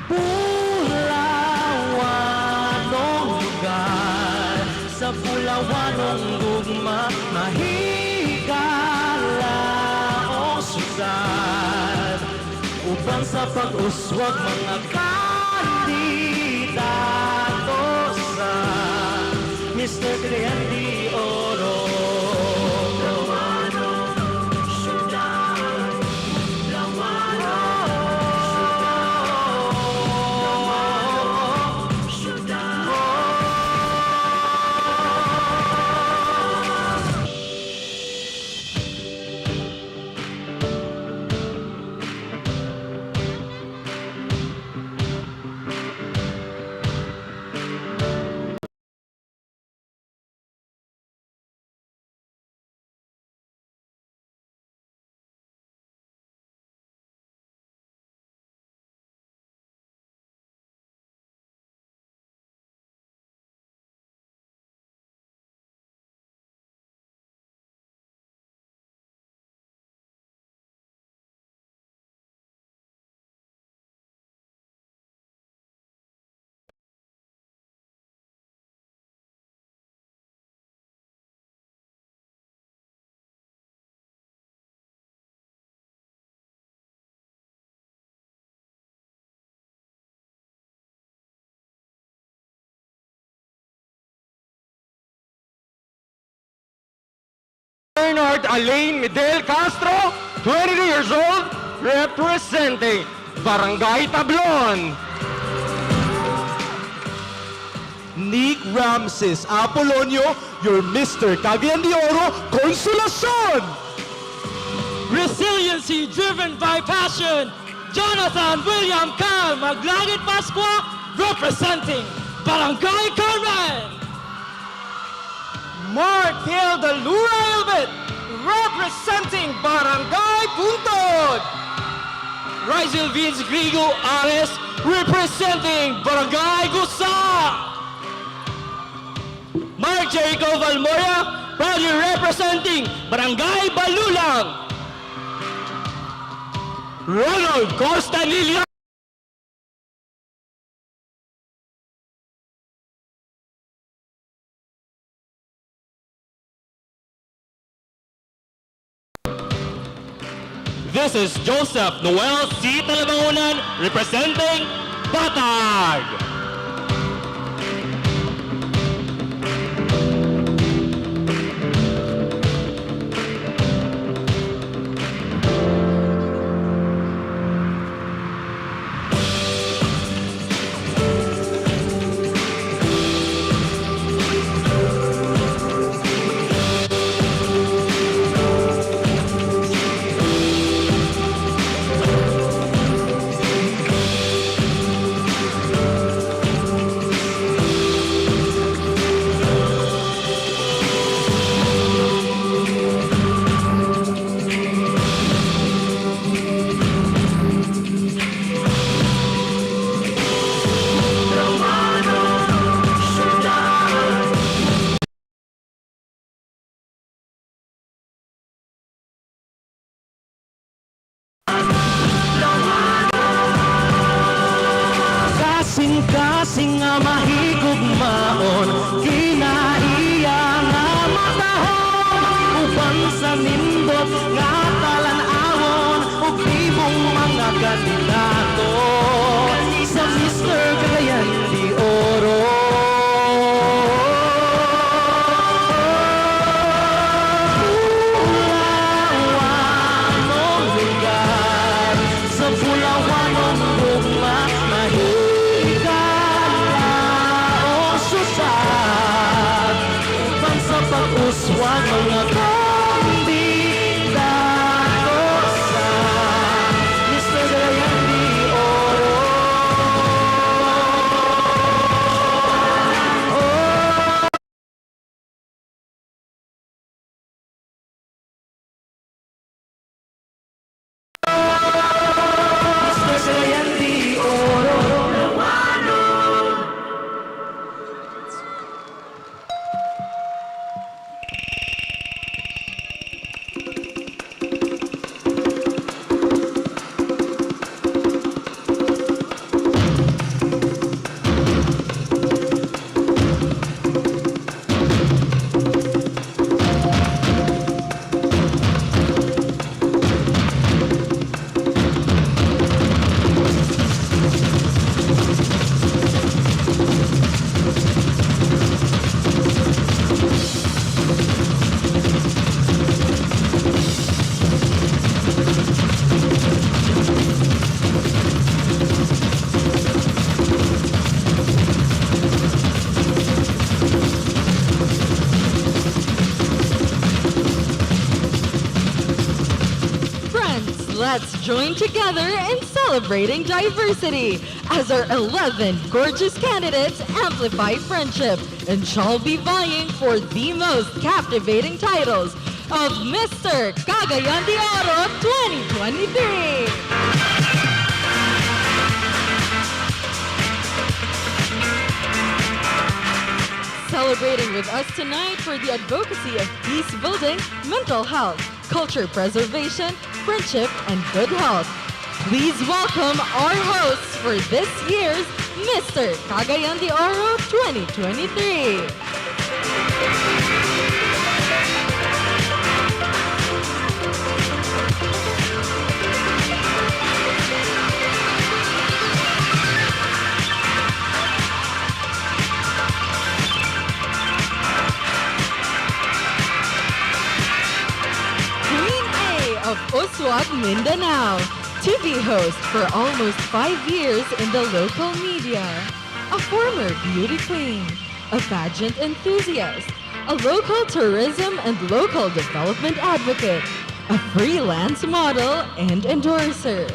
Pulawanong lugar, sa pulawanong gugma, mahigala o susad, upang sa pag-uswag mga kandidato sa Mr. Cagayan De Oro. Bernard Alain Medel Castro, 22 years old, representing Barangay Tablon. Nick Ramses Apolonio, your Mr. Cagayan De Oro Consolacion. Resiliency driven by passion, Jonathan William Cal Maglagit Pasqua, representing Barangay Carmen. Mark Hill de Lura Elbet, representing Barangay Puntod. Rizal Vince Grigo Ares, representing Barangay Gusa. Mark Jericho Valmoya, proudly representing Barangay Balulang. Ronald Costa Lilian. This is Joseph Noel C. Talabangunan, representing Batag. Kasing-kasing nga mahigugmaon, kinaiya nga matahon, uban sa nindot nga talan-awon, ug tibong mga kandidato sa Mr. Cagayan De Oro. Pulawanong lugar, sa pulawanong gugma, mahigala let's join together in celebrating diversity as our 11 gorgeous candidates amplify friendship and shall be vying for the most captivating titles of Mr. Cagayan De Oro 2023. Celebrating with us tonight for the advocacy of peace building, mental health, culture preservation, friendship, and good health. Please welcome our hosts for this year's Mr. Cagayan De Oro 2023. Of Uswag, Mindanao, TV host for almost 5 years in the local media, a former beauty queen, a pageant enthusiast, a local tourism and local development advocate, a freelance model and endorser.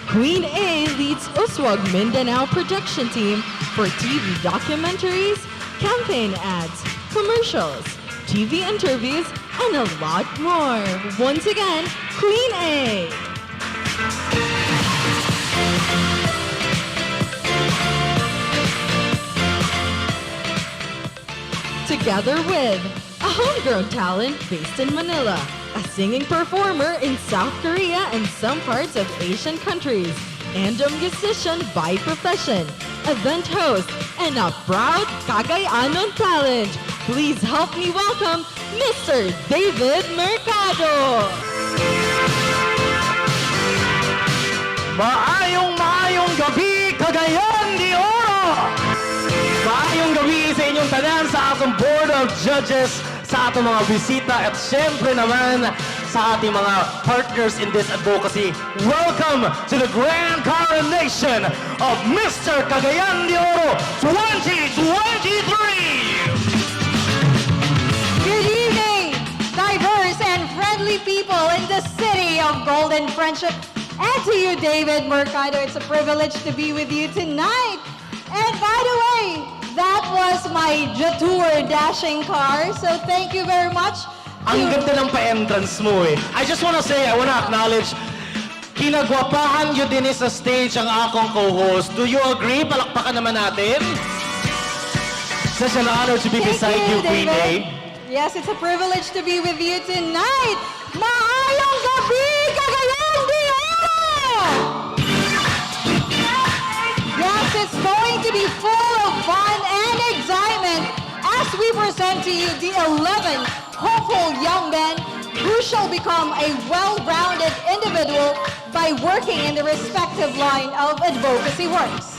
Queen A leads Uswag Mindanao production team for TV documentaries, campaign ads, commercials, TV interviews, and a lot more. Once again, Queen A. Together with a homegrown talent based in Manila, a singing performer in South Korea and some parts of Asian countries, and a musician by profession, event host, and a proud Cagayanon talent. Please help me welcome Mr. David Mercado. Maayong gabi, Cagayan de Oro! Maayong gabi sa inyong tanan, sa atong Board of Judges, sa atong mga bisita, at syempre naman sa ating mga partners in this advocacy. Welcome to the grand coronation of Mr. Cagayan de Oro 2023! Good evening, diverse and friendly people in the city of Golden Friendship. And to you, David Mercado, it's a privilege to be with you tonight. And by the way, that was my Jatour dashing car, so thank you very much. Ang ganda ng pa-entrance mo eh. I just wanna say, I wanna acknowledge, kinagwapahan yun din sa stage ang akong co-host. Do you agree? Palakpakan naman natin. Such an honor to be beside you, Queen A. Yes, it's a privilege to be with you tonight. Maayong gabi, Cagayan de Oro! Yes, it's going to be full of fun and excitement as we present to you the 11 hopeful young men who shall become a well-rounded individual by working in the respective line of advocacy works.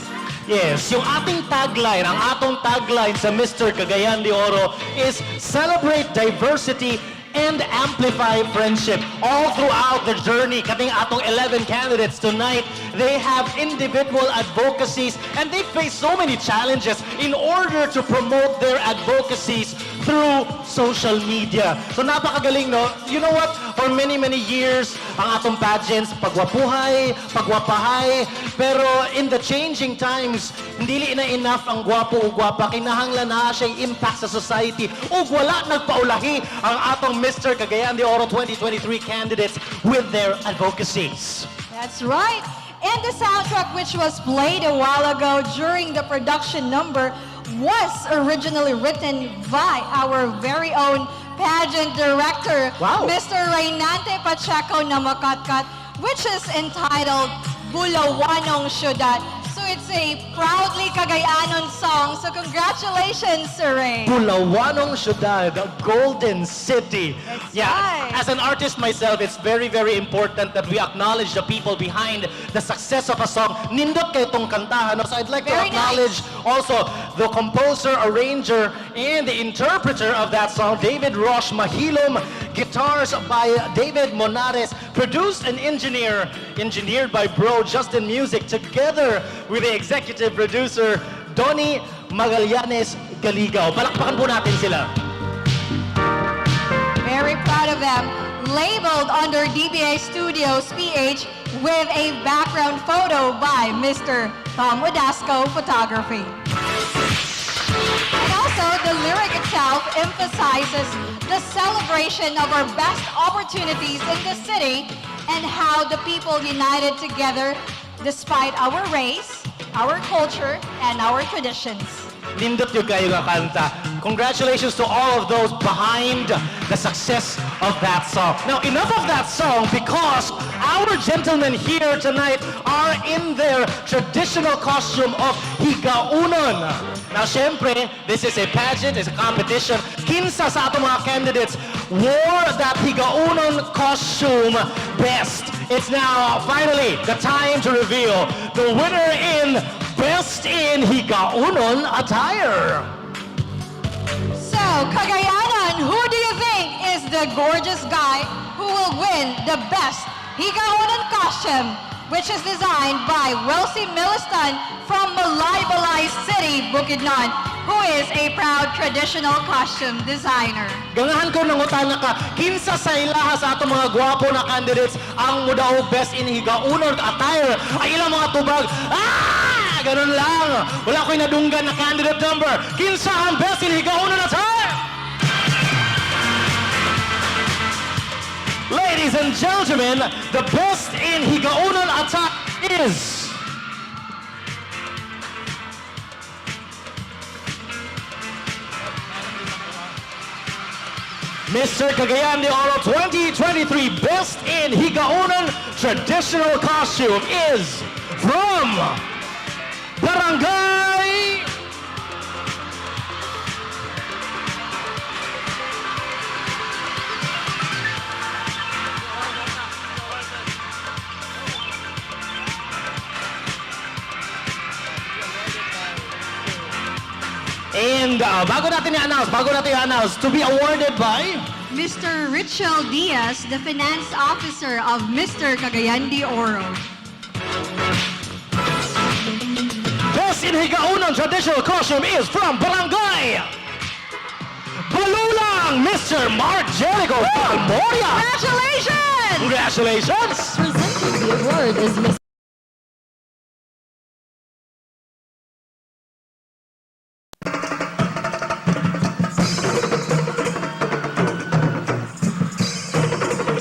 Yes, yung ating tagline, ang atong tagline sa Mr. Cagayan de Oro is Celebrate Diversity and Amplify Friendship. All throughout the journey, kating atong 11 candidates tonight, they have individual advocacies and they face so many challenges in order to promote their advocacies through social media. So napakagaling, no? You know what? For many years, ang atong pageants, pagwapuhay, pagwapahay, pero in the changing times, hindi na enough ang gwapo o gwapa, kinahanglan na siya impact sa society. O wala nagpaulahi ang atong Mr. Cagayan de Oro 2023 candidates with their advocacies. That's right. And the soundtrack which was played a while ago during the production number was originally written by our very own pageant director, Mr. Reynante Pacheco Namakatkat, which is entitled Bulawanong Syudad. So it's a proudly Cagayanon song. So congratulations, Sir Ray. Bulawanong Syudad, a golden city. That's right. As an artist myself, it's very important that we acknowledge the people behind the success of a song. Nindot kay tong kantahan. So I'd like to acknowledge also the composer, arranger, and the interpreter of that song, David Rosh Mahilom. Guitars by David Monares, produced and engineered by Bro Justin Music, together with the executive producer, Donnie Magallanes Galigaw. Palakpakan po natin sila. Very proud of them. labeled under DBA Studios PH with a background photo by Mr. Tom Odasco Photography. And also, the lyric itself emphasizes the celebration of our best opportunities in the city and how the people united together despite our race, our culture, and our traditions. Nindot yung kayo nga kanta. Congratulations to all of those behind the success of that song. Now, enough of that song because our gentlemen here tonight are in their traditional costume of higaunon. Now, syempre, this is a pageant, it's a competition. Kinsa sa atong mga candidates wore that higaunon costume best. It's now finally the time to reveal the winner in Best in Higaunon Attire. So, Cagayanan, who do you think is the gorgeous guy who will win the Best Higaunon Costume, which is designed by Welsie Milistan from Malaybalay City, Bukidnon, who is a proud traditional costume designer. Gangahan ko nangutana ka, kinsa sa ilaha sa atong mga gwapo na candidates ang mudaog Best in Higaunon Attire? Ay ilang mga tubag, ganun lang. Wala ko'y nadunggan na candidate number. Kinsa ang Best in Higaunon Attire? Ladies and gentlemen, the Best in Higaunon Attire is... Mr. Cagayan De Oro 2023 Best in Higaunon Traditional Costume is from Barangay And bago natin i-announce, to be awarded by Mr. Richel Diaz, the finance officer of Mr. Cagayan De Oro. Best in Higaunon Traditional Costume is from Barangay Balulang, Mr. Mark Jericho Palmoria. Congratulations! Congratulations! Presenting the award is Ms.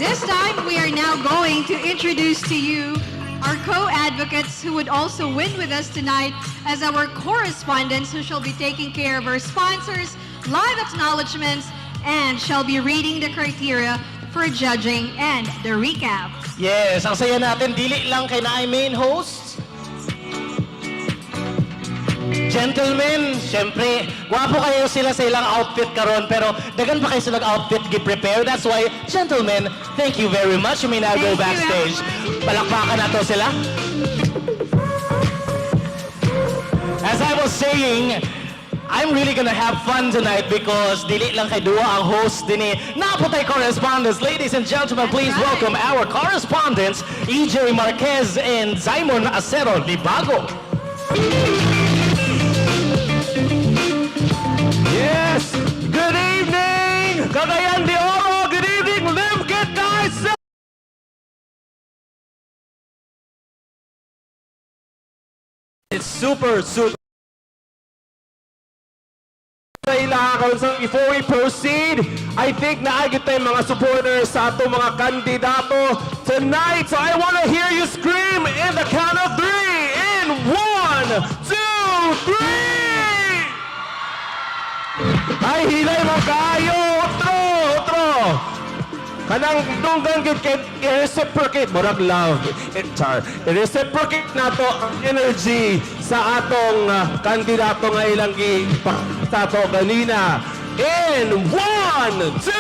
This time, we are now going to introduce to you our co-advocates who would also win with us tonight as our correspondents who shall be taking care of our sponsors, live acknowledgements, and shall be reading the criteria for judging and the recap. Yes, ang saya natin, dili lang kay na main host. Gentlemen, syempre, gwapo kayo sila sa ilang outfit karon, pero dagan pa kayo silang outfit gi-prepare. That's why, gentlemen, thank you very much. You may now go backstage. Palakpakan na to sila. As I was saying, I'm really gonna have fun tonight because dili lang kay duwa ang host din naputay correspondents. Ladies and gentlemen, please welcome our correspondents, EJ Marquez and Simon Acero Libago. Yes! Good evening, Cagayan De Oro! Good evening, Limketkai! It's super. Before we proceed, I think naagit tayong mga supporters sa atong mga kandidato tonight. So I want to hear you scream in the count of 3. In 1, 2, 3! Ay, hilay mo kayo! Otro! Kanang dunggan kay i-reciprocate mo love. I-reciprocate nato ang energy sa atong kandidato nga ilang sa ato ganina. In 1, 2,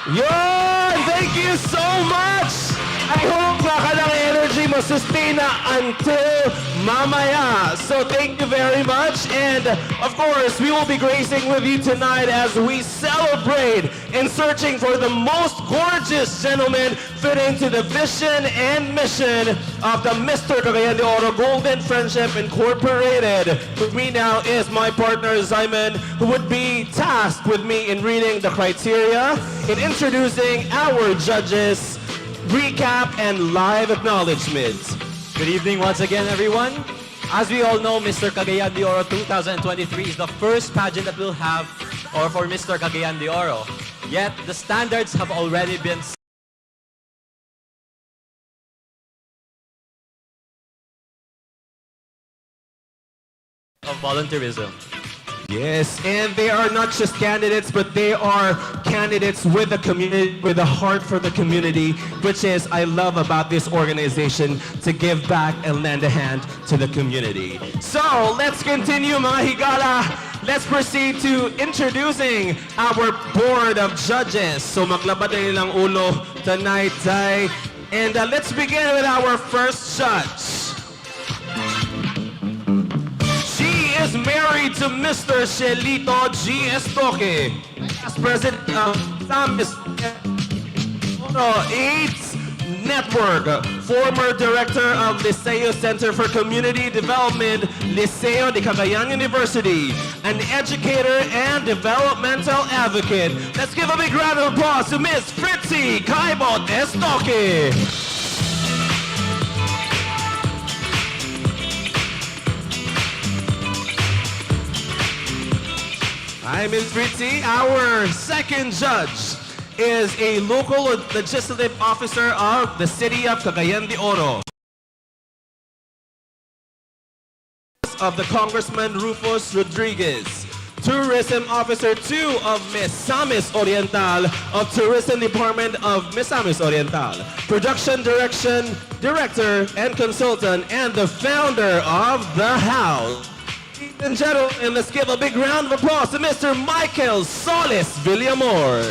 3! Yun! Thank you so much! I hope na kanang energy mo sustain na until mamaya. So thank you very much. And of course, we will be gracing with you tonight as we celebrate in searching for the most gorgeous gentleman fitting to the vision and mission of the Mr. Cagayan de Oro Golden Friendship Incorporated. With me now is my partner Simon, who would be tasked with me in reading the criteria, in introducing our judges, recap, and live acknowledgements. Good evening once again, everyone. As we all know, Mr. Cagayan de Oro 2023 is the first pageant that we'll have for Mr. Cagayan de Oro. Yet, the standards have already been of volunteerism. Yes, and they are not just candidates, but they are candidates with the community, with a heart for the community, which is I love about this organization, to give back and lend a hand to the community. So let's continue, mga higala. Let's proceed to introducing our board of judges. So maglabad na nilang ulo tonight, Tay. And let's begin with our first judge. Is married to Mr. Shelito G. Estoque, past president of Samis AIDS Network, former director of Liceo Center for Community Development, Liceo de Cagayan University, an educator and developmental advocate. Let's give a big round of applause to Ms. Fritzy Kaibot Estoque. Hi, Ms. Fritzy. Our second judge is a local legislative officer of the city of Cagayan de Oro. Of the Congressman Rufus Rodriguez. Tourism Officer 2 of Misamis Oriental of Tourism Department of Misamis Oriental. Production Director and Consultant, and the founder of The House. Ladies and gentlemen, let's give a big round of applause to Mr. Michael Solis Villamor.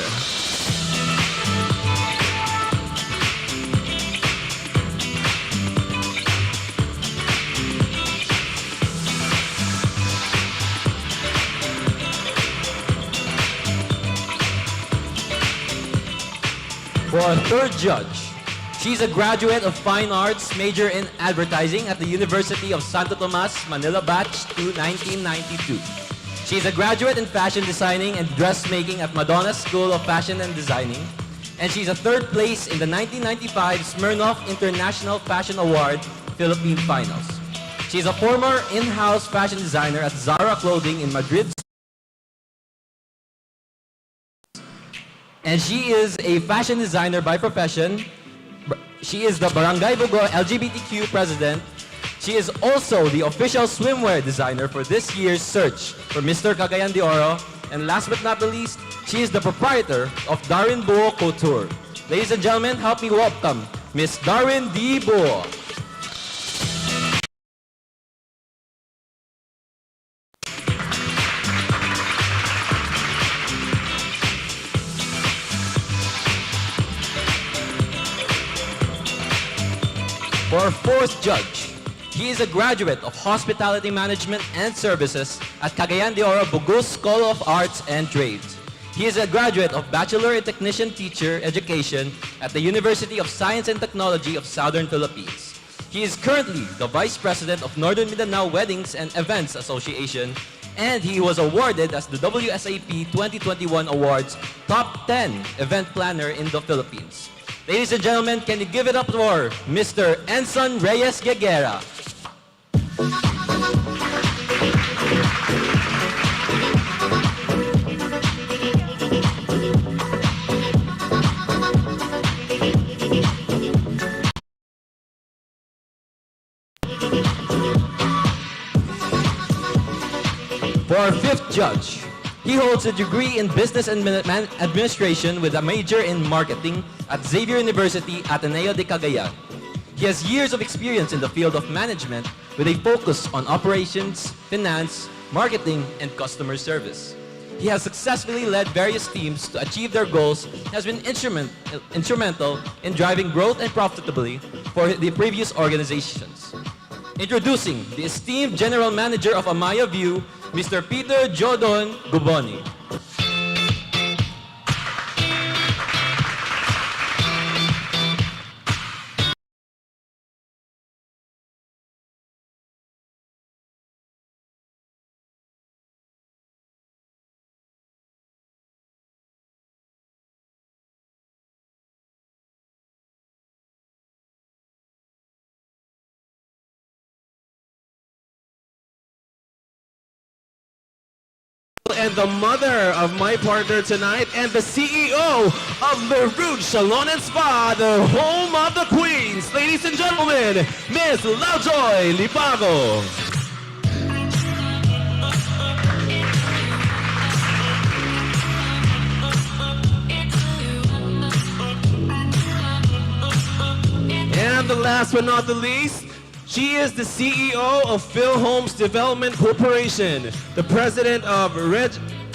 For our third judge, she's a graduate of Fine Arts, major in advertising at the University of Santo Tomas, Manila batch 1992. She's a graduate in fashion designing and dressmaking at Madonna School of Fashion and Designing. And she's a third place in the 1995 Smirnoff International Fashion Award Philippine Finals. She's a former in-house fashion designer at Zara Clothing in Madrid. And she is a fashion designer by profession. She is the Barangay Bugo LGBTQ president. She is also the official swimwear designer for this year's search for Mr. Cagayan de Oro. And last but not the least, she is the proprietor of Darwin Buo Couture. Ladies and gentlemen, help me welcome Miss Darwin D. Buo. For our fourth judge, he is a graduate of Hospitality Management and Services at Cagayan de Oro Bugus School of Arts and Trades. He is a graduate of Bachelor in Technician Teacher Education at the University of Science and Technology of Southern Philippines. He is currently the Vice President of Northern Mindanao Weddings and Events Association, and he was awarded as the WSAP 2021 Awards Top 10 Event Planner in the Philippines. Ladies and gentlemen, can you give it up for Mr. Enson Reyes Guerra? For our fifth judge, he holds a degree in Business Administration with a major in Marketing at Xavier University, Ateneo de Cagayan. He has years of experience in the field of management with a focus on operations, finance, marketing, and customer service. He has successfully led various teams to achieve their goals and has been instrumental in driving growth and profitability for the previous organizations. Introducing the esteemed General Manager of Amaya View, Mr. Peter Jodon Guboni. And the mother of my partner tonight, and the CEO of the Rouge Salon and Spa, the home of the queens. Ladies and gentlemen, Miss Laujoy Lipago. And the last but not the least, she is the CEO of Phil Homes Development Corporation, the president of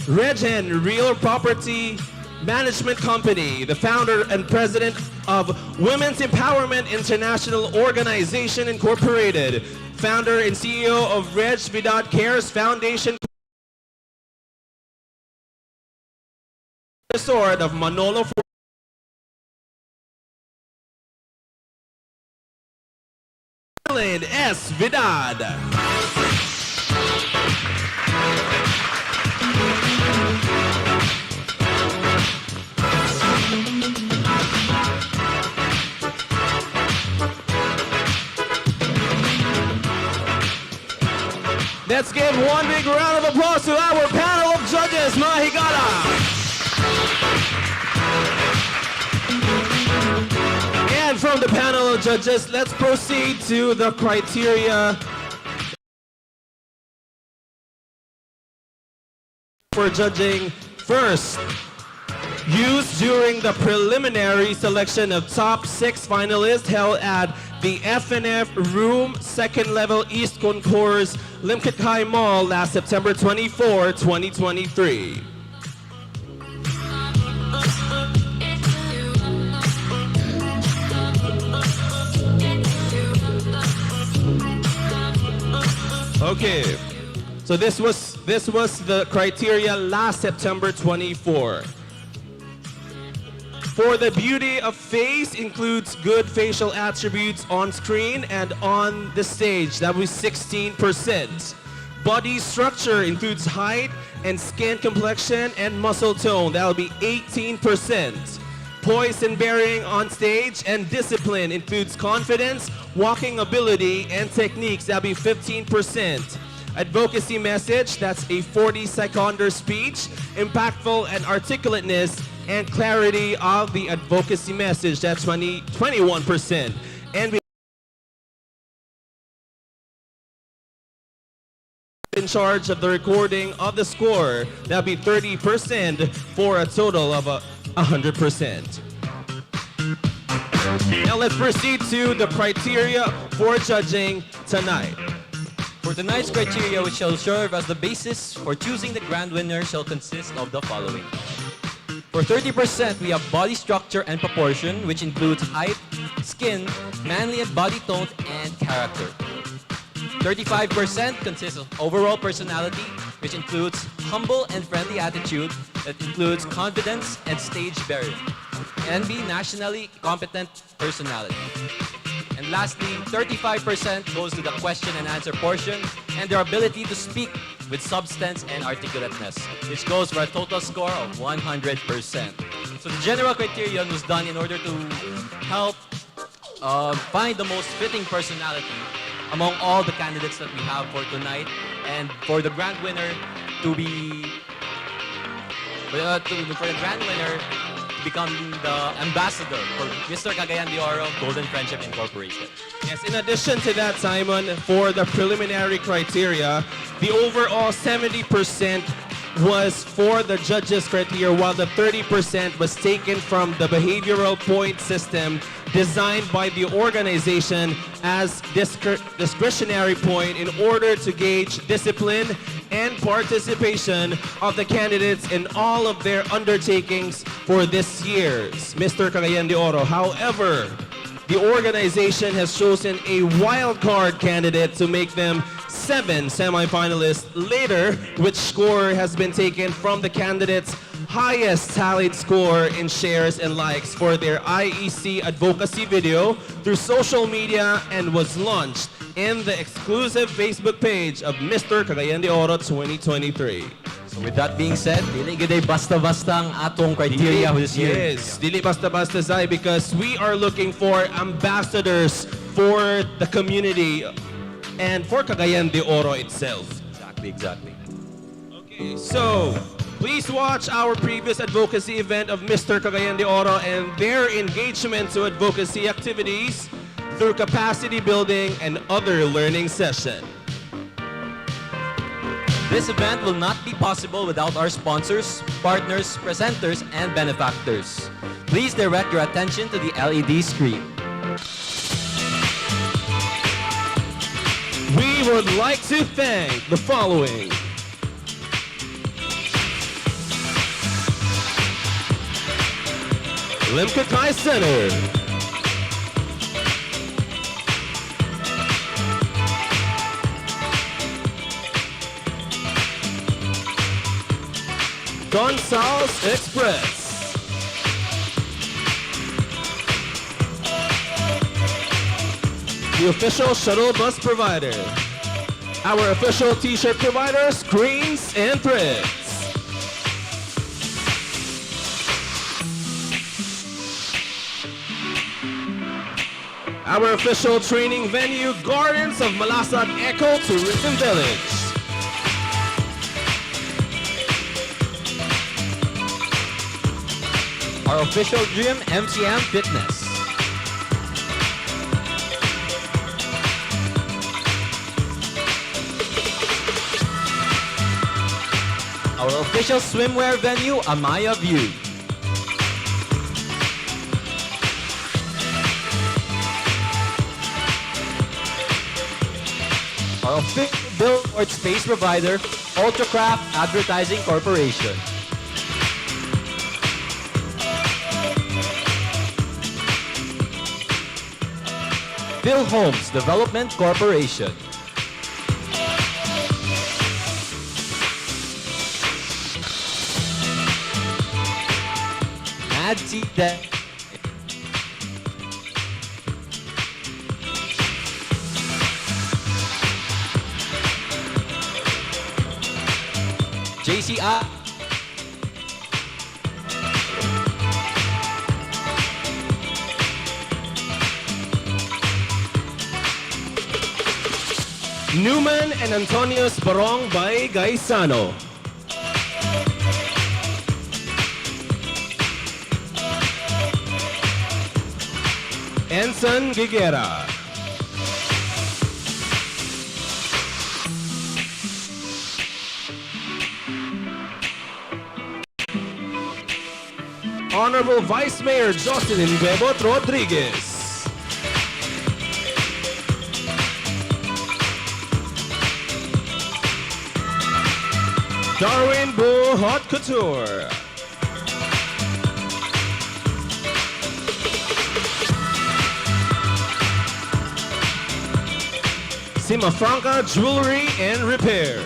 Regen Real Property Management Company, the founder and president of Women's Empowerment International Organization Incorporated, founder and CEO of Reg Vidot Cares Foundation, Resort of Manolo S. Vidad. Let's give one big round of applause to our panel of judges, Mahigala. And from the panel of judges, let's proceed to the criteria for judging. First, used during the preliminary selection of top 6 finalists held at the FNF Room 2nd Level East Concourse, Limketkai Mall last September 24, 2023. Okay, so this was the criteria last September 24. For the beauty of face includes good facial attributes on screen and on the stage. That was 16%. Body structure includes height and skin complexion and muscle tone. That will be 18%. Poise and bearing on stage and discipline includes confidence, walking ability, and techniques. That'll be 15%. Advocacy message, that's a 40-seconder speech. Impactful and articulateness and clarity of the advocacy message, that's 21%. And in charge of the recording of the score, that'll be 30% for a total of 100%. Now let's proceed to the criteria for judging tonight. For tonight's criteria, which shall serve as the basis for choosing the grand winner, shall consist of the following. For 30%, we have body structure and proportion, which includes height, skin, manly and body tone, and character. 35% consists of overall personality, which includes humble and friendly attitude, that includes confidence and stage bearing, and be nationally competent personality. And lastly, 35% goes to the question and answer portion and their ability to speak with substance and articulateness, which goes for a total score of 100%. So the general criterion was done in order to help find the most fitting personality among all the candidates that we have for tonight, and for the grand winner to be become the ambassador for Mr. Cagayan De Oro Golden Friendship Incorporated. Yes, in addition to that, Simon, for the preliminary criteria, the overall 70% was for the judges' criteria, while the 30% was taken from the behavioral point system designed by the organization as discretionary point in order to gauge discipline and participation of the candidates in all of their undertakings for this year's Mr. Cagayan De Oro. However, the organization has chosen a wild card candidate to make them 7 semifinalists later, which score has been taken from the candidates' highest tallied score in shares and likes for their IEC advocacy video through social media and was launched in the exclusive Facebook page of Mr. Cagayan de Oro 2023. So with that being said, dili gid basta-basta ang atong criteria this year. Yes, dili basta-basta Zai, because we are looking for ambassadors for the community and for Cagayan de Oro itself. Exactly. Okay, so please watch our previous advocacy event of Mr. Cagayan de Oro and their engagement to advocacy activities through capacity building and other learning session. This event will not be possible without our sponsors, partners, presenters, and benefactors. Please direct your attention to the LED screen. We would like to thank the following. Limketkai Center, Gonzales Express, the official shuttle bus provider, our official t-shirt provider, Screens and Threads, our official training venue, Gardens of Malasag Eco Tourism Village, our official gym, MCM Fitness, our official swimwear venue, Amaya View, our official billboard space provider, Ultracraft Advertising Corporation, Phil Homes Development Corporation, Mad Tea Deck, JCI, Newman and Antonio's Barong by Gaisano, Ensign Giguera, Honorable Vice Mayor Jocelyn Bebot Rodriguez, Darwin Bull Haute Couture, Simafranca Jewelry and Repair,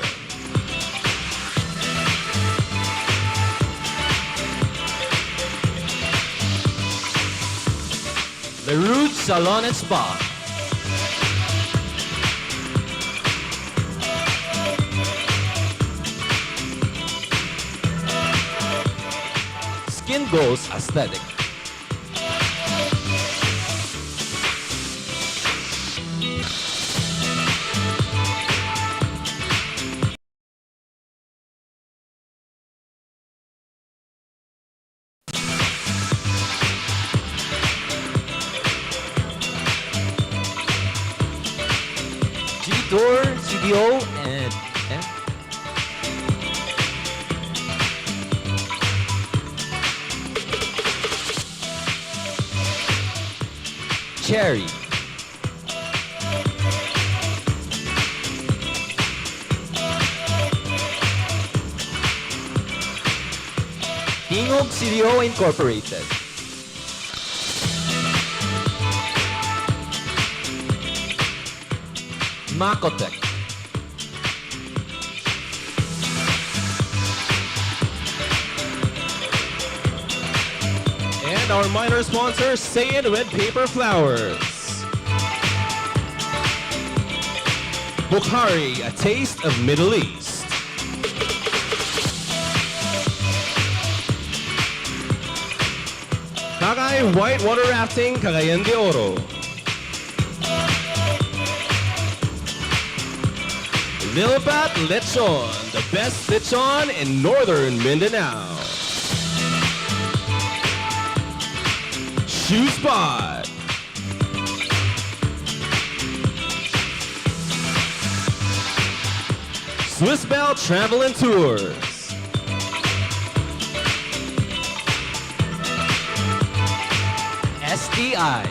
The Rouge Salon and Spa, Skin Goals Aesthetic, G-Tour, CDO, and Cherry, Tingog CDO Incorporated, Macotech. And our minor sponsor, Say It with Paper Flowers. Bukhari, a taste of Middle East. Kagay Whitewater Rafting, Cagayan De Oro. Lilpat Lechon, the best lechon in northern Mindanao. Shoe Spot. Swiss Bell Travel and Tours. STI.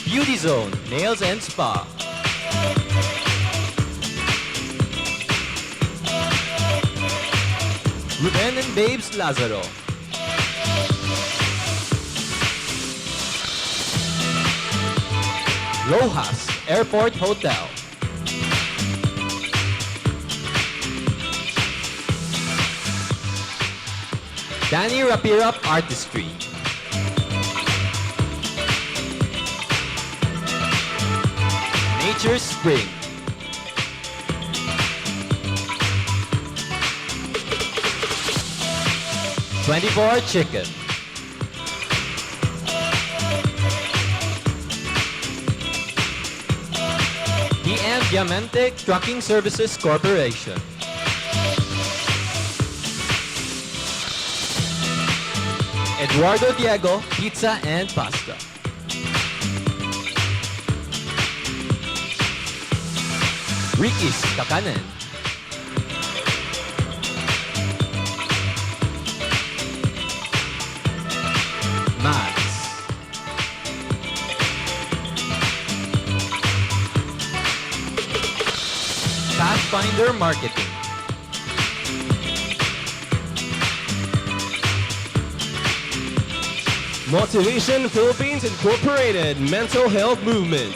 Beauty Zone, Nails and Spa. Ruben and Babes Lazaro. Rojas Airport Hotel. Danny Rapirap Artistry. Nature's Spring. "24 Chicken." PM Diamante Trucking Services Corporation. Eduardo Diego Pizza and Pasta. Ricky's Kakanen. Mads. Pathfinder Marketing. Motivation Philippines Incorporated Mental Health Movement.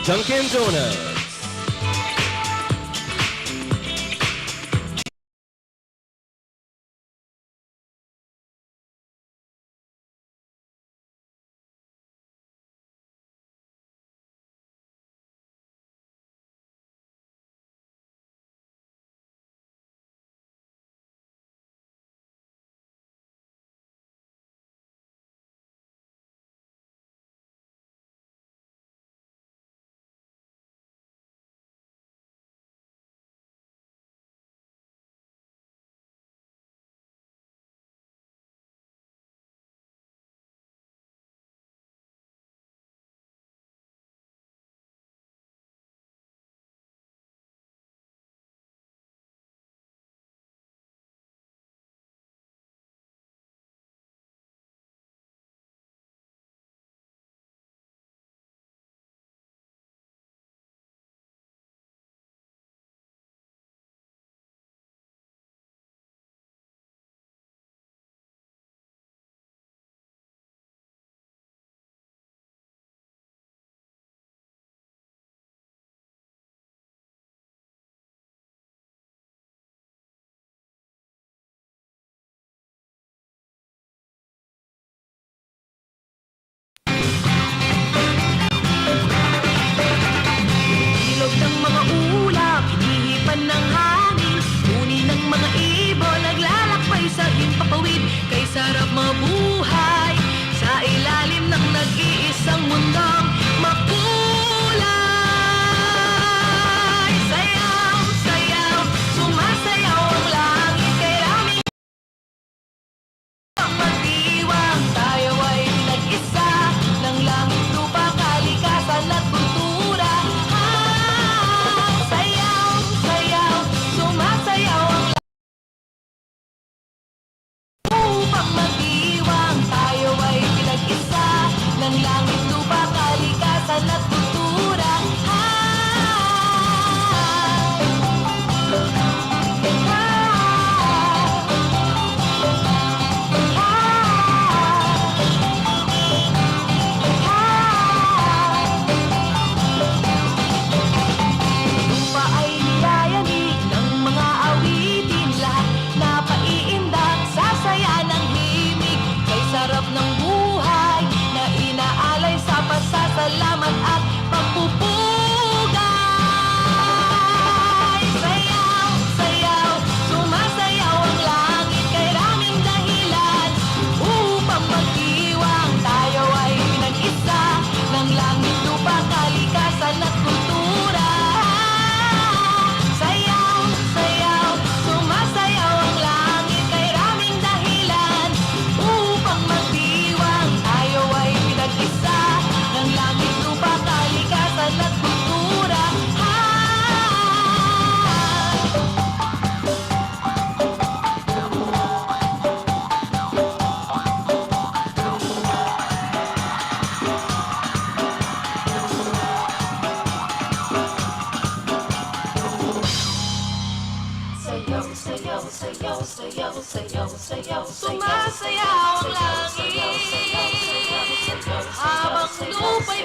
Dunkin' Donuts.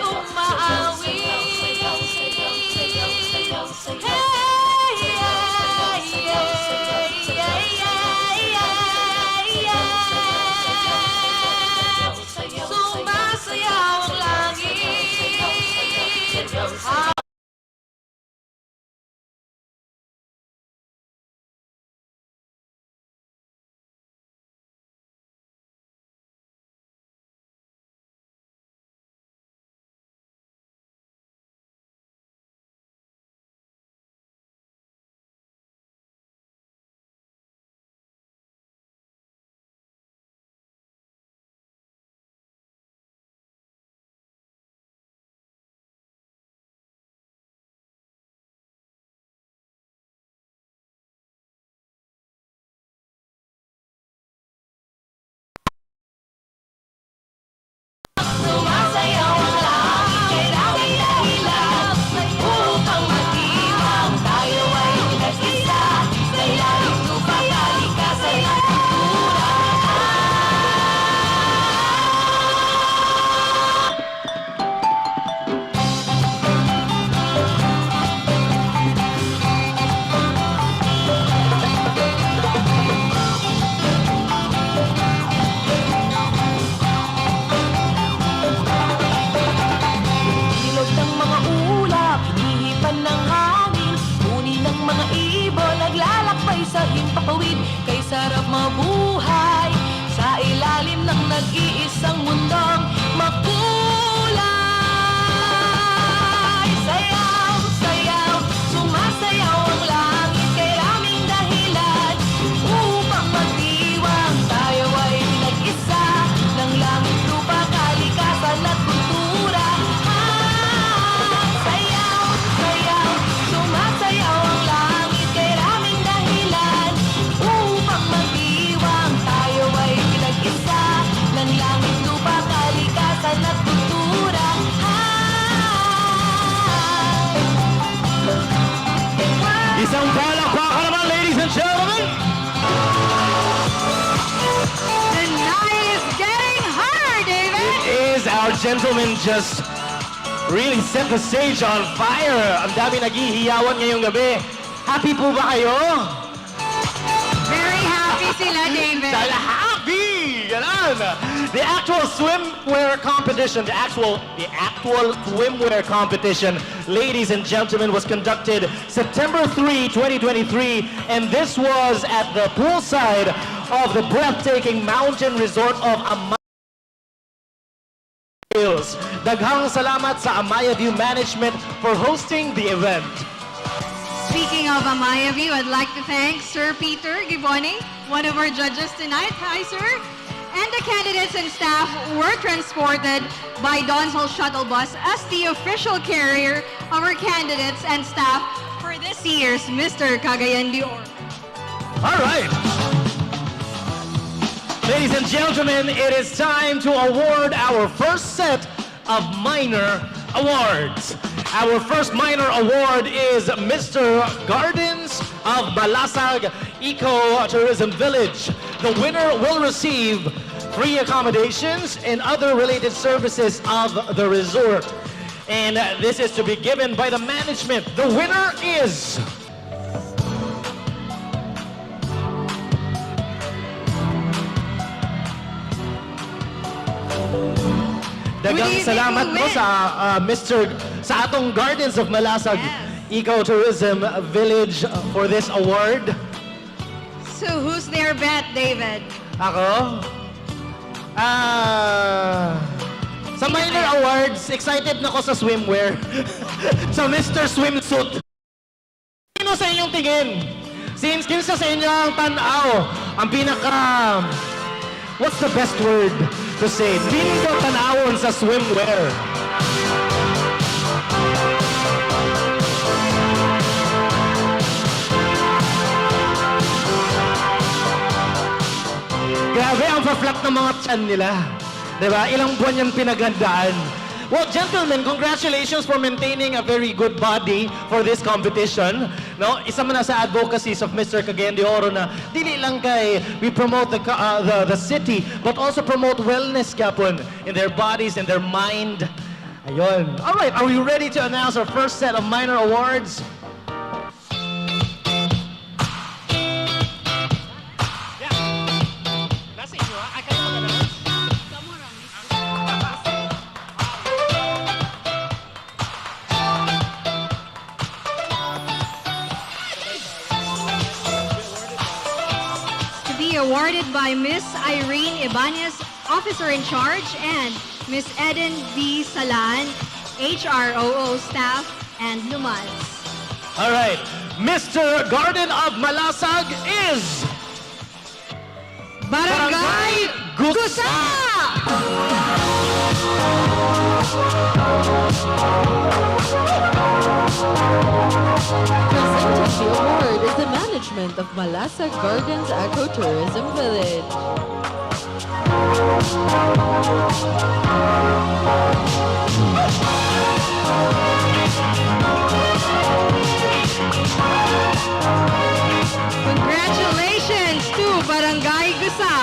umaawi. Sumasayaw ang langit. Sumasayaw ang langit, kay daming dahilan upang magdiwang. Tayo ay nag-isa sa ilalim lupa, kalikasan at kultura. Ilog ng mga ulap, hinihipan ng hangin, huni ng mga ibon, naglalakbay sa himpapawid. Kay sarap mabuhay sa ilalim ng nag-iisang mundong makulay. Sayaw, sayaw, sumasayaw ang langit, kay raming dahilan upang magdiwang. Tayo ay nag-isa ng langit, lupa, kalikasan at kultura. Sayaw, sayaw, sumasayaw ang langit, kay raming dahilan upang magdiwang. Tayo ay nag-isa ng langit, lupa, kalikasan at kultura. Isang palakpakan naman, ladies and gentlemen! The night is getting hotter, David. It is. Our gentlemen just really set the stage on fire. Ang dami naghihiyawan ngayong gabi. Happy po ba kayo? Very happy sila, David. Dahil happy! Ganon! The actual swimwear competition, the actual swimwear competition, ladies and gentlemen, was conducted September 3, 2023, and this was at the poolside of the breathtaking mountain resort of Amaya Hills. Daghang salamat sa Amaya View Management for hosting the event. Speaking of Amaya View, I'd like to thank Sir Peter Giboni, one of our judges tonight. Hi, sir. And the candidates and staff were transported by Donsol Shuttle Bus as the official carrier of our candidates and staff for this year's Mr. Cagayan De Oro. All right. Ladies and gentlemen, it is time to award our first set of minor awards. Our first minor award is Mr. Gardens of Balasag Eco-Tourism Village. The winner will receive free accommodations and other related services of the resort. And this is to be given by the management. The winner is... Daghang salamat mo sa sa atong Gardens of Malasag Eco-Tourism Village for this award. So who's their bet, David? Ako? Sa minor awards, excited na ako sa swimwear. Sa Mr. Swimsuit. Sino sa inyong tingin? Kinsa sa inyong tanaw ang pinaka... What's the best word to say? Sino tanawon sa swimwear? Grabe ang pa-flat ng mga tiyan nila. Diba? Ilang buwan yan pinagandaan. Well, gentlemen, congratulations for maintaining a very good body for this competition. No, isa man na sa advocacies of Mr. Cagayan De Oro na dili lang kay we promote the city, but also promote wellness kapon in their bodies and their mind. Ayun. All right, are we ready to announce our first set of minor awards? To be awarded by Miss Irene Ibanez, Officer in Charge, and Miss Eden V. Salan, HROO staff, and Lumaz. All right, Mr. Garden of Malasag is Barangay Gusa! Presenting the award is the management of Malasag Gardens Ecotourism Village. Congratulations to Barangay Gusa.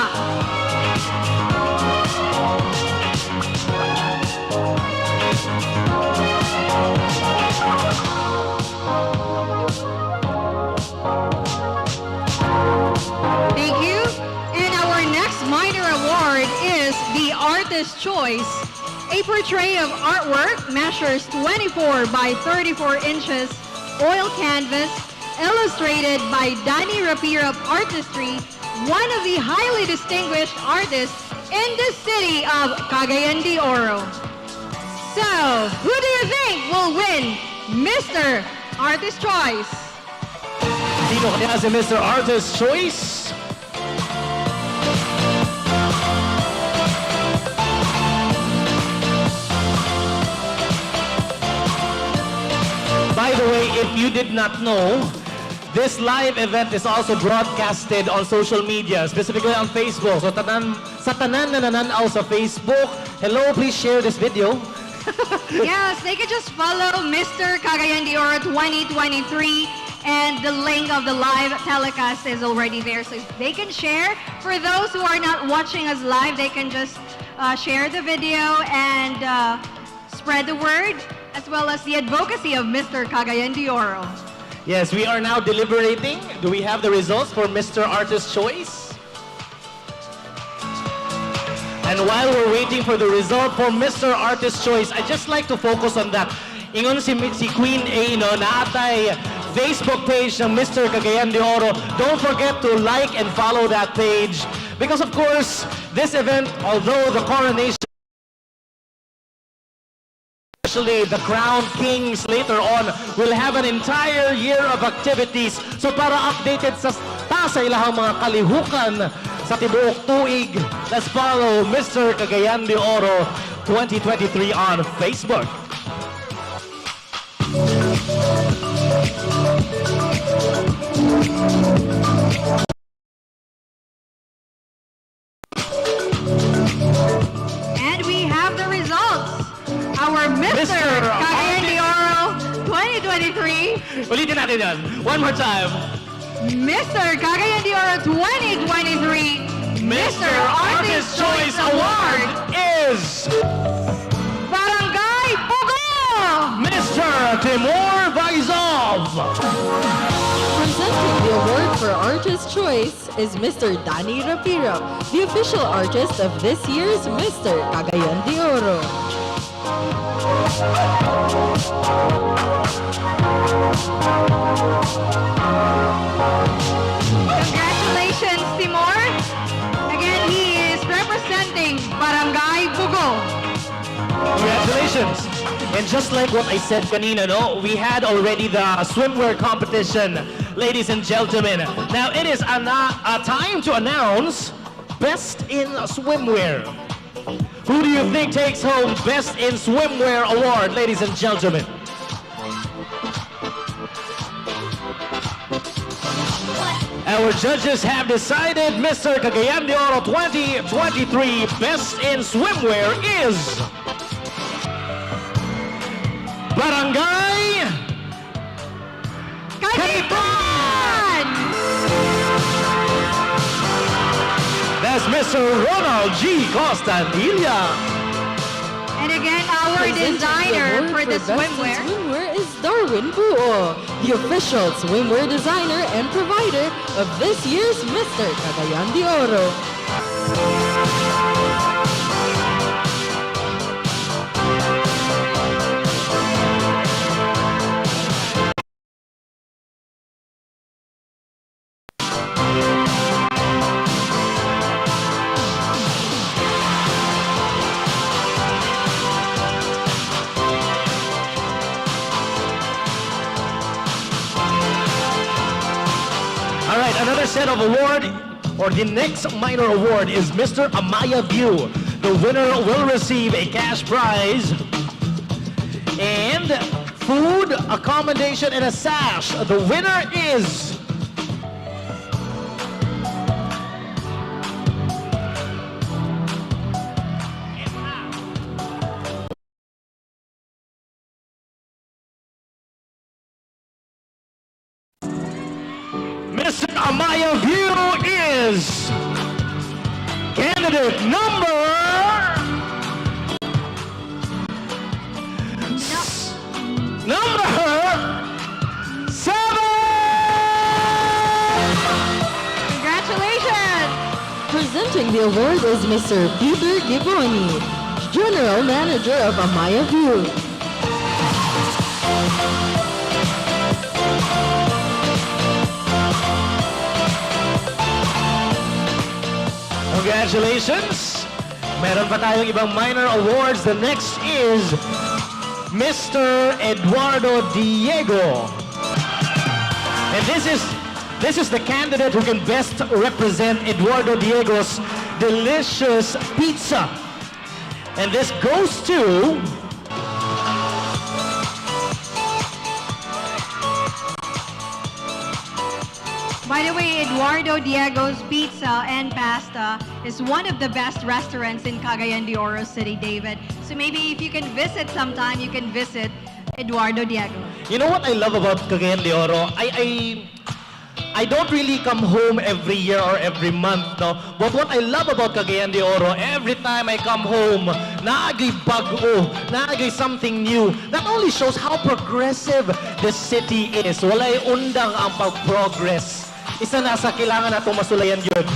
Thank you. And our next minor award is the Artist's Choice. A portrait of artwork measures 24 by 34 inches, oil canvas, illustrated by Danny Rapira of Artistry, one of the highly distinguished artists in the city of Cagayan de Oro. So, who do you think will win Mr. Artist's Choice? Sino kaya si Mr. Artist's Choice? By the way, if you did not know, this live event is also broadcasted on social media, specifically on Facebook. So sa tanan na nananaw sa Facebook, hello, please share this video. Yes, they can just follow Mr. Cagayan de Oro 2023, and the link of the live telecast is already there. So they can share. For those who are not watching us live, they can just share the video and spread the word, as well as the advocacy of Mr. Cagayan de Oro. Yes, we are now deliberating. Do we have the results for Mr. Artist's Choice? And while we're waiting for the result for Mr. Artist's Choice, I'd just like to focus on that. Ingon si Queen A, no, naatay Facebook page ng Mr. Cagayan de Oro. Don't forget to like and follow that page. Because of course, this event, although the coronation, especially the Crown Kings later on, will have an entire year of activities. So para updated sa ilahang mga kalihukan sa tibuok tuig, let's follow Mr. Cagayan de Oro 2023 on Facebook. And we have the results. Our Mr. Cagayan de Oro 2023. Ulitin natin yan. One more time. Mr. Cagayan de Oro 2023 Mr. Artist's Choice Award is Barangay Pugo! Mr. Timur Vaizov. Presenting the award for Artist's Choice is Mr. Danny Rapira, the official artist of this year's Mr. Cagayan de Oro. Congratulations, Timur. Again, he is representing Barangay Pugo. Congratulations. And just like what I said kanina, no, we had already the swimwear competition, ladies and gentlemen. Now it is a time to announce Best in Swimwear. Who do you think takes home Best in Swimwear Award, ladies and gentlemen? Our judges have decided Mr. Cagayan de Oro 2023 Best in Swimwear is Barangay Kalipan! That's Mr. Ronald G. Costantilla. And again, our designer for the swimwear. Swimwear is Darwin Buo, the official swimwear designer and provider of this year's Mr. Cagayan de Oro. All right, another set of award, or the next minor award is Mr. Amaya View. The winner will receive a cash prize and food, accommodation, and a sash. The winner is Mr. Amaya View is candidate number seven. Congratulations! Presenting the award is Mr. Peter Giboni, General Manager of Amaya View. Congratulations! Meron pa tayong ibang minor awards. The next is Mr. Eduardo Diego. And this is the candidate who can best represent Eduardo Diego's delicious pizza. And this goes to By the way, Eduardo Diego's Pizza and Pasta is one of the best restaurants in Cagayan de Oro City, David. So maybe if you can visit sometime, you can visit Eduardo Diego. You know what I love about Cagayan de Oro? I don't really come home every year or every month, no? But what I love about Cagayan de Oro, every time I come home, naagay bago, naagay something new. That only shows how progressive the city is. Walay undang ang pag-progress. Isa na sa kailangan natong masulayan yun.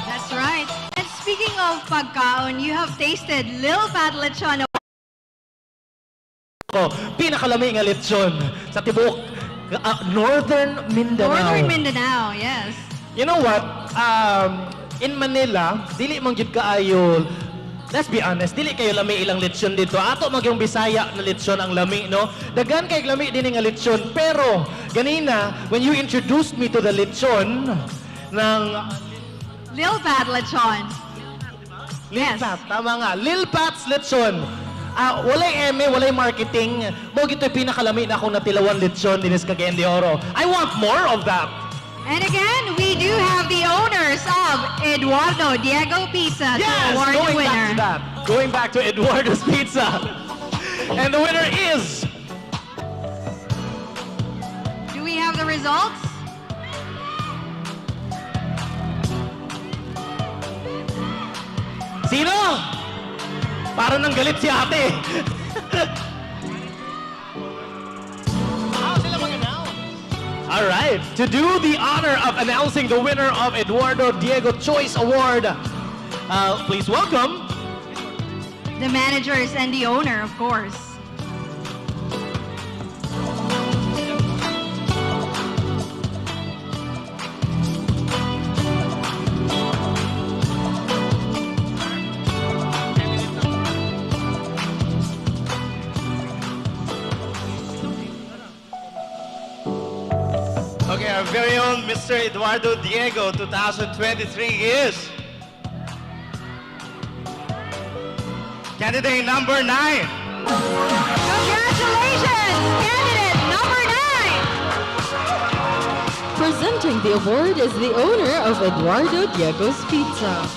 That's right. And speaking of pagkaon, you have tasted Lil Fat Lechon. Pinakalami nga lechon sa tibok Northern Mindanao. Northern Mindanao, yes. You know what? In Manila, dili man gyud kaayo. Let's be honest, dili kayo lami ilang lechon dito. Ato magyong Bisaya na lechon ang lami, no? Dagan kay lami din nga lechon. Pero ganina, when you introduced me to the lechon ng Lil Fat Lechon. Lil Pat, tama nga. Lil Pat's lechon. Walay eme, walay marketing. Mo gito pinakalami na akong natilawan lechon dinis Cagayan de Oro. I want more of that. And again, we do have the owners of Eduardo Diego Pizza, Yes, the award going winner. back to that. Going back to Eduardo's Pizza. And the winner is Do we have the results? Sino? Parang nang galit si ate. All right, to do the honor of announcing the winner of Eduardo Diego Choice Award, please welcome The managers and the owner, of course. Okay, our very own Mr. Eduardo Diego 2023 is candidate number 9. Congratulations, candidate number 9. Presenting the award is the owner of Eduardo Diego's Pizza.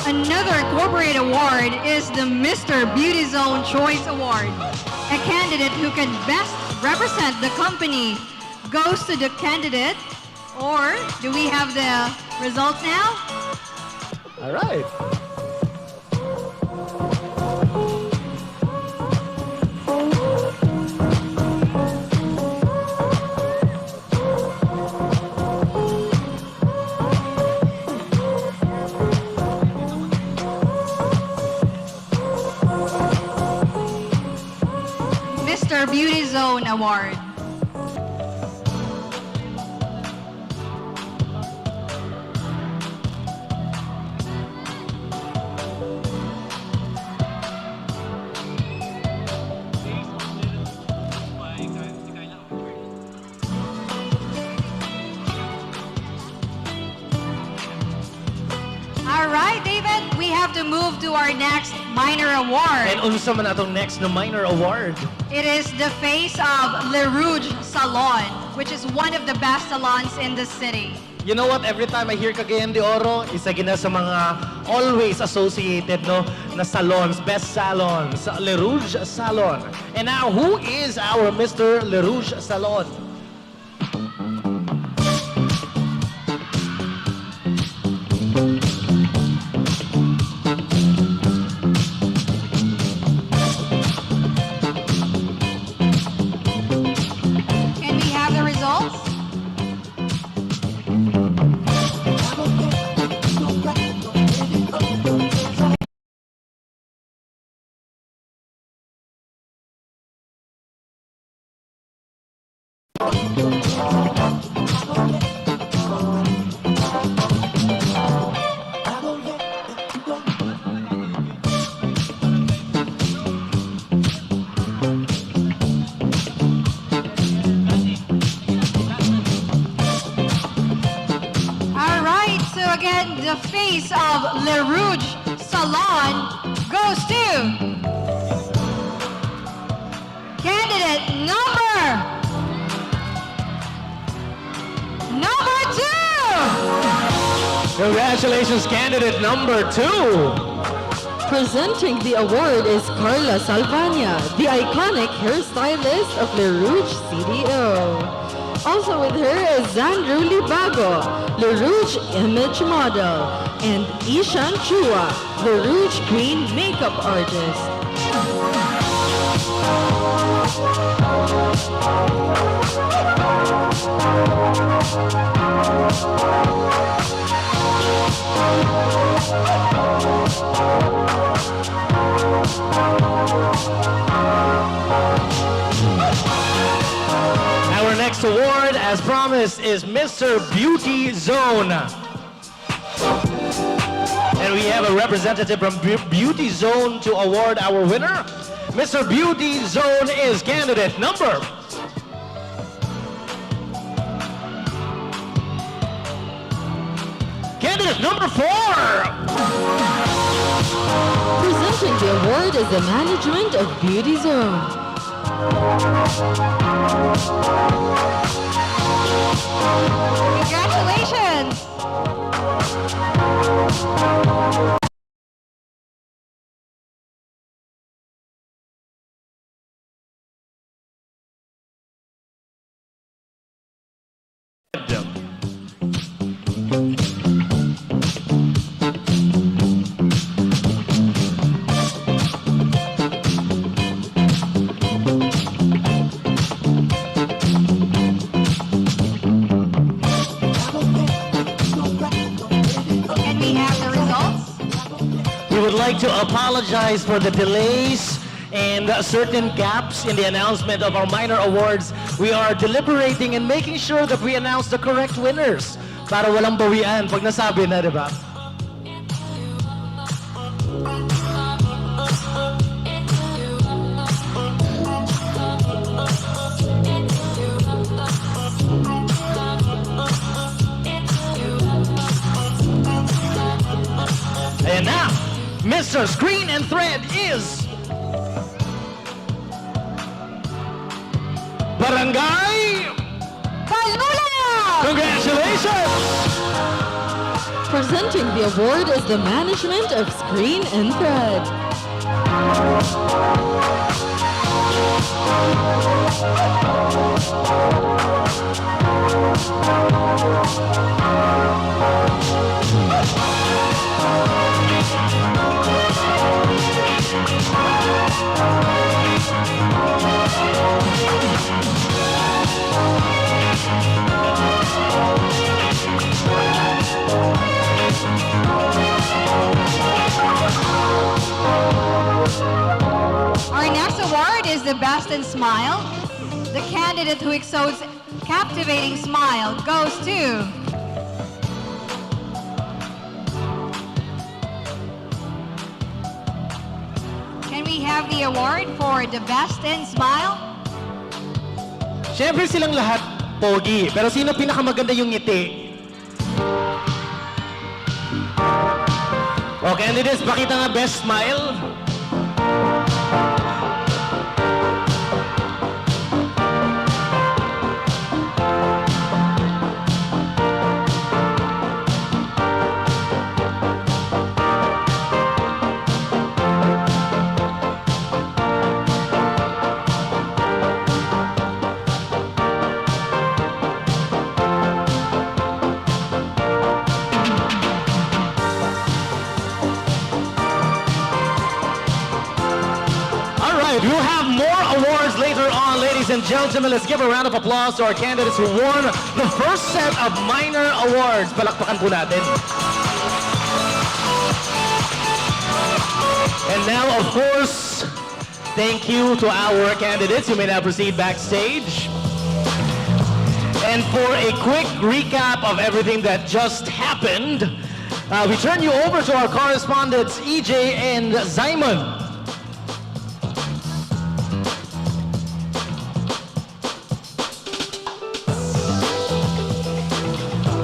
Another corporate award is the Mr. Beauty Zone Choice Award. A candidate who can best represent the company goes to the candidate, or do we have the results now? All right. Mr. Beauty Zone Award. All right, David, we have to move to our next minor award. And unsa man atong next na minor award? It is the face of Le Rouge Salon, which is one of the best salons in the city. You know what? Every time I hear Cagayan de Oro, isa gina sa mga always associated no na salons, best salons, Le Rouge Salon. And now, who is our Mr. Le Rouge Salon? Can we have the results? All right, so again, the face of Le Rouge Salon goes to candidate number 2. Congratulations, candidate number 2. Presenting the award is Carla Salvania, the iconic hairstylist of Le Rouge CDO. Also with her is Zandru Libago, Le Rouge image model, and Ishan Chua, Le Rouge green makeup artist. Our next award, as promised, is Mr. Beauty Zone. And we have a representative from Beauty Zone to award our winner. Mr. Beauty Zone is candidate number... Candidate number 4! Presenting the award is the management of Beauty Zone. Congratulations! Can we have the results? We would like to apologize for the delays and certain gaps in the announcement of our minor awards. We are deliberating and making sure that we announce the correct winners para walang bawian pag nasabi na, di ba? And now, Mr. Screen and Thread is... Barangay... Palula! Congratulations! Presenting the award is the management of Screen and Thread. Our next award is the Best in Smile. The candidate who exudes captivating smile goes to... Can we have the award for the Best in Smile? Siyempre silang lahat pogi, pero sino pinakamaganda yung ngiti? O, candidates, pakita nga best smile. We'll have more awards later on, ladies and gentlemen. Let's give a round of applause to our candidates who won the first set of minor awards. Palakpakan po natin. And now, of course, thank you to our candidates. You may now proceed backstage. And for a quick recap of everything that just happened, we turn you over to our correspondents, EJ and Simon.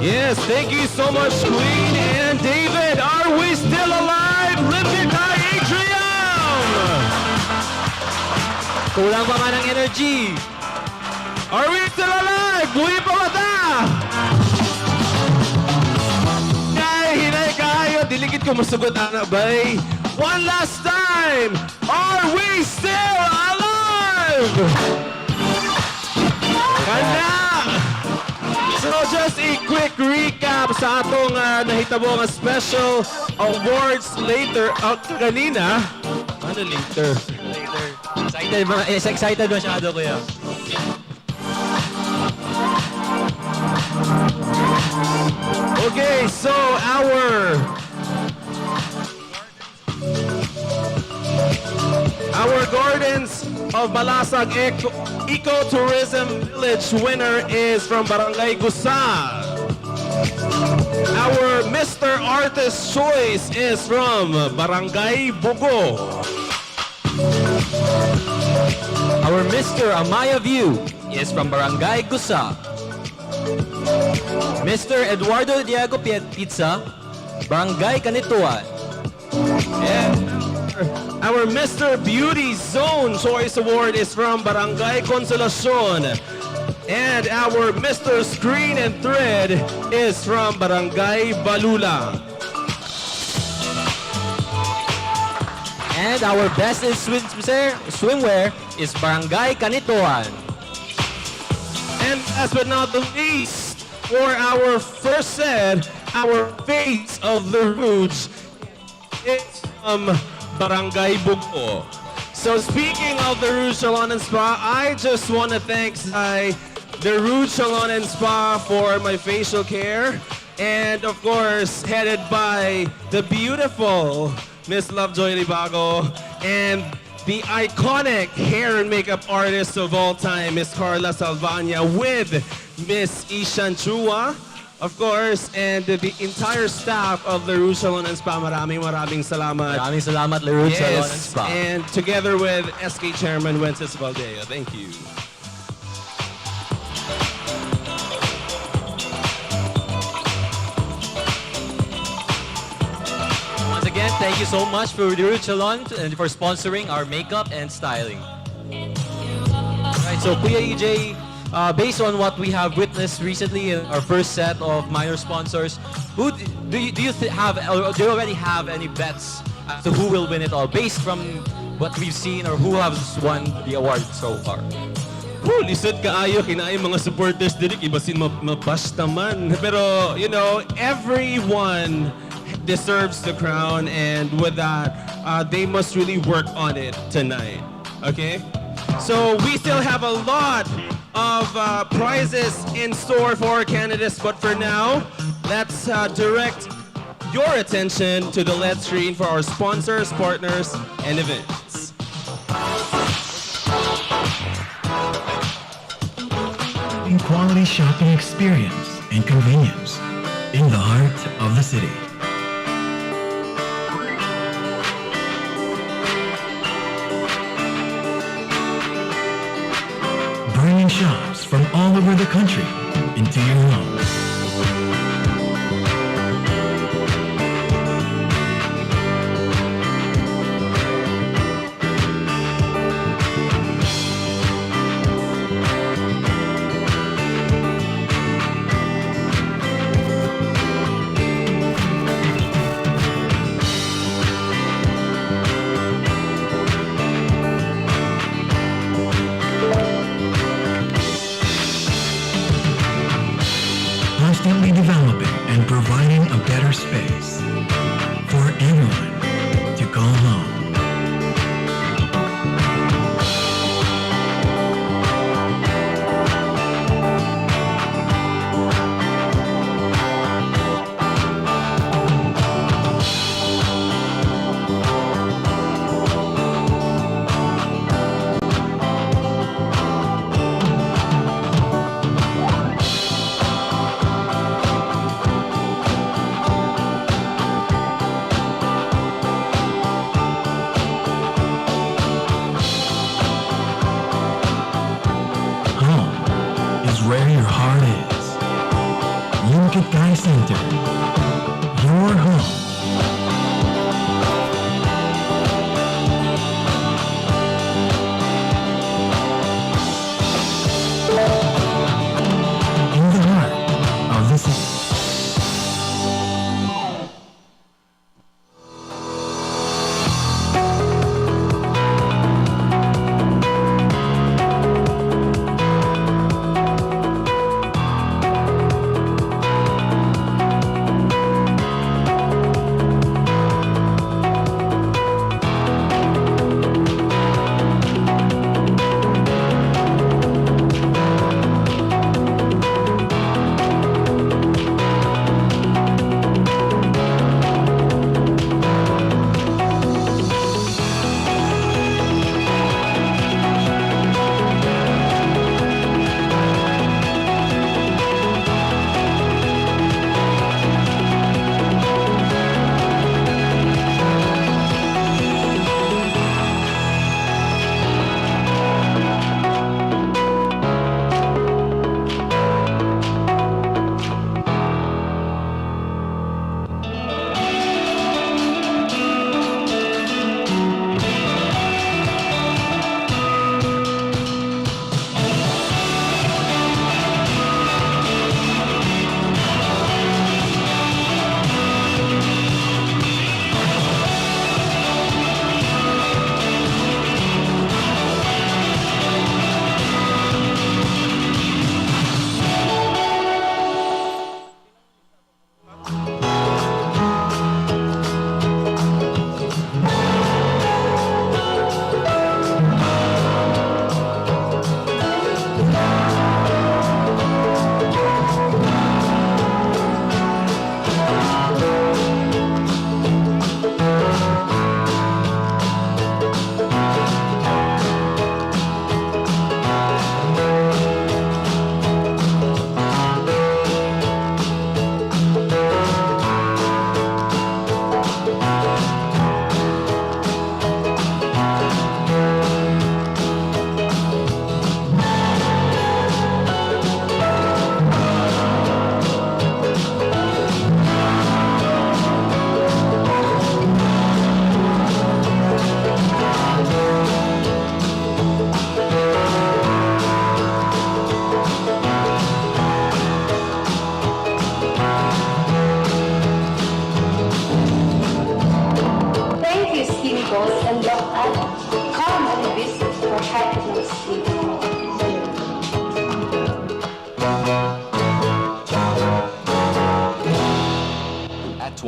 Yes, thank you so much, Queen and David. Are we still alive? Limketkai Atrium! Kulang pa man ang energy. Are we still alive? Buhay pa mata! Hinay kayo, diligid ko masugot, anak bay. One last time, are we still alive? Kanda! So just a quick recap sa atong nahitabong special awards later. Kanina, ano later? Excited masyado kuya. Okay, so our Gardens of Balasag Ecotourism Village winner is from Barangay Gusa. Our Mr. Artist Choice is from Barangay Bugo. Our Mr. Amaya View is from Barangay Gusa. Mr. Eduardo Diego Pizza, Barangay Kanituan. And our Mr. Beauty Zone Choice Award is from Barangay Consolacion. And our Mr. Screen and Thread is from Barangay Balula. And our Best in Swimwear is Barangay Kanituan. And last but not the least, for our first set, our Face of the Rouge is from Barangay Bugo. So speaking of the Rouge Salon and Spa, I just want to thank the Rouge Salon and Spa for my facial care. And of course, headed by the beautiful Miss Lovejoy Libago and the iconic hair and makeup artist of all time, Miss Carla Salvania, with Miss Ishan Chua, of course, and the entire staff of the Rouge Salon and Spa. Maraming salamat. Maraming salamat, Le Rouge Salon and Spa. And together with SK Chairman Wences Valdea. Thank you. Once again, thank you so much for the Rouge Salon and for sponsoring our makeup and styling. Alright, so Kuya EJ, based on what we have witnessed recently in our first set of minor sponsors, do you already have any bets as to who will win it all, based from what we've seen or who has won the award so far. Woo, lisod kaayo kinaay mga supporters diri ibasin mabash naman. Pero you know, everyone deserves the crown, and with that, they must really work on it tonight. Okay? So we still have a lot of prizes in store for our candidates, but for now, let's direct your attention to the LED screen for our sponsors, partners, and events. Quality shopping experience and convenience in the heart of the city. Bringing shops from all over the country into your home. Constantly developing and providing a better space for everyone to call home. Where your heart is. Limketkai Center. Your home. In the heart of the city.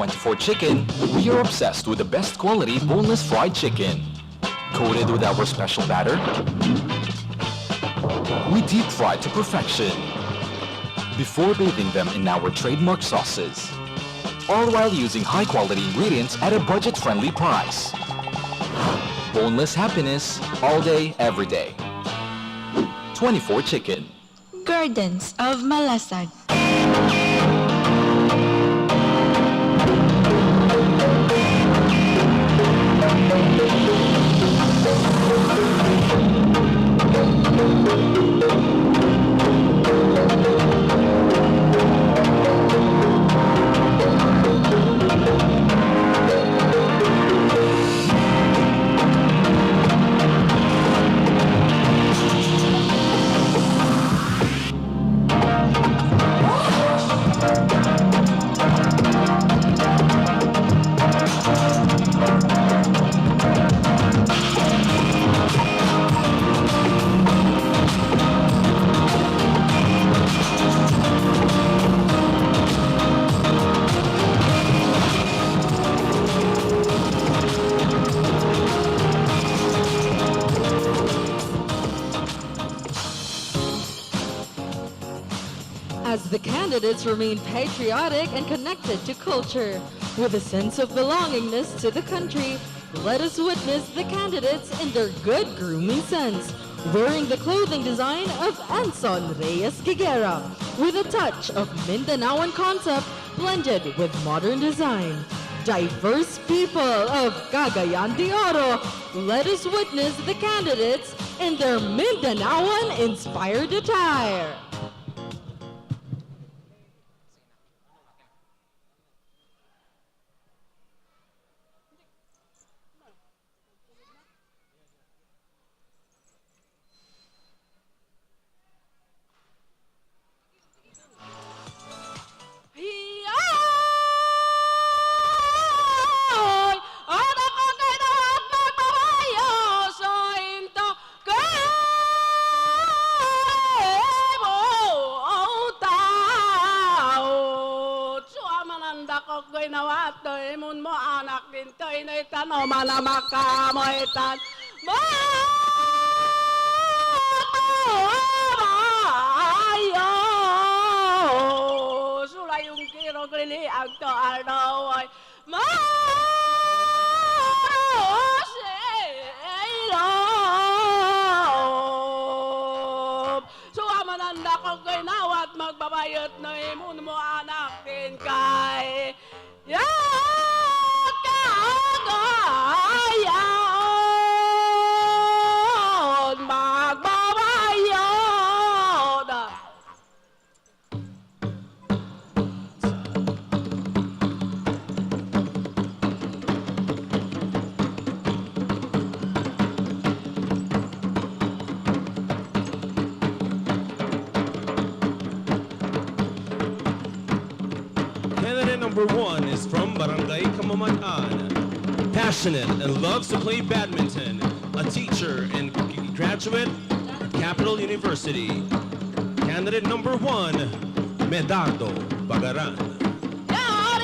24 Chicken, we are obsessed with the best quality boneless fried chicken. Coated with our special batter, we deep fry to perfection before bathing them in our trademark sauces, all while using high-quality ingredients at a budget-friendly price. Boneless happiness, all day, every day. 24 Chicken. Gardens of Malasag. As the candidates remain patriotic and connected to culture, with a sense of belongingness to the country, let us witness the candidates in their good grooming sense, wearing the clothing design of Anson Reyes Giguera, with a touch of Mindanaoan concept blended with modern design. Diverse people of Cagayan De Oro, let us witness the candidates in their Mindanaoan-inspired attire. Manamakamoitan Mayo Sulayong kirog lili ang to arnaway Mayo Suwamananda ko kainawat magbabayot na imun mo anak din kay Candidate number 1 is from Barangay Kamamanan. Passionate and loves to play badminton. A teacher and graduate at Capital University. Candidate number 1, Medardo Bagaran. Yari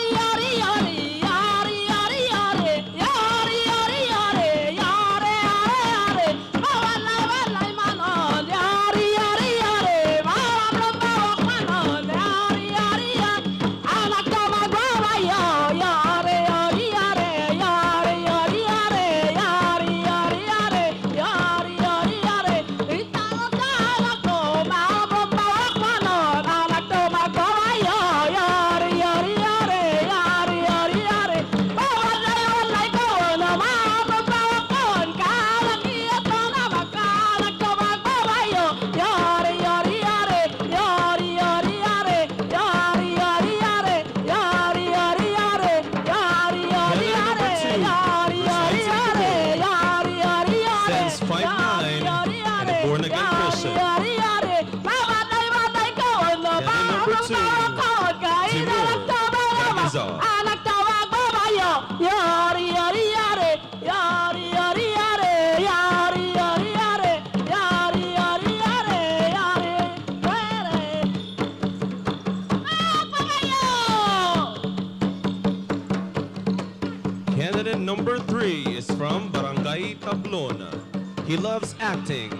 Romblon. He loves acting.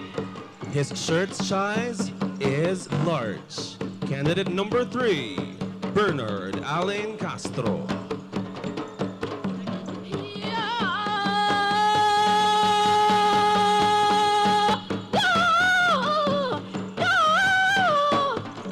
His shirt size is large. Candidate number 3, Bernard Allen Castro.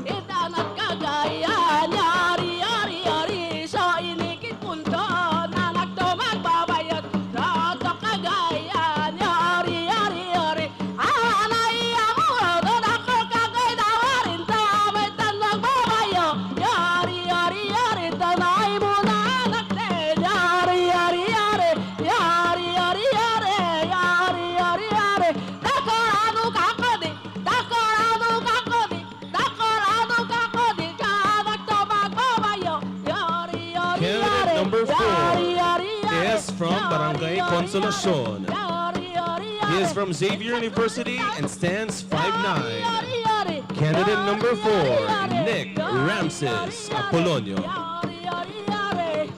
Itanat Cagayan, yari, yari, yari, sa inikit punto na nagtumagbabayad sa Cagayan, yari, yari, yari. Anay ang doon ako kagay dawarin sa may tanang babayo, yari, yari, yari, tanay mo na nakten, yari, yari, yari, yari, yari, yari, yari, yari, yari. Dakorado kakodi, dakorado kakodi, dakorado kakodi, kanak tumagbabayo, yari, yari, yari, Candidate number 4 yari, yari, yari, is from Barangay yari, Consolacion. yari, yari, He is yari. from Xavier University and stands 5'9". Yari, yari, Candidate number 4, yari, Nick yari, Ramses yari, Apolonio. yari, yari, yari.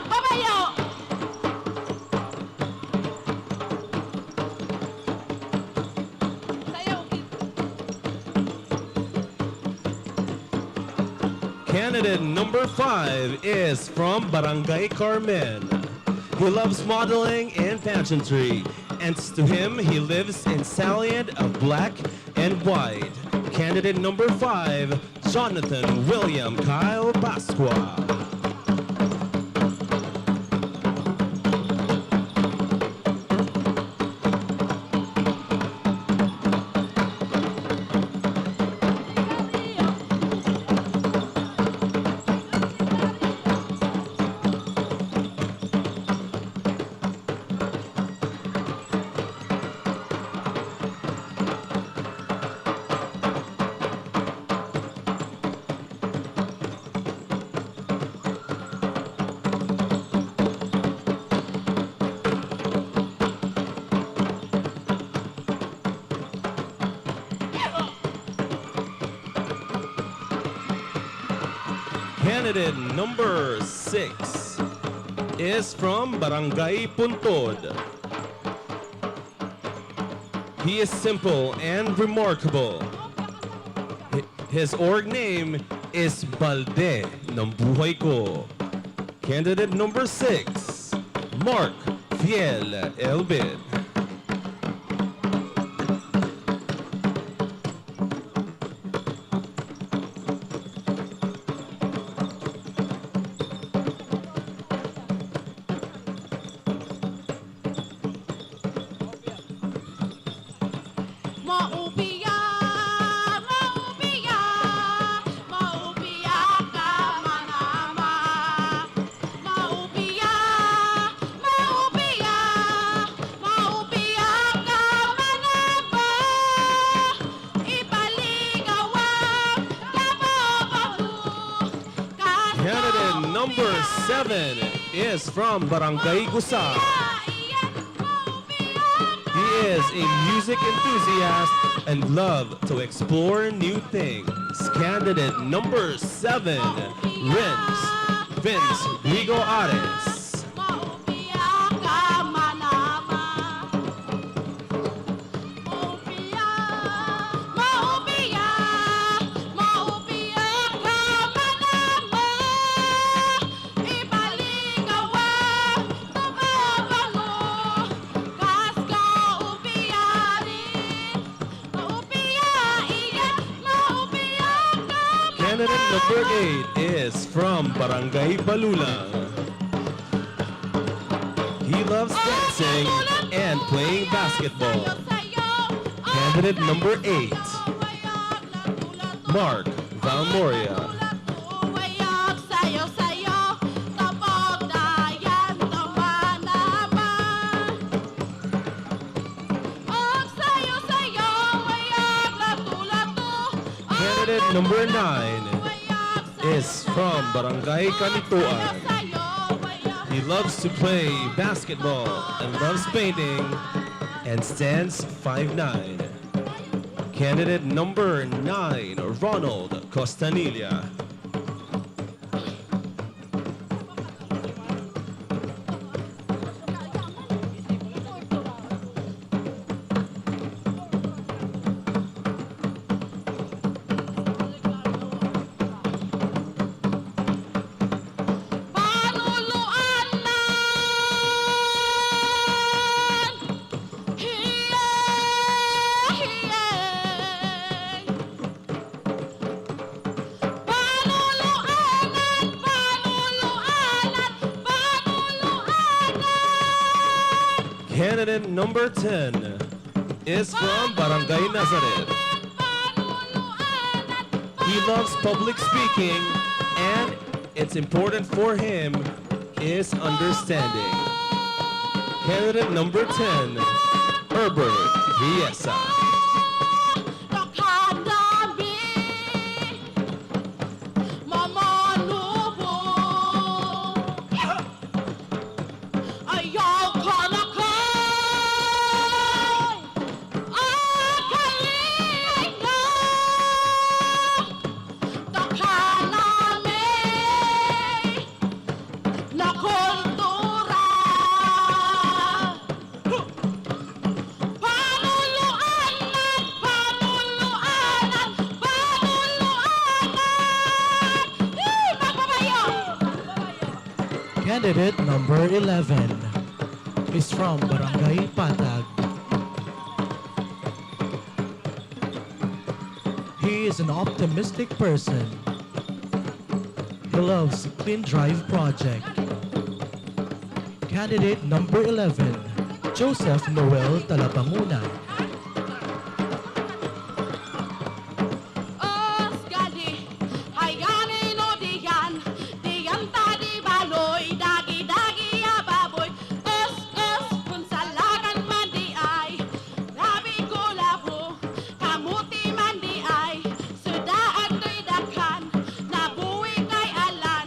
Babayo! Candidate number 5 is from Barangay Carmen. He loves modeling and pageantry, and to him, he lives in salient of black and white. Candidate number 5, Jonathan William Kyle Pasqua. Candidate number 6 is from Barangay Puntod. He is simple and remarkable. His org name is Balde ng Buhay Ko. Candidate number 6, Mark Fiel Elbin. Maubiya, maubiya, maubiya ka manama. Maubiya, maubiya, maubiya ka manama. Ipaligawan kababahu. Candidate number 7 is from Barangay Gusa. He is a music enthusiast and love to explore new things. Candidate number 7, Vince Rigo Ares. Maubiya ka manama. Maubiya, maubiya, maubiya ka manama. Ipaligawan kababahu. Kaska ubiyarin. Maubiya iya, maubiya ka Candidate number 8 is from Barangay Balulang. He loves dancing and playing basketball. Candidate number 8, Mark Valmoria. Uwayag sayo-sayo, tapos dayan tamanaman. Og sayo-sayo, wayag latula number 9 is from Barangay Kanituan. He loves to play basketball and loves painting and stands 5'9". Candidate number 9, Ronald Costanilla. Candidate number 10 is from Barangay Nazareth. He loves public speaking, and it's important for him is understanding. Candidate number 10, Herbert Viesa. Candidate number 11 is from Barangay Patag. He is an optimistic person. He loves Clean Drive Project. Candidate number 11, Joseph Noel Talabanguna.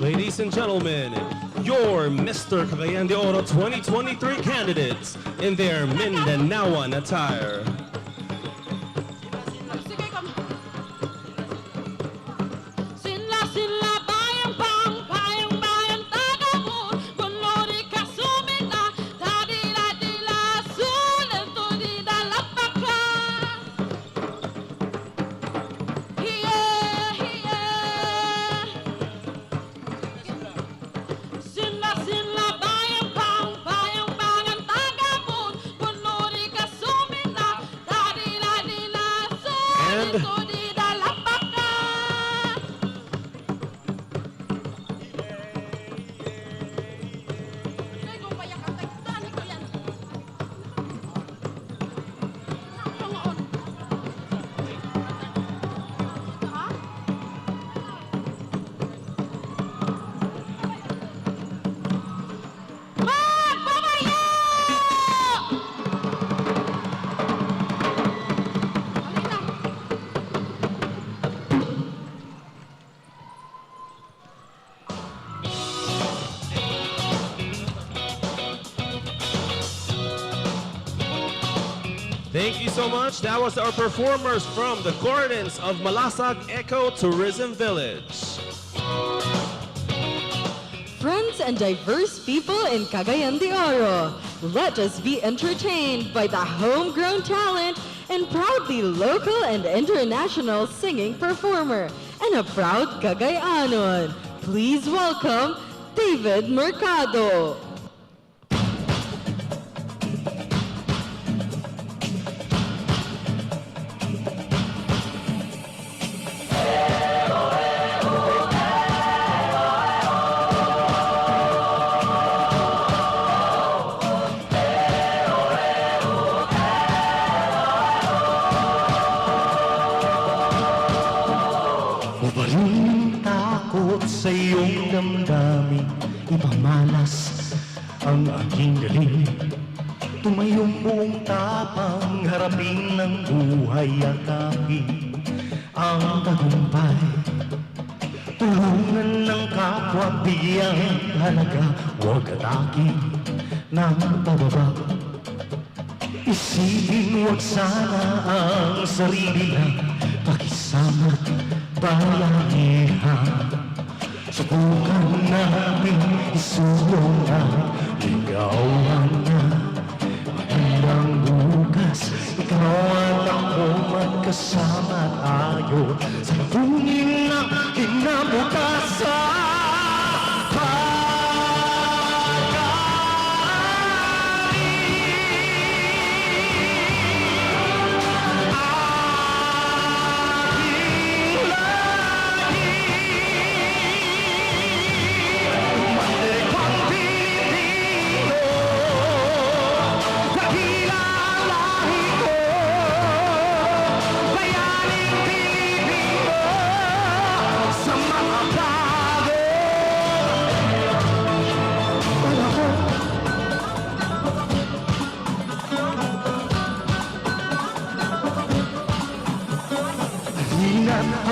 Ladies and gentlemen, your Mr. Cagayan de Oro 2023 candidates in their Mindanaoan attire. Thank you so much. That was our performers from the gardens of Malasag Eco Tourism Village. Friends and diverse people in Cagayan de Oro, let us be entertained by the homegrown talent and proudly local and international singing performer and a proud Cagayanon. Please welcome David Mercado. Sa iyong damdamin, ipamalas ang aking galing. Tumayong buong tapang, harapin ng buhay akapin. ang tagumpay. Tulungan ng kapwa, bigyan halaga, huwag atakin ng pababa. Isipin huwag sana ang sarili lang, pakisama balahihan. Subukan natin isulong ang ligawan na magandang bukas. Ikaw at ako magkasama tayo sa tungin na kinabukasan.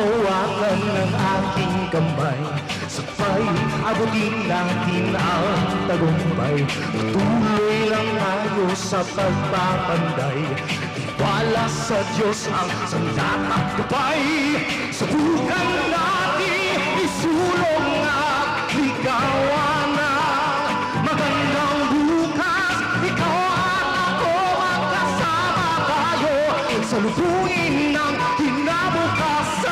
Hawakan ng aking kamay, sabay abutin natin ang tagumpay. Tuloy lang tayo sa pagpapanday, tiwala sa Diyos ang sandatakbay. Subukan natin isulong at ligawan na magandang bukas. Ikaw at ako magkasama tayo sa lubuin ng kinabukasan.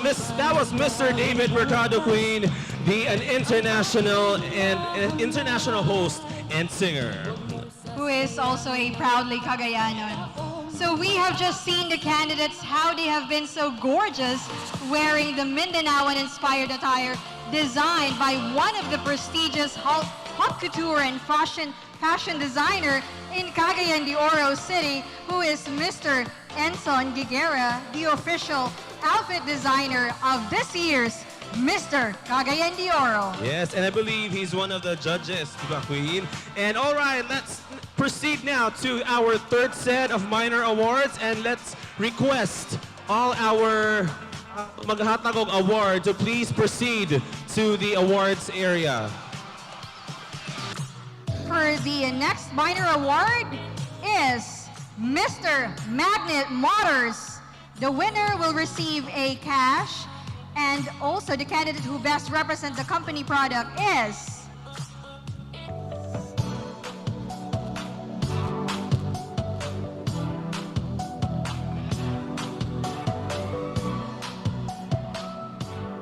that was Mr. David Mercado Queen, an international host and singer, who is also a proudly Cagayanon. So we have just seen the candidates, how they have been so gorgeous, wearing the Mindanaoan-inspired attire designed by one of the prestigious haute couture and fashion designer in Cagayan de Oro City, who is Mr. Enson Giguera, the official outfit designer of this year's Mr. Cagayan de Oro. Yes, and I believe he's one of the judges, diba, Queen? And all right, let's proceed now to our third set of minor awards, and let's request all our maghatagog award to please proceed to the awards area. For the next minor award is Mr. Magnet Motors. The winner will receive a cash, and also the candidate who best represents the company product is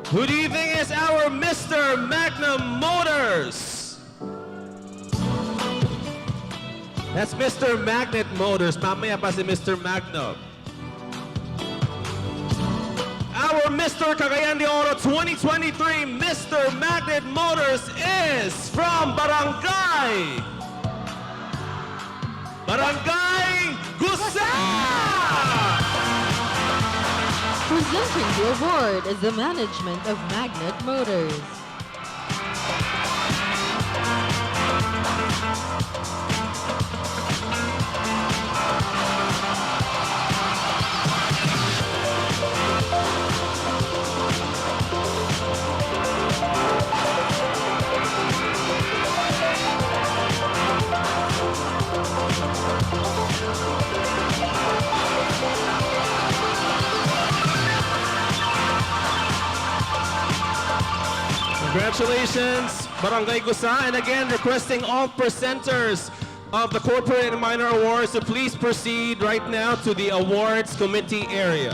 Who do you think is our Mr. Magnum Motors? That's Mr. Magnet Motors. Mamaya pa si Mr. Magnum. Our Mr. Cagayan de Oro 2023 Mr. Magnet Motors is from Barangay Gusa! Presenting the award is the management of Magnet Motors. Congratulations, Barangay Gusa. And again, requesting all presenters of the Corporate and Minor Awards to please proceed right now to the awards committee area.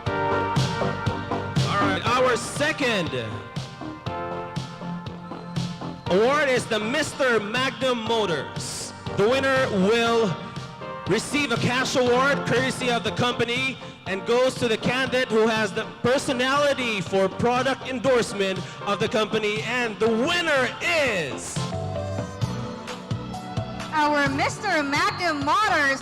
All right, our second award is the Mr. Magnum Motors. The winner will receive a cash award courtesy of the company and goes to the candidate who has the personality for product endorsement of the company, and the winner is our Mr. Magnum Motors.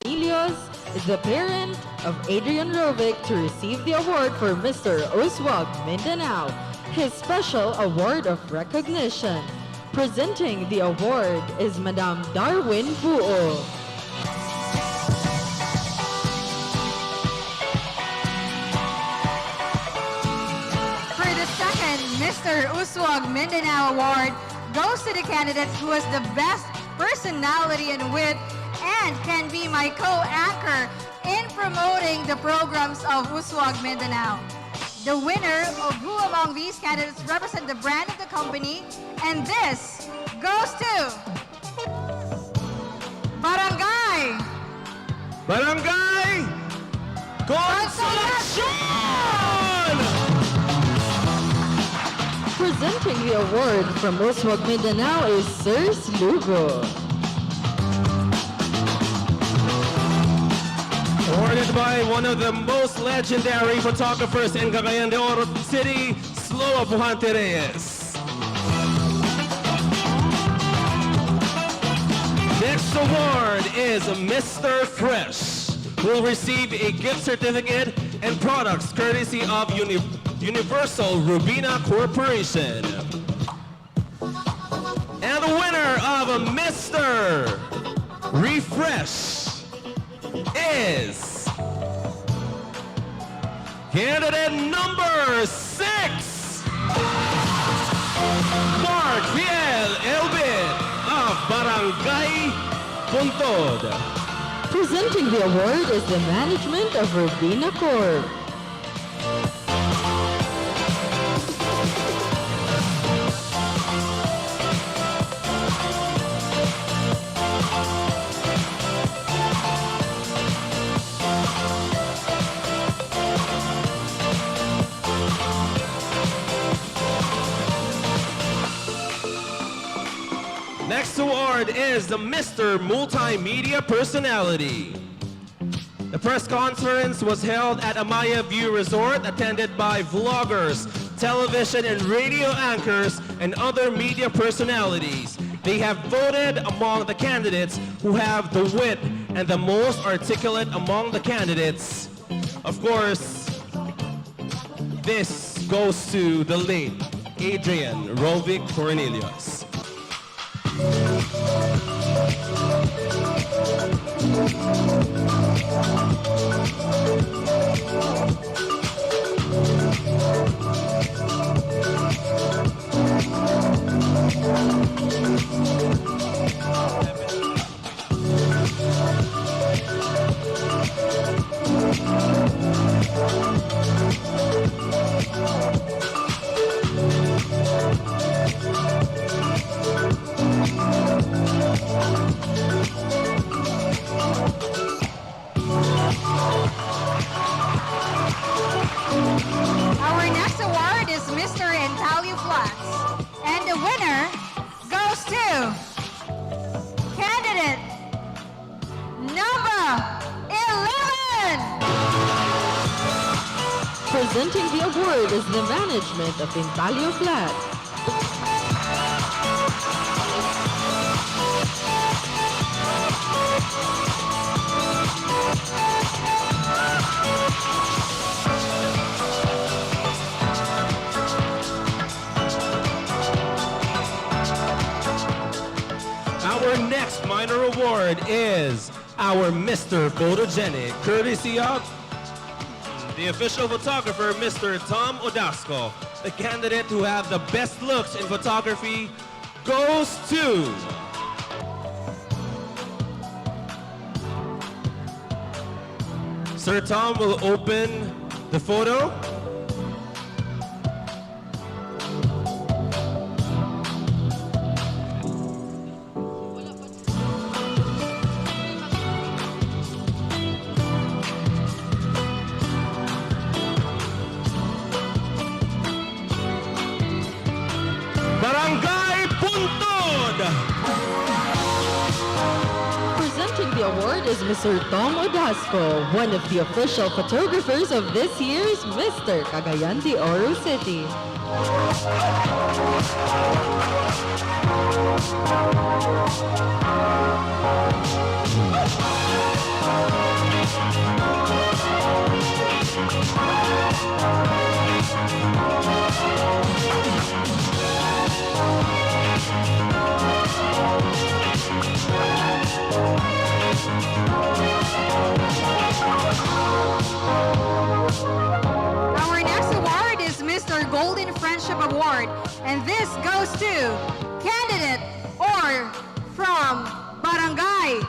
Emilios is the parent of Adrian Rovic to receive the award for Mr. Uswag Mindanao, his special award of recognition. Presenting the award is Madam Darwin Buo. For the second Mr. Uswag Mindanao Award goes to the candidate who has the best personality and wit and can be my co-anchor in promoting the programs of Uswag Mindanao. The winner of who among these candidates represent the brand of the company, and this goes to Barangay Consolacion! Presenting the award from Uswag Mindanao is Sir Slugo. Awarded by one of the most legendary photographers in Cagayan De Oro City, Sloa Buhante Reyes. Next award is Mr. Fresh, who will receive a gift certificate and products courtesy of Universal Rubina Corporation. And the winner of a Mr. Refresh is candidate number 6, Mark Fiel Elbit of Barangay Puntod. Presenting the award is the management of Rubina Corp. Next award is the Mr. Multimedia Personality. The press conference was held at Amaya View Resort, attended by vloggers, television and radio anchors, and other media personalities. They have voted among the candidates who have the wit and the most articulate among the candidates. Of course, this goes to the late Adrian Rovic Cornelius. Our next award is Mr. Intalio Flats. And the winner goes to candidate number 11. Presenting the award is the management of Intalio Flat. Our next minor award is our Mr. Photogenic, courtesy of the official photographer, Mr. Tom Odasco. The candidate who have the best looks in photography goes to Sir Tom will open the photo. Barangay Puntod! Presenting the award is Mr. Tom Odasco, one of the official photographers of this year's Mr. Cagayan de Oro City. Our next award is Mr. Golden Friendship Award, and this goes to candidate or from Barangay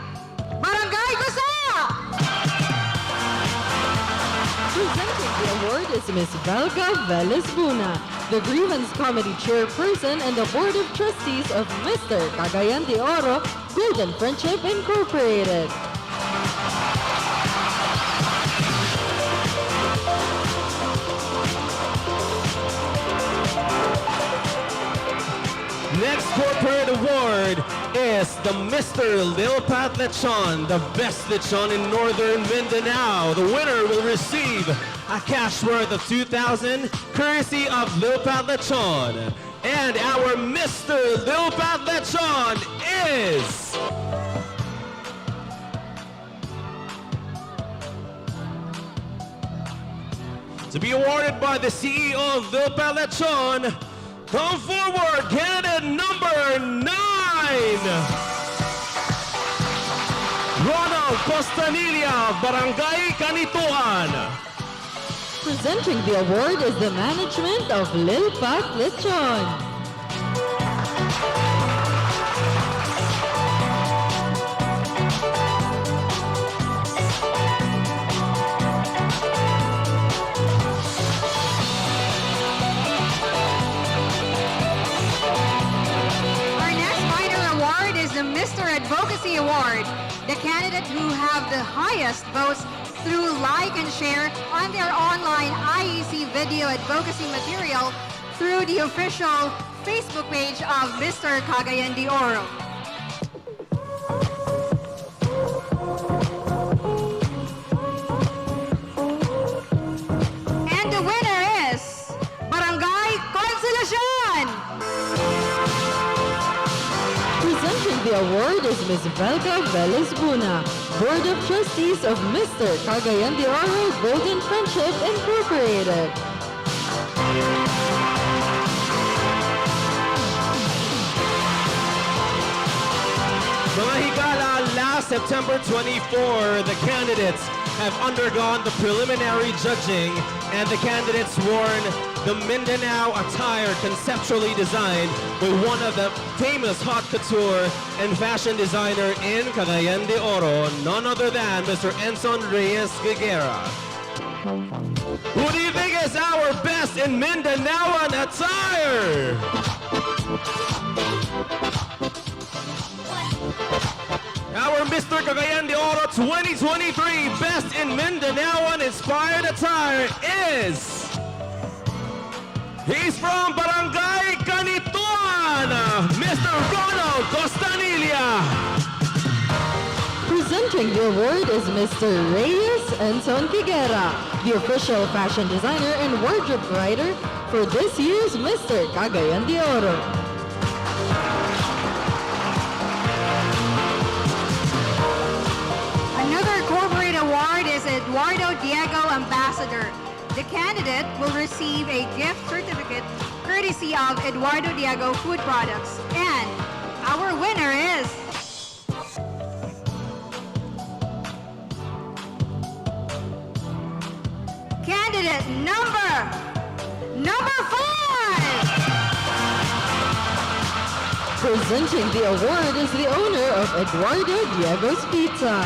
the award is Miss Velga Velez-Buna, the Grievance Comedy Chairperson and the Board of Trustees of Mr. Cagayan de Oro Golden Friendship Incorporated. Next corporate award is the Mr. Lilpat Lechon, the best lechon in Northern Mindanao. The winner will receive a cash worth of 2,000 courtesy of Lilpat Lechon. And our Mr. Lilpat Lechon is... to be awarded by the CEO of Lilpat Lechon. Come forward, candidate number 9! Ronald Costanilla, Barangay Canituan. Presenting the award is the management of Lilpat Lechon. The Mr. Advocacy Award, the candidate who have the highest votes through like and share on their online IEC video advocacy material through the official Facebook page of Mr. Cagayan de Oro. And the winner is Barangay Consolacion! Presenting the award is Ms. Velga Velez-Buna, Board of Trustees of Mr. Cagayan de Oro Golden Friendship Incorporated. Mga higala, last September 24, the candidates have undergone the preliminary judging and the candidates worn the Mindanao attire conceptually designed by one of the famous haute couture and fashion designer in Cagayan de Oro, none other than Mr. Enson Reyes Guerra. Who do you think is our best in Mindanaoan attire? Our Mr. Cagayan de Oro 2023 Best in Mindanaoan Inspired Attire is... he's from Barangay Canituan, Mr. Ronald Costanilla. Presenting the award is Mr. Reyes Enson Guerra, the official fashion designer and wardrobe writer for this year's Mr. Cagayan de Oro. Another corporate award is Eduardo Diego Ambassador. The candidate will receive a gift certificate courtesy of Eduardo Diego Food Products. And our winner is... candidate number 5! Presenting the award is the owner of Eduardo Diego's Pizza.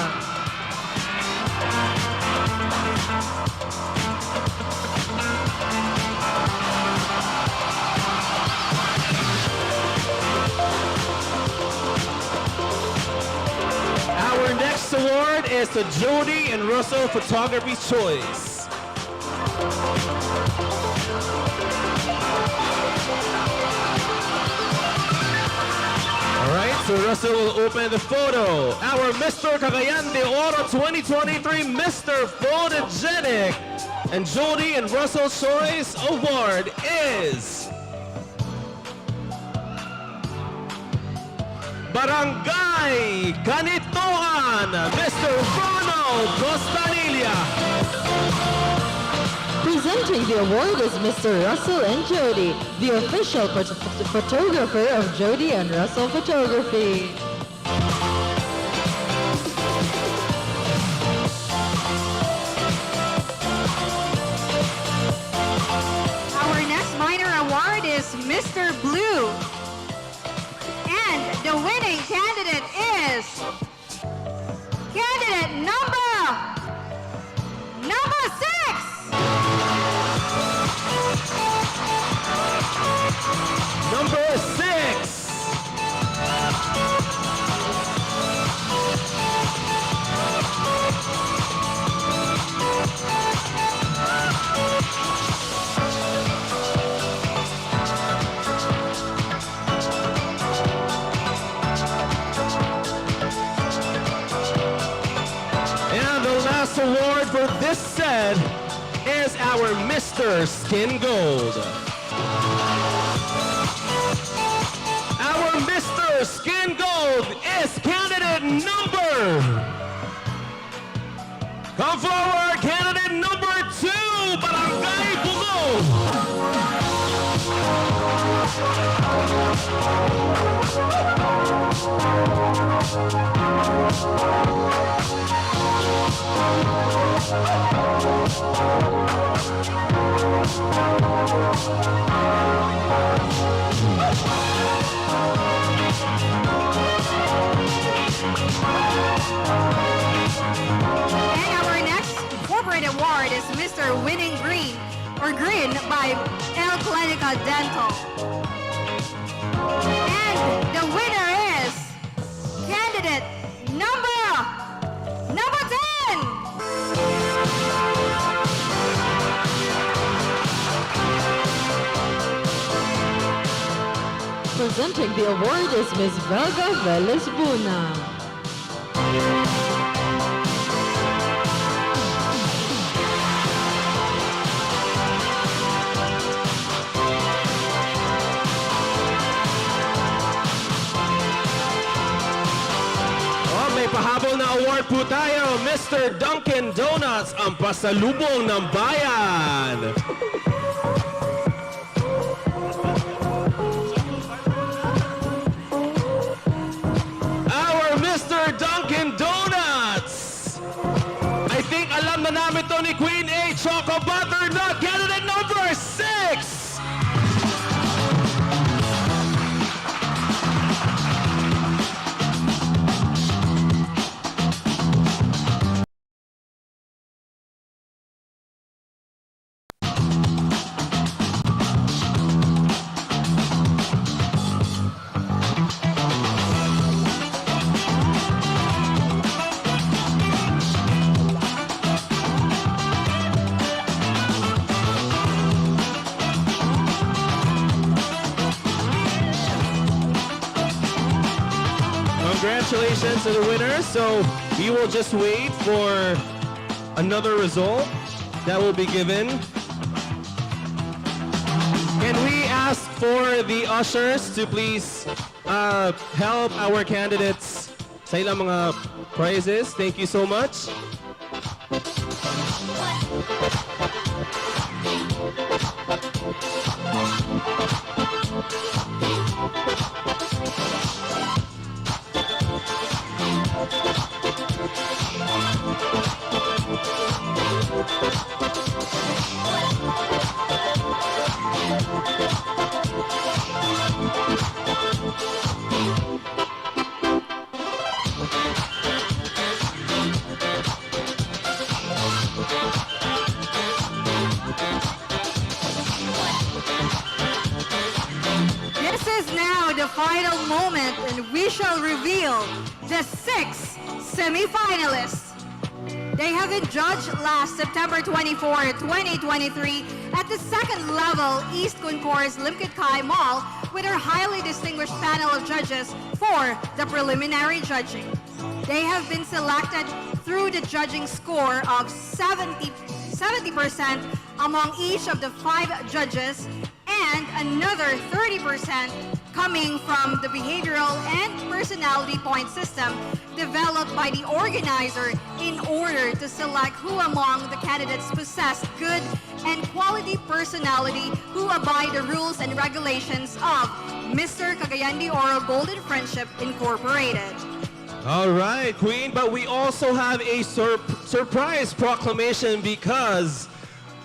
Our next award is the Jody and Russell Photography Choice. Alright, so Russell will open the photo. Our Mr. Cagayan de Oro 2023 Mr. Photogenic and Jody and Russell Choice Award is... Barangay Canituan, Mr. Ronald Costanilla. Presenting the award is Mr. Russell and Jody, the official photographer of Jody and Russell Photography. Our next minor award is Mr. Blue. And the winning candidate is... candidate number 6! this set is our Mr. Skin Gold. Our Mr. Skin Gold is candidate number. Come forward, candidate number 2, Barangay Bugog. And our next corporate award is Mr. Winning Green, or Green, by El Clinica Dental. And the winner is candidate number 10! Presenting the award is Ms. Velga Velez Buna. May pahabol na award po tayo, Mr. Dunkin Donuts, ang pasalubong ng bayan. Our Mr. Dunkin Donuts. I think alam na namin to ni Queen A. Choco Butternut, candidate number 6. Congratulations to the winners. So we will just wait for another result that will be given. Can we ask for the ushers to please help our candidates sa ilang mga prizes? Thank you so much. This is now the final moment, and we shall reveal the 6 semi-finalists. They have been judged last September 24, 2023 at the second level East Concourse Limketkai Mall with our highly distinguished panel of judges for the preliminary judging. They have been selected through the judging score of 70% among each of the 5 judges and another 30% coming from the behavioral and personality point system developed by the organizer in order to select who among the candidates possess good and quality personality who abide the rules and regulations of Mr. Cagayan De Oro Golden Friendship Incorporated. All right, Queen, but we also have a surprise proclamation because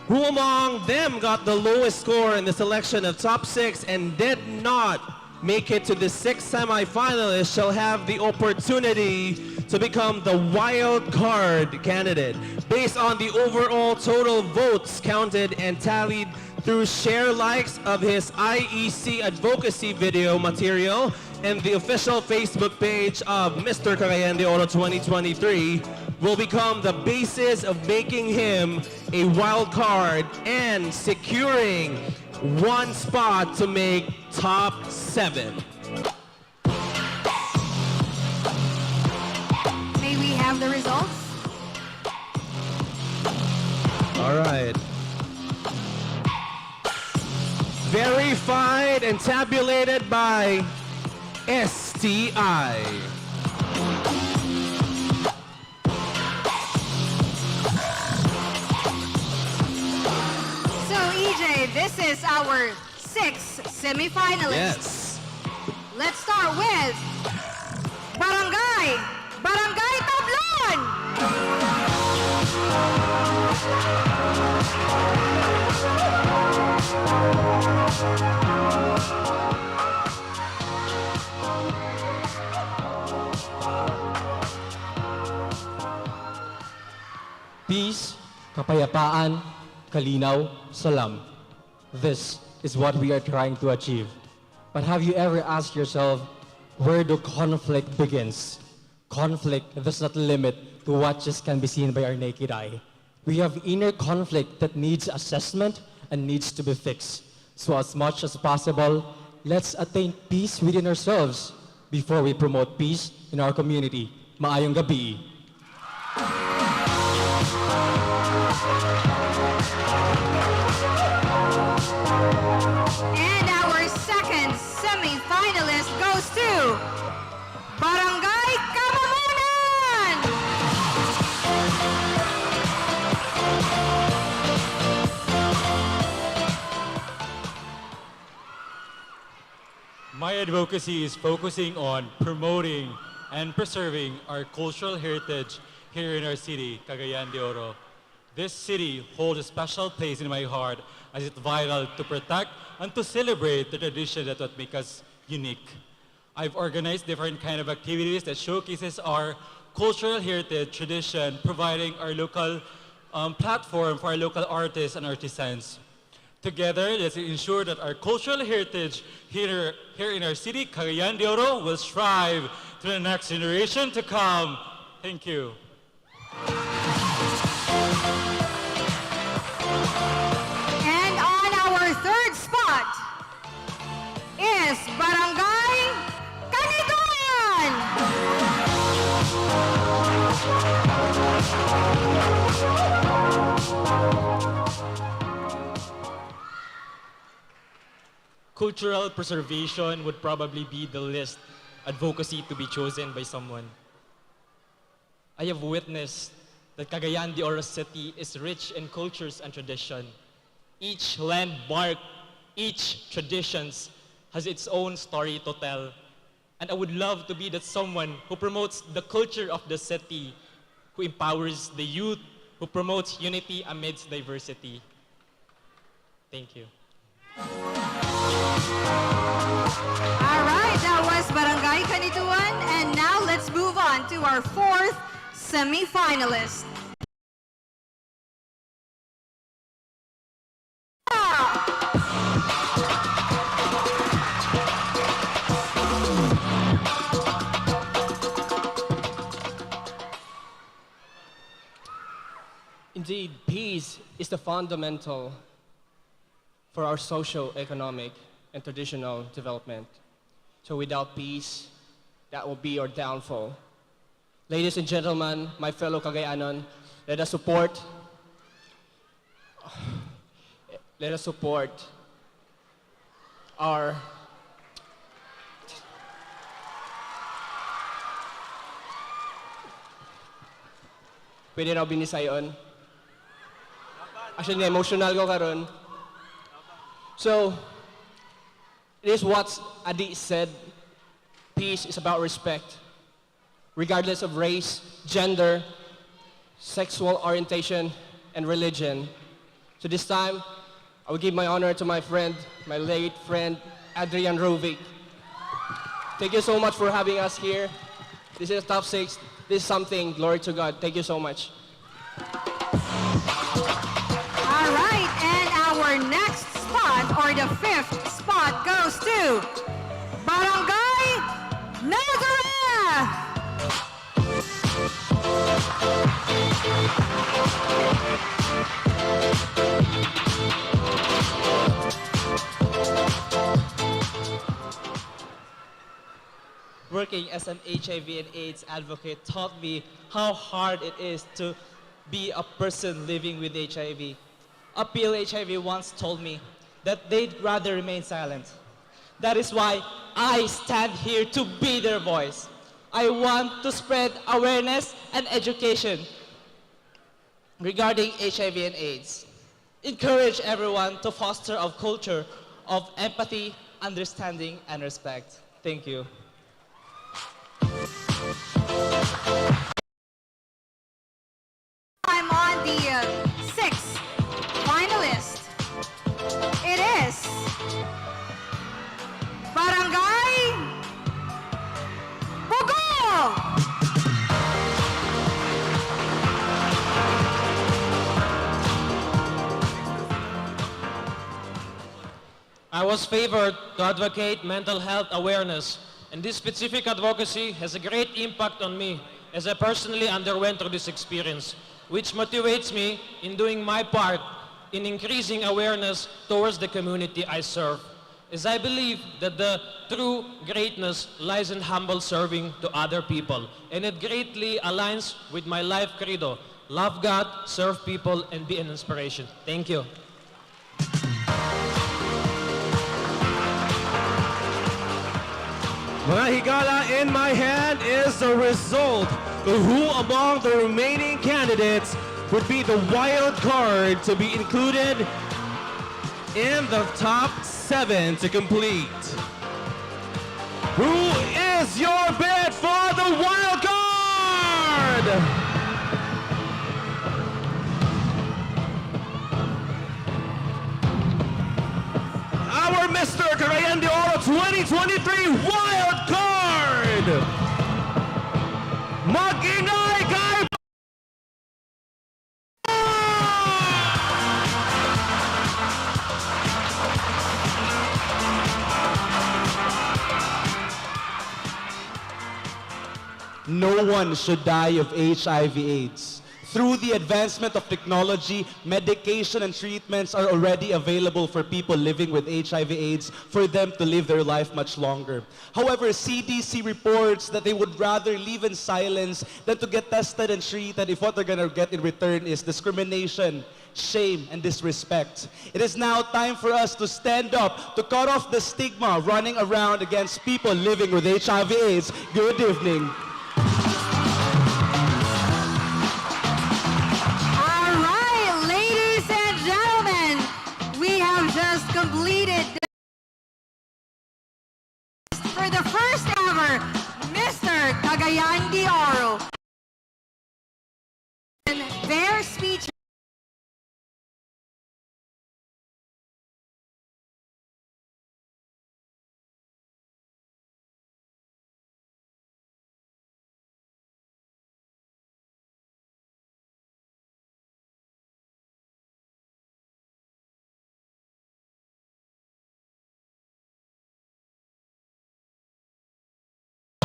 who among them got the lowest score in the selection of top 6 and did not make it to the 6 semi-finalists shall have the opportunity to become the wild card candidate based on the overall total votes counted and tallied through share likes of his IEC advocacy video material and the official Facebook page of Mr. Cagayan De Oro 2023 will become the basis of making him a wild card and securing one spot to make top 7. May we have the results? All right. Verified and tabulated by STI. So EJ, this is our 6th semifinalist. Yes. Let's start with Barangay Tablon. Peace, kapayapaan, kalinaw, salam. This is what we are trying to achieve. But have you ever asked yourself, where do conflict begins? Conflict does not limit to what just can be seen by our naked eye. We have inner conflict that needs assessment and needs to be fixed. So as much as possible, let's attain peace within ourselves before we promote peace in our community. Maayong gabi. And our second semi-finalist goes to Barangay Kamamunan! My advocacy is focusing on promoting and preserving our cultural heritage here in our city, Cagayan de Oro. This city holds a special place in my heart as it's vital to protect and to celebrate the tradition that what makes us unique. I've organized different kind of activities that showcases our cultural heritage tradition, providing our local platform for our local artists and artisans. Together, let's ensure that our cultural heritage here in our city, Cagayan de Oro, will strive to the next generation to come. Thank you. And on our third spot is Barangay Kaniguan! Cultural preservation would probably be the least advocacy to be chosen by someone. I have witnessed that Cagayan de Oro City is rich in cultures and tradition. Each landmark, each traditions has its own story to tell. And I would love to be that someone who promotes the culture of the city, who empowers the youth, who promotes unity amidst diversity. Thank you. Alright, that was Barangay Kanituan, and now let's move on to our fourth semi-finalist. Indeed, peace is the fundamental for our socio-economic and traditional development. So without peace, that will be our downfall. Ladies and gentlemen, my fellow Cagayanon, let us support our pwede raw binisayon. Actually, emotional ko karon. So, it is what Adi said. Peace is about respect, regardless of race, gender, sexual orientation, and religion. So this time, I will give my honor to my friend, my late friend, Adrian Rovic. Thank you so much for having us here. This is top 6. This is something. Glory to God. Thank you so much. All right, and our next spot, or the fifth spot, goes to Barangay Nazareth! Working as an HIV and AIDS advocate taught me how hard it is to be a person living with HIV. A PLHIV once told me that they'd rather remain silent. That is why I stand here to be their voice. I want to spread awareness and education regarding HIV and AIDS. Encourage everyone to foster a culture of empathy, understanding, and respect. Thank you. I'm on the sixth finalist. It is Barangay Bugol! I was favored to advocate mental health awareness, and this specific advocacy has a great impact on me as I personally underwent through this experience, which motivates me in doing my part in increasing awareness towards the community I serve, as I believe that the true greatness lies in humble serving to other people, and it greatly aligns with my life credo: love God, serve people, and be an inspiration. Thank you. Mga higala, in my hand is the result of who among the remaining candidates would be the wild card to be included in the top 7 to complete. Who is your bid for the wild card? Our Mr. Cagayan De Oro 2023 wild card! Mag-ingay kay No one should die of HIV/AIDS. Through the advancement of technology, medication and treatments are already available for people living with HIV/AIDS for them to live their life much longer. However, CDC reports that they would rather live in silence than to get tested and treated if what they're going to get in return is discrimination, shame, and disrespect. It is now time for us to stand up to cut off the stigma running around against people living with HIV/AIDS. Good evening. Just completed for the first ever Mr. Cagayan De Oro. And their speech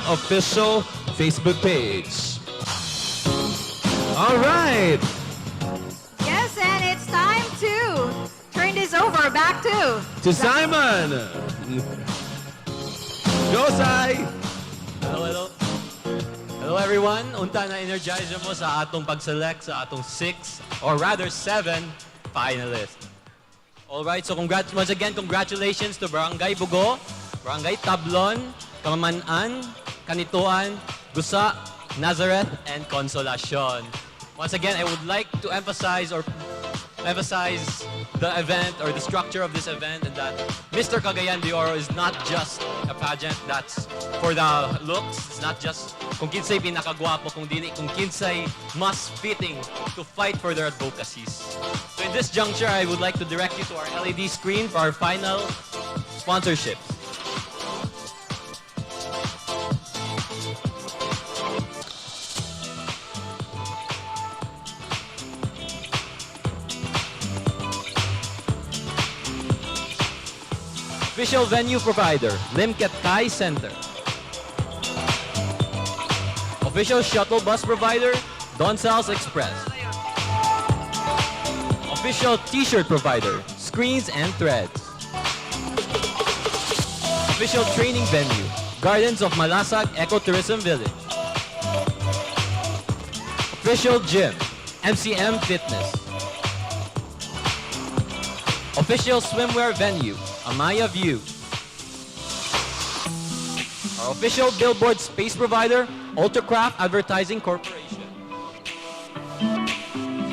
official Facebook page. All right. Yes, and it's time to turn this over back to Simon. Go, Sai. Hello. Hello everyone. Unta na energize mo sa atong pag-select sa atong 6 or rather 7 finalists. All right, so once again, congratulations to Barangay Bugo, Barangay Tablon, Kamaman-an, Kanituan, Gusa, Nazareth, and Consolacion. Once again, I would like to emphasize the event or the structure of this event, and that Mr. Cagayan De Oro is not just a pageant that's for the looks. It's not just kung kinsay pinakagwapo, kung kinsay mas fitting to fight for their advocacies. So in this juncture, I would like to direct you to our LED screen for our final sponsorships. Official venue provider, Limketkai Center. Official shuttle bus provider, Donsals Express. Official t-shirt provider, Screens and Threads. Official training venue, Gardens of Malasag Ecotourism Village. Official gym, MCM Fitness. Official swimwear venue, Amaya View. Our official billboard space provider, Ultracraft Advertising Corporation.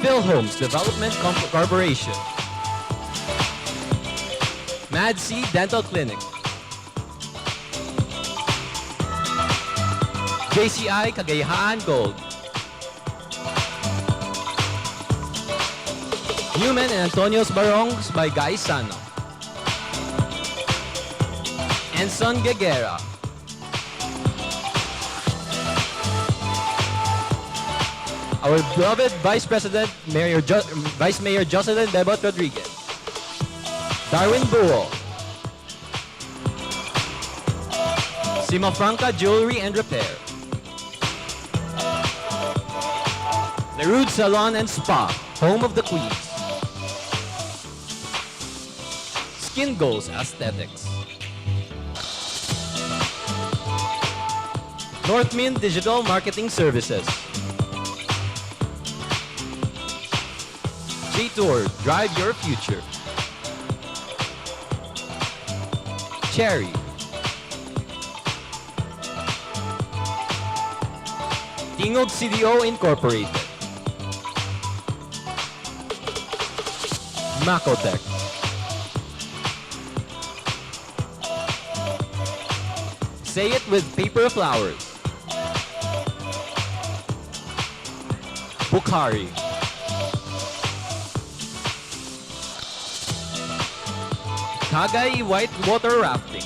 Phil Homes Development Corporation. Mad C Dental Clinic. JCI Cagayan Gold. Newman and Antonio's Barongs by Guy Sano. Enson Guerra. Our beloved Vice President, Vice Mayor Jocelyn Bebot Rodriguez. Darwin Buo. Sima Franca Jewelry and Repair. Lerude Salon and Spa, home of the Queens. Skin Goals Aesthetics. Northmin Digital Marketing Services. J-Tour, drive your future. Cherry. Tingog CDO Incorporated. Macotech. Say it with paper flowers. Bukhari. Tagay White Water Rafting.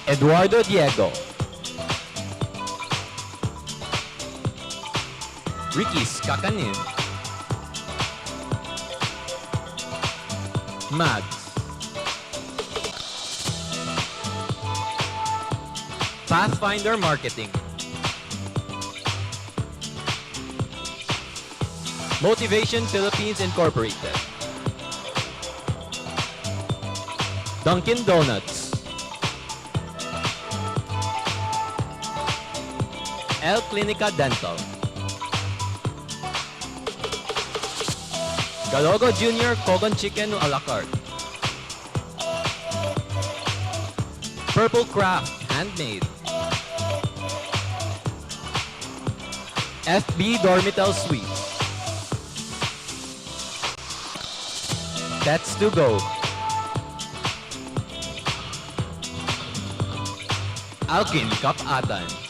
Eduardo Diego. Ricky's Kakanin. Mags. Pathfinder Marketing. Motivation Philippines Incorporated. Dunkin' Donuts. El Clinica Dental. Galogo Jr. Kogon Chicken a la carte. Purple Craft Handmade. FB Dormitel Suites. Pets to go. Alkin Kapatan.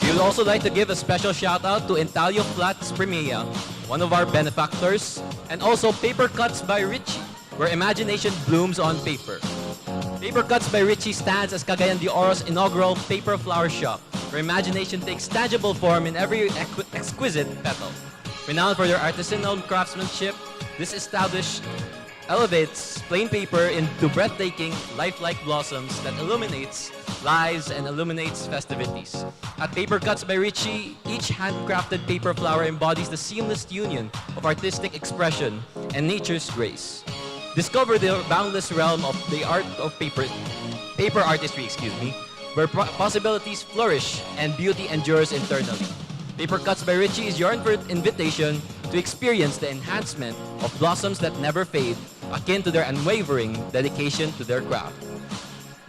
We would also like to give a special shout out to Intalio Flats Primea, one of our benefactors, and also Paper Cuts by Richie, where imagination blooms on paper. Paper Cuts by Richie stands as Cagayan de Oro's inaugural paper flower shop, where imagination takes tangible form in every exquisite petal. Renowned for their artisanal craftsmanship, this established elevates plain paper into breathtaking, lifelike blossoms that illuminates lives and illuminates festivities. At Paper Cuts by Richie, each handcrafted paper flower embodies the seamless union of artistic expression and nature's grace. Discover the boundless realm of the art of paper artistry, where possibilities flourish and beauty endures eternally. Paper Cuts by Richie is your invitation to experience the enhancement of blossoms that never fade, akin to their unwavering dedication to their craft.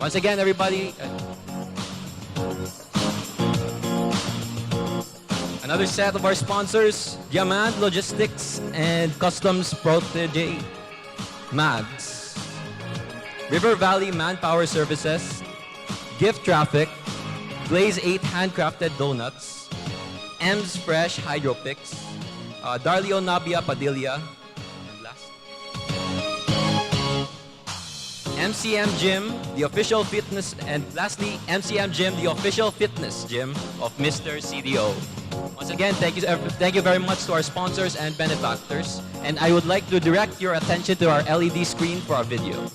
Once again, everybody, Another set of our sponsors, Diamond Logistics and Customs Protege, MAGS, River Valley Manpower Services, Gift Traffic, Glaze 8 Handcrafted Donuts, M's Fresh Hydro Picks, Darlio Nabia Padilla, and last, MCM Gym, the official fitness, and lastly, MCM Gym, the official fitness gym of Mr. CDO. Once again, thank you very much to our sponsors and benefactors, and I would like to direct your attention to our LED screen for our video.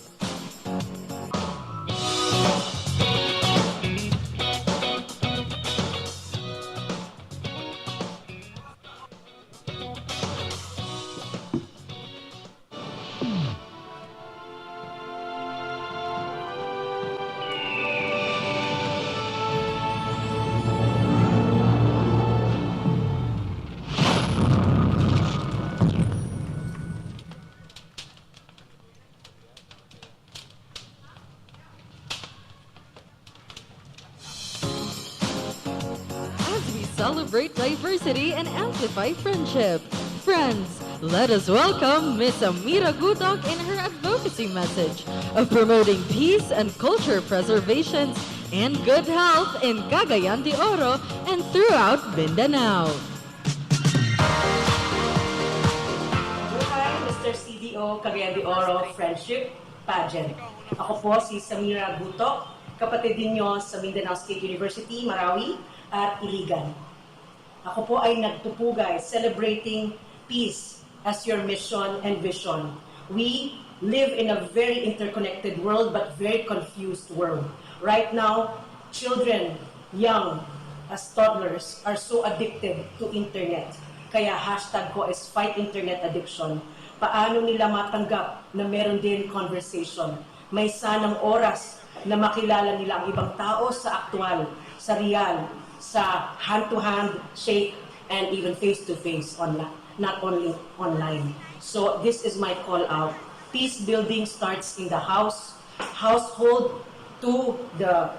As we celebrate diversity and amplify friendship. Friends, let us welcome Miss Amira Gutok in her advocacy message of promoting peace and culture preservation and good health in Cagayan de Oro and throughout Mindanao. Buhay, Mr. CDO Cagayan de Oro Friendship Pageant. Ako po si Samira Gutok, kapatid ninyo sa Mindanao State University, Marawi at Iligan. Ako po ay nagpupugay celebrating peace as your mission and vision. We live in a very interconnected world but very confused world. Right now, children, young as toddlers, are so addicted to internet. Kaya hashtag ko is fight internet addiction. Paano nila matanggap na meron din conversation? May sanang oras na makilala nila ang ibang tao sa aktual, sa real, sa hand-to-hand, shake, and even face-to-face online, not only online. So this is my call out. Peace building starts in the household, to the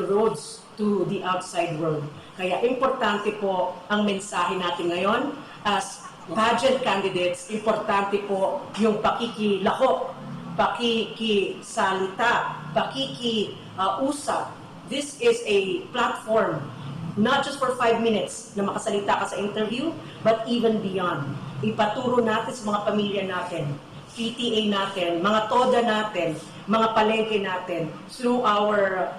roads, to the outside world. Kaya importante po ang mensahe natin ngayon as pageant candidates. Importante po yung pakikilahok, pakikisalita, pakikiusap. This is a platform, not just for 5 minutes na makasalita ka sa interview, but even beyond. Ipaturo natin sa mga pamilya natin, PTA natin, mga TODA natin, mga palengke natin, through our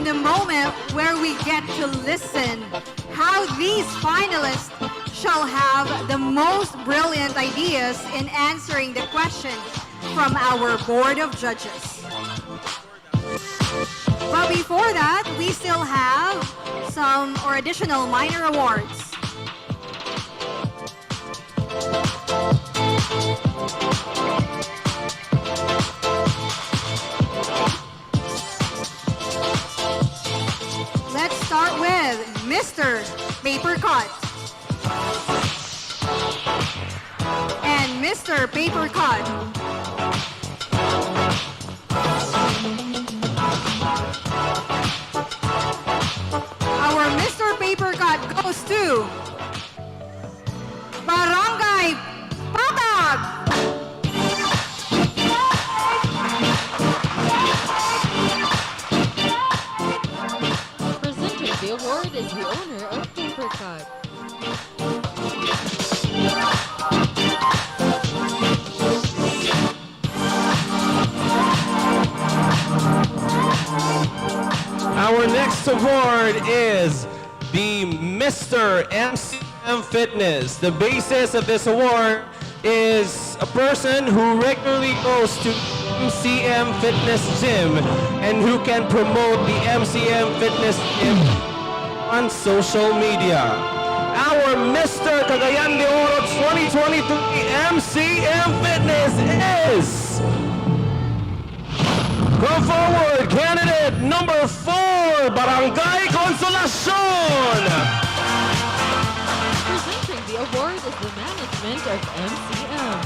the moment where we get to listen how these finalists shall have the most brilliant ideas in answering the question from our board of judges. But before that, we still have some additional minor awards. Let's start with Mr. Paper Cut. And Mr. Paper Cut. Our Mr. Paper Cut goes to Barangay Patag. Presenting the award is the owner of Paper Cut. Our next award is the Mr. MCM Fitness. The basis of this award is a person who regularly goes to MCM Fitness Gym and who can promote the MCM Fitness Gym on social media. Our Mr. Cagayan de Oro 2023 MCM Fitness is... Come forward, candidate number 4, Barangay Consolacion. Presenting the award is the management of MCM.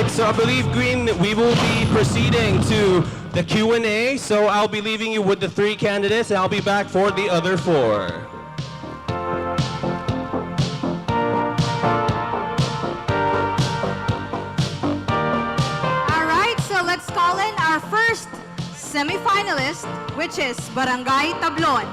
So I believe, Green, we will be proceeding to the Q&A. So I'll be leaving you with the 3 candidates, and I'll be back for the other 4. All right, so let's call in our first semi-finalist, which is Barangay Tablon.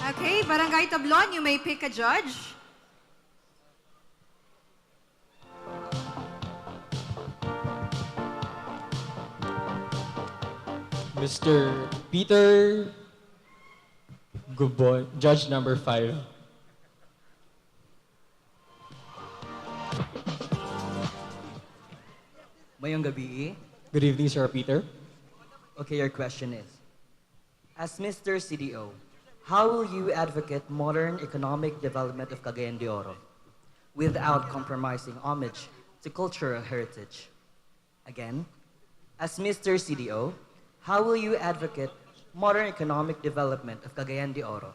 Okay, Barangay Tablon, you may pick a judge. Mr. Peter, good boy, judge number 5. Mayong gabi. Good evening, Sir Peter. Okay, your question is, as Mr. CDO, how will you advocate modern economic development of Cagayan de Oro without compromising homage to cultural heritage? Again, as Mr. CDO, how will you advocate modern economic development of Cagayan de Oro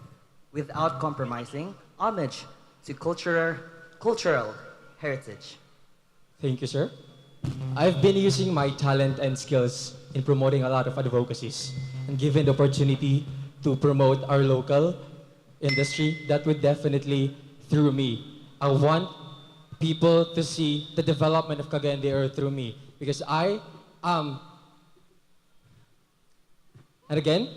without compromising homage to cultural heritage? Thank you, sir. I've been using my talent and skills in promoting a lot of advocacies, and given the opportunity to promote our local industry, that would definitely through me. I want people to see the development of Cagayan de Oro through me, because I am, and again,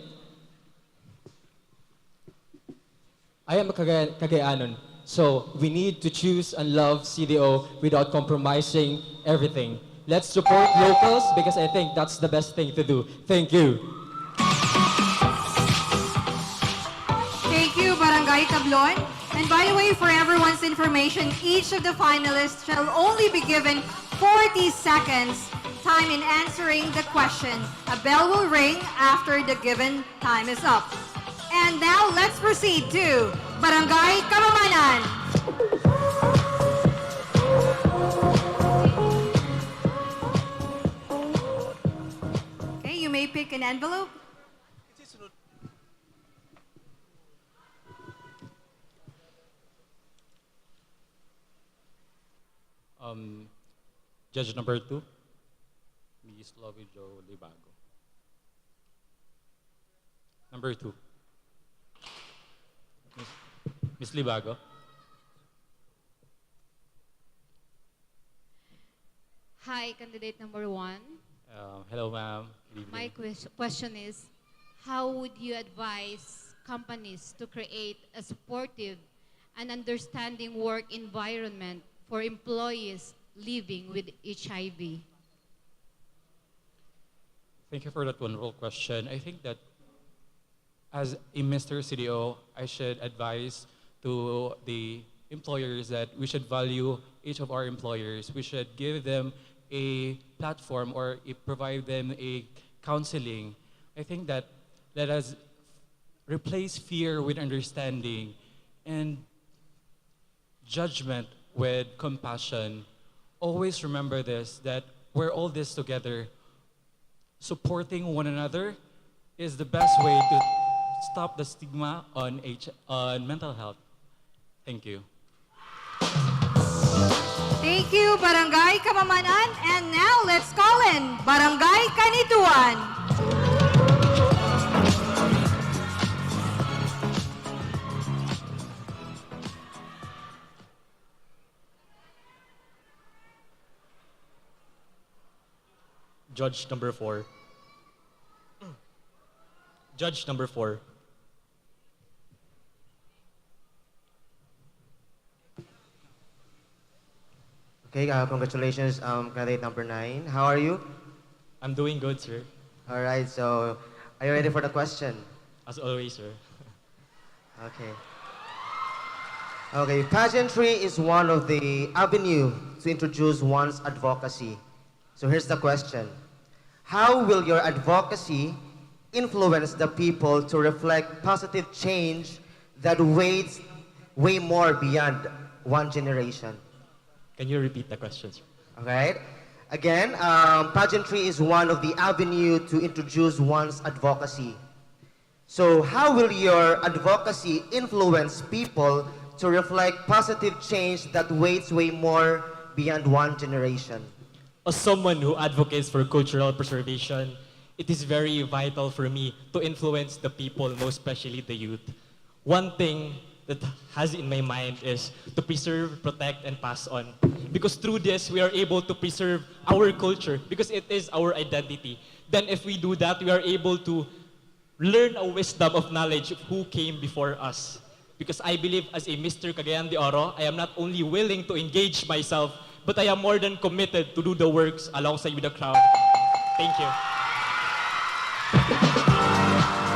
I am a Cagayanon. So we need to choose and love CDO without compromising everything. Let's support locals because I think that's the best thing to do. Thank you. Thank you, Barangay Tablon. And by the way, for everyone's information, each of the finalists shall only be given 40 seconds time in answering the question. A bell will ring after the given time is up. And now let's proceed to Barangay Kamamanan. Okay, you may pick pick an envelope. Judge number 2, Miss Lovey Jo Libago. Number 2, Miss Libago. Hi, candidate number 1. Hello, ma'am. Good evening. My question is, how would you advise companies to create a supportive and understanding work environment for employees living with HIV? Thank you for that wonderful question. I think that as a Mr. CDO, I should advise to the employers that we should value each of our employers. We should give them a platform or provide them a counseling. I think that let us replace fear with understanding and judgment with compassion. Always remember this, that we're all this together. Supporting one another is the best way to stop the stigma on mental health. Thank you. Thank you, Barangay Kamamanan. And now let's call in Barangay Kanituan. Judge number 4. Judge number 4. Okay, congratulations, candidate number 9. How are you? I'm doing good, sir. All right, so are you ready for the question? As always, sir. Okay. Okay, pageantry is one of the avenue to introduce one's advocacy. So here's the question. How will your advocacy influence the people to reflect positive change that weighs way more beyond one generation? Can you repeat the question, sir? All right. Again, pageantry is one of the avenue to introduce one's advocacy. So how will your advocacy influence people to reflect positive change that weighs way more beyond one generation? As someone who advocates for cultural preservation, it is very vital for me to influence the people, most especially the youth. One thing that has in my mind is to preserve, protect, and pass on. Because through this, we are able to preserve our culture because it is our identity. Then if we do that, we are able to learn a wisdom of knowledge of who came before us. Because I believe as a Mr. Cagayan de Oro, I am not only willing to engage myself, but I am more than committed to do the works alongside with the crowd. Thank you.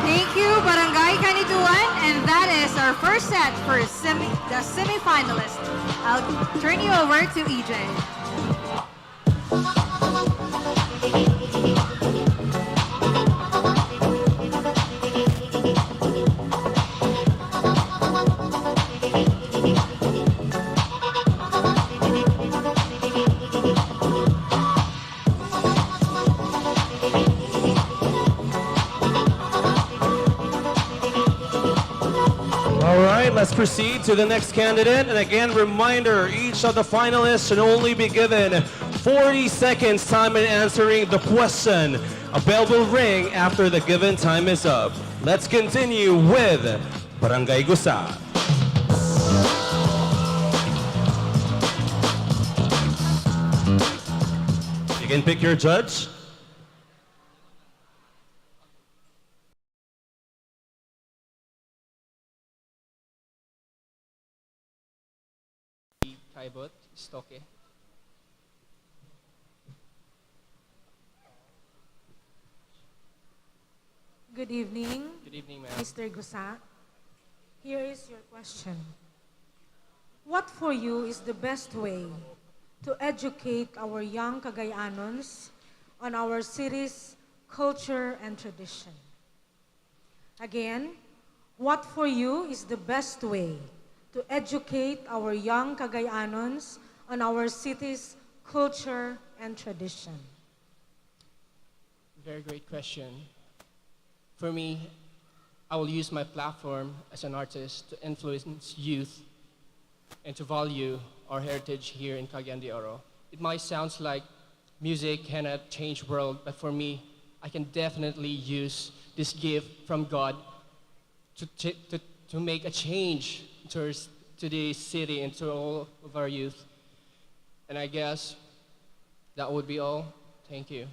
Thank you, Barangay Kanituan. And that is our first set for the semi-finalists. I'll turn you over to EJ. All right, let's proceed to the next candidate. And again, reminder, each of the finalists should only be given 40 seconds time in answering the question. A bell will ring after the given time is up. Let's continue with Barangay Gusa. You can pick your judge. Kaibot, Stoke. Good evening. Good evening, ma'am. Mr. Gusa. Here is your question. What for you is the best way to educate our young Cagayanons on our city's culture and tradition? Again, what for you is the best way to educate our young Cagayanons on our city's culture and tradition? Very great question. For me, I will use my platform as an artist to influence youth and to value our heritage here in Cagayan de Oro. It might sound like music cannot change world, but for me, I can definitely use this gift from God to make a change to the city and to all of our youth. And I guess that would be all. Thank you.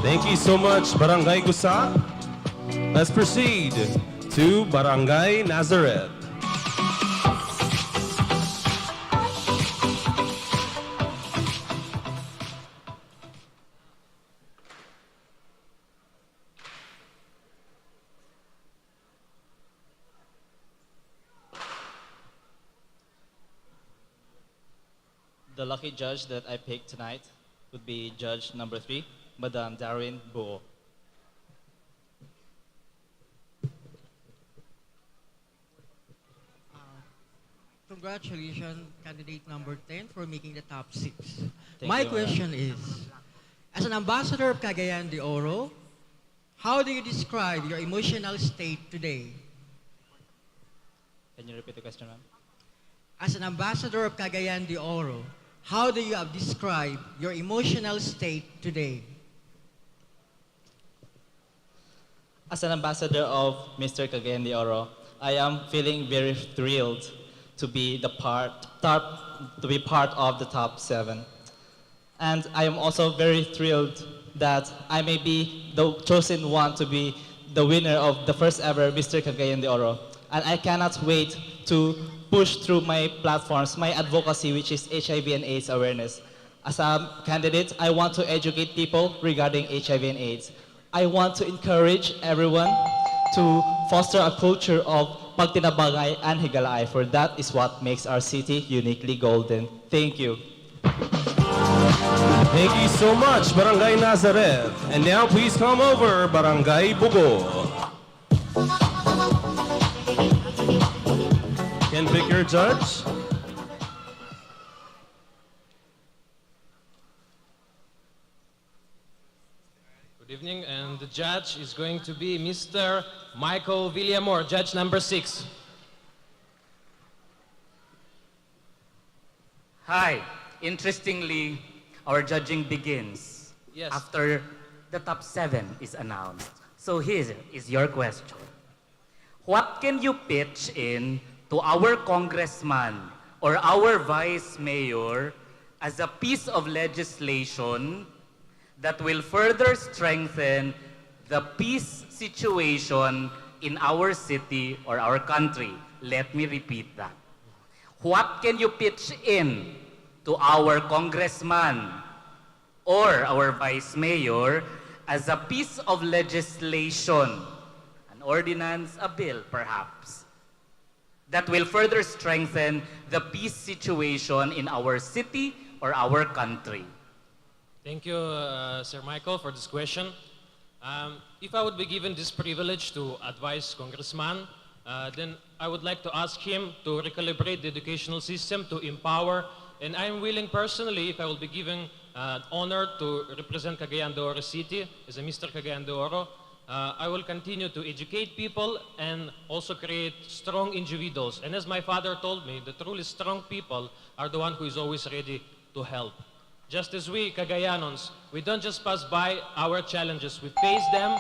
Thank you so much, Barangay Gusa. Let's proceed to Barangay Nazareth. The lucky judge that I picked tonight would be judge number 3, Madam Darwin Buo. Congratulations, candidate number 10, for making the top 6. Thank My you, question is, as an ambassador of Cagayan de Oro, how do you describe your emotional state today? Can you repeat the question, ma'am? As an ambassador of Cagayan de Oro, how do you describe your emotional state today? As an ambassador of Mr. Cagayan de Oro, I am feeling very thrilled to be part of the top 7. And I am also very thrilled that I may be the chosen one to be the winner of the first ever Mr. Cagayan de Oro. And I cannot wait to push through my platforms, my advocacy, which is HIV and AIDS awareness. As a candidate, I want to educate people regarding HIV and AIDS. I want to encourage everyone to foster a culture of pagtinabangay and higalaay, for that is what makes our city uniquely golden. Thank you. Thank you so much, Barangay Nazareth. And now please come over, Barangay Bugo. Can pick your judge. Good evening, and the judge is going to be Mr. Michael Villamor, judge number 6. Hi. Interestingly, our judging begins after the top 7 is announced. So here is your question. What can you pitch in to our congressman or our vice mayor as a piece of legislation that will further strengthen the peace situation in our city or our country? Let me repeat that. What can you pitch in to our congressman or our vice mayor as a piece of legislation, an ordinance, a bill perhaps, that will further strengthen the peace situation in our city or our country? Thank you, Sir Michael, for this question. If I would be given this privilege to advise Congressman, then I would like to ask him to recalibrate the educational system to empower, and I'm willing personally, if I will be given honor to represent Cagayan de Oro City as a Mr. Cagayan de Oro, I will continue to educate people and also create strong individuals. And as my father told me, the truly strong people are the one who is always ready to help. Just as we, Cagayanons, we don't just pass by our challenges, we face them,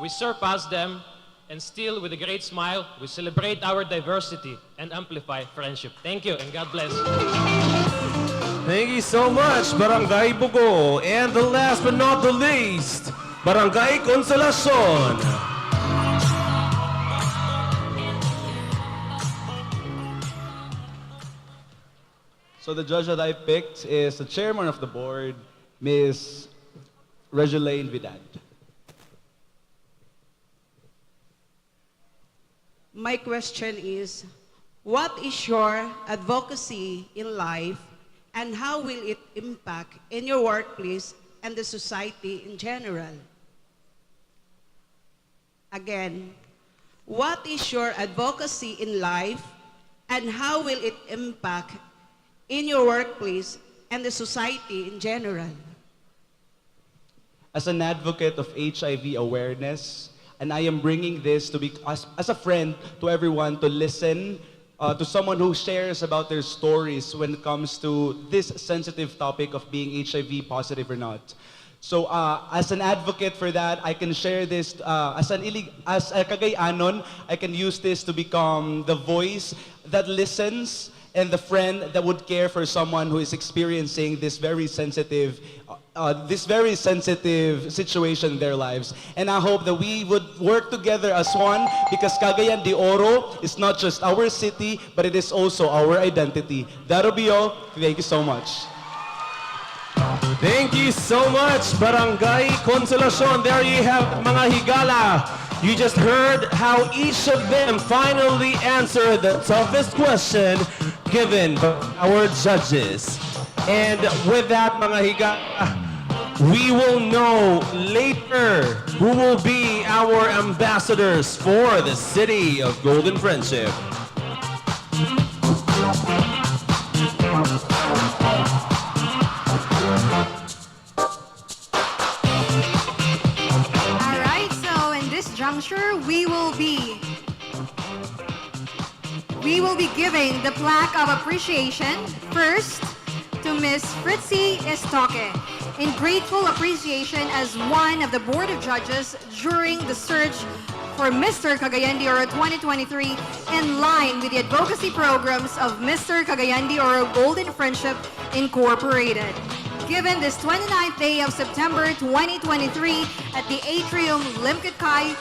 we surpass them, and still with a great smile, we celebrate our diversity and amplify friendship. Thank you, and God bless. Thank you so much, Barangay Bugo. And the last but not the least, Barangay Consolacion. So the judge that I picked is the chairman of the board, Ms. Regulaine Vidal. My question is, what is your advocacy in life and how will it impact in your workplace and the society in general? Again, what is your advocacy in life and how will it impact in your workplace and the society in general? as an advocate of HIV awareness, and I am bringing this to be as a friend to everyone to listen to someone who shares about their stories when it comes to this sensitive topic of being HIV positive or not. So as an advocate for that, I can share this as a Cagayanon, I can use this to become the voice that listens and the friend that would care for someone who is experiencing this very sensitive situation in their lives. And I hope that we would work together as one, because Cagayan de Oro is not just our city, but it is also our identity. That'll be all. Thank you so much. Thank you so much, Barangay Consolacion. There you have mga higala. You just heard how each of them finally answered the toughest question given by our judges. And with that, mga higala, we will know later who will be our ambassadors for the City of Golden Friendship. Juncture, we will be giving the plaque of appreciation first to Ms. Fritzy Estoque in grateful appreciation as one of the Board of Judges during the search for Mr. Cagayan de Oro 2023 in line with the advocacy programs of Mr. Cagayan de Oro Golden Friendship Incorporated. Given this 29th day of September 2023 at the Atrium Limketkai,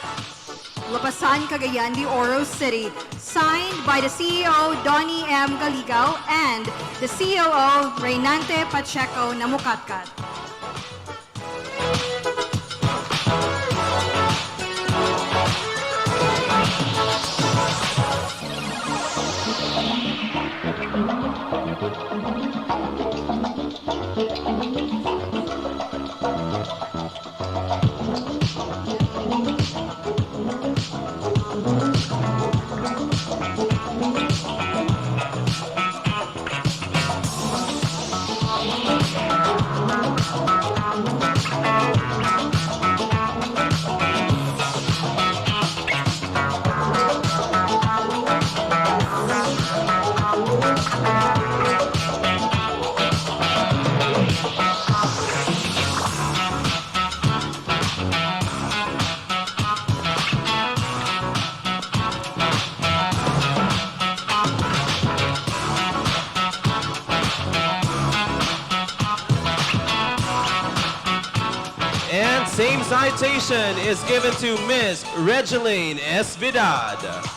Lapasan, Cagayan de Oro City. Signed by the CEO, Donnie M. Galigao, and the COO, Reynante Pacheco Namukatkat. And same citation is given to Ms. Regeline Esvidad.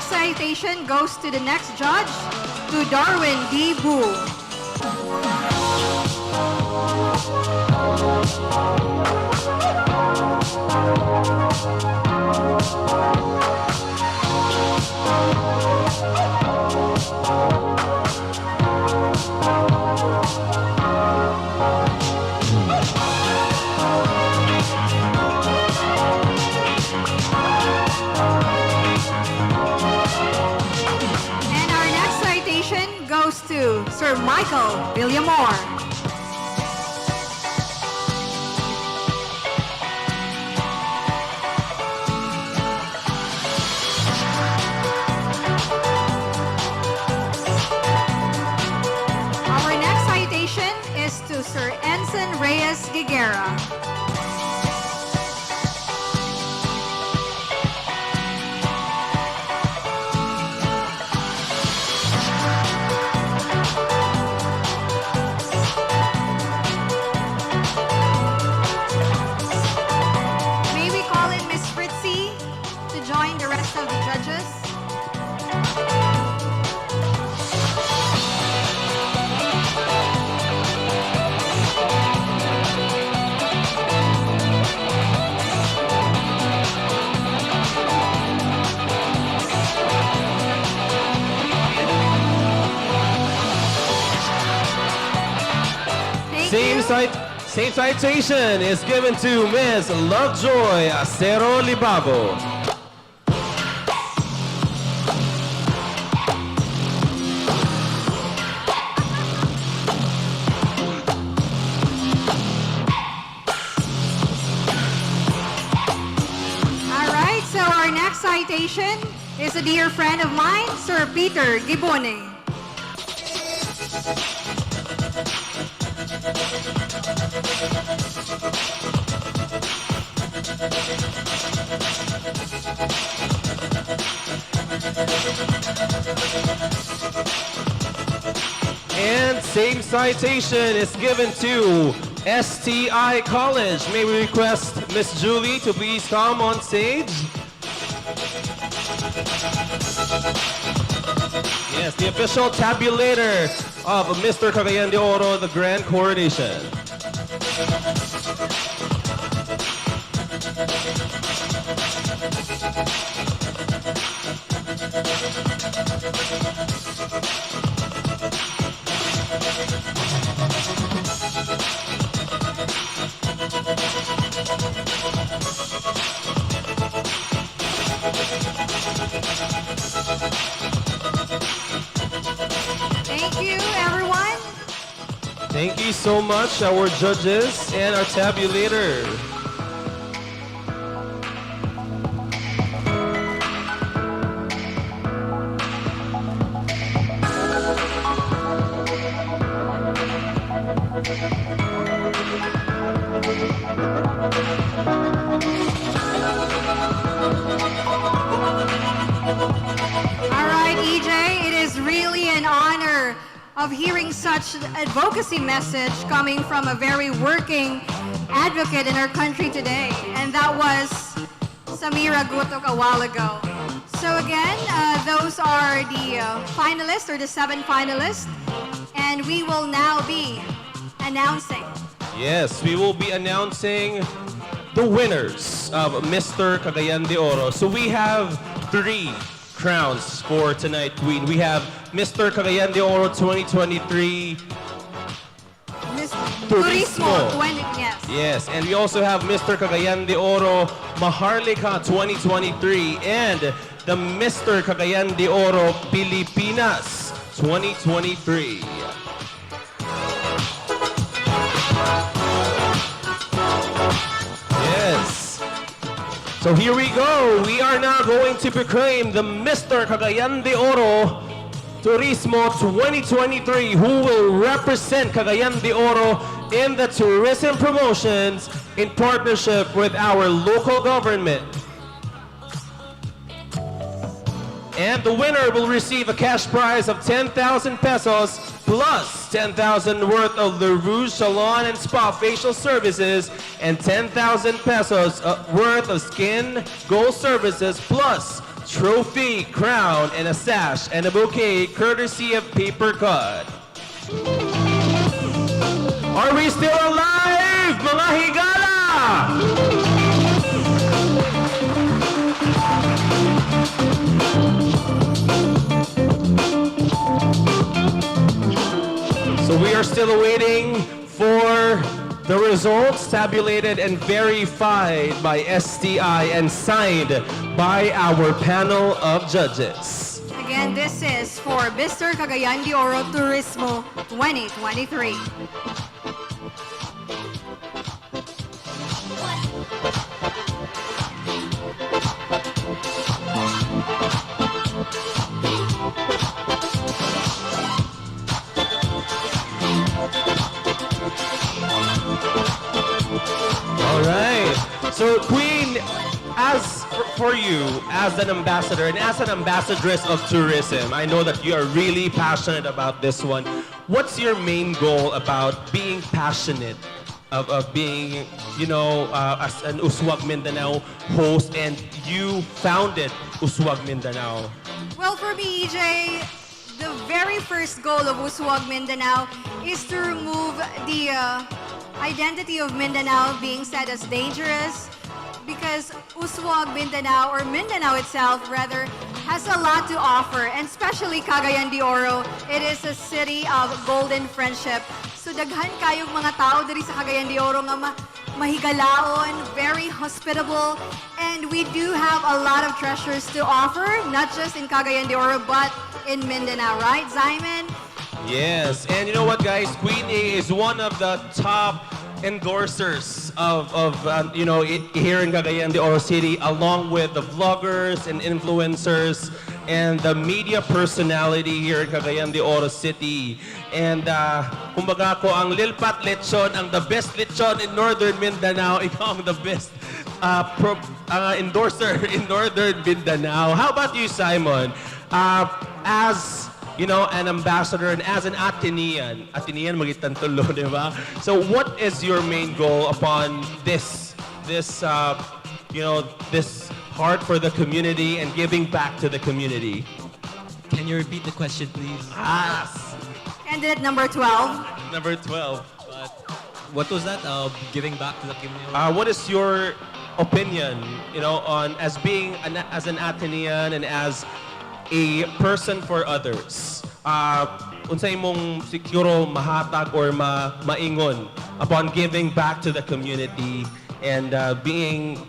Citation goes to the next judge, to Darwin D. Boo. To Sir Michael Villamor. Our next citation is to Sir Ensign Reyes Giguera. same citation is given to Ms. Lovejoy Acero Libago. All right, so our next citation is a dear friend of mine, Sir Peter Gibone. And same citation is given to STI College. May we request Miss Julie to please come on stage? Yes, the official tabulator of Mr. Cagayan de Oro, the Grand Coronation. Thank you, everyone. Thank you so much, our judges and our tabulator. All right, EJ, it is really an honor of hearing such advocacy message coming from a very working advocate in our country today, and that was Samira Gutok a while ago. So again, those are the finalists, or the 7 finalists, and we will now be announcing. Yes, we will be announcing the winners of Mr. Cagayan de Oro. So we have 3 crowns for tonight, Queen. We have Mr. Cagayan de Oro 2023 Turismo 20, yes. Yes, and we also have Mr. Cagayan de Oro Maharlika 2023 and the Mr. Cagayan de Oro Pilipinas 2023. Yes. So here we go. We are now going to proclaim the Mr. Cagayan de Oro Turismo 2023, who will represent Cagayan de Oro in the tourism promotions in partnership with our local government. And the winner will receive a cash prize of 10,000 pesos plus 10,000 worth of the Rouge Salon and Spa facial services and 10,000 pesos worth of skin gold services plus trophy, crown, and a sash and a bouquet courtesy of Paper Cut. Are we still alive, mga higala? So we are still awaiting for the results tabulated and verified by STI and signed by our panel of judges. Again, this is for Mr. Cagayan de Oro Turismo 2023. All right. So, Queen, as for you, as an ambassador and as an ambassadress of tourism, I know that you are really passionate about this one. What's your main goal about being passionate of being, you know, as an Uswag Mindanao host, and you founded Uswag Mindanao? Well, for me, EJ, the very first goal of Uswag Mindanao is to remove the identity of Mindanao being said as dangerous, because Uswag Mindanao, or Mindanao itself rather, has a lot to offer, and especially Cagayan de Oro. It is a city of golden friendship. So daghan kayong mga tao diri sa Cagayan de Oro nga mahigalaon, very hospitable, and we do have a lot of treasures to offer, not just in Cagayan de Oro, but in Mindanao, right, Simon? Yes, and you know what, guys? Queen A is one of the top endorsers of here in Cagayan de Oro City, along with the vloggers and influencers and the media personality here in Cagayan de Oro City. And kumbaga ko ang Lilpat Lechon, ang the best lechon in Northern Mindanao. Ikaw ang the best endorser in Northern Mindanao. How about you, Simon? As an ambassador and as an Atenean magitan tulo, di ba? So what is your main goal upon this heart for the community and giving back to the community? Can you repeat the question, please? Candidate number 12. Number 12. What was that? Giving back to the community? What is your opinion, on as being as an Atenean and as a person for others? Unsay mong siguro mahatag or maingon upon giving back to the community and being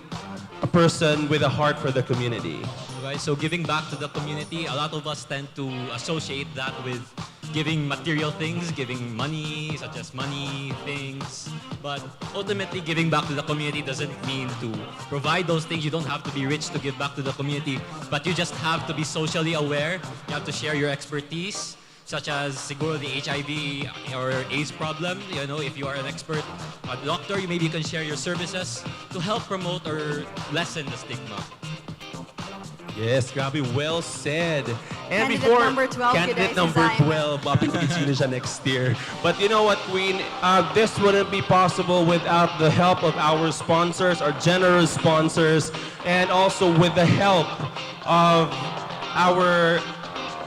a person with a heart for the community? Okay, so giving back to the community, a lot of us tend to associate that with giving material things, giving money, such as money, things. But ultimately, giving back to the community doesn't mean to provide those things. You don't have to be rich to give back to the community, but you just have to be socially aware. You have to share your expertise, such as siguro the HIV or AIDS problem. If you are an expert, a doctor, maybe you can share your services to help promote or lessen the stigma. Yes, grabe, well said. And Candidate before number 12, candidate number 12, mapipili siya next year. But you know what, Queen? This wouldn't be possible without the help of our sponsors, our generous sponsors, and also with the help of our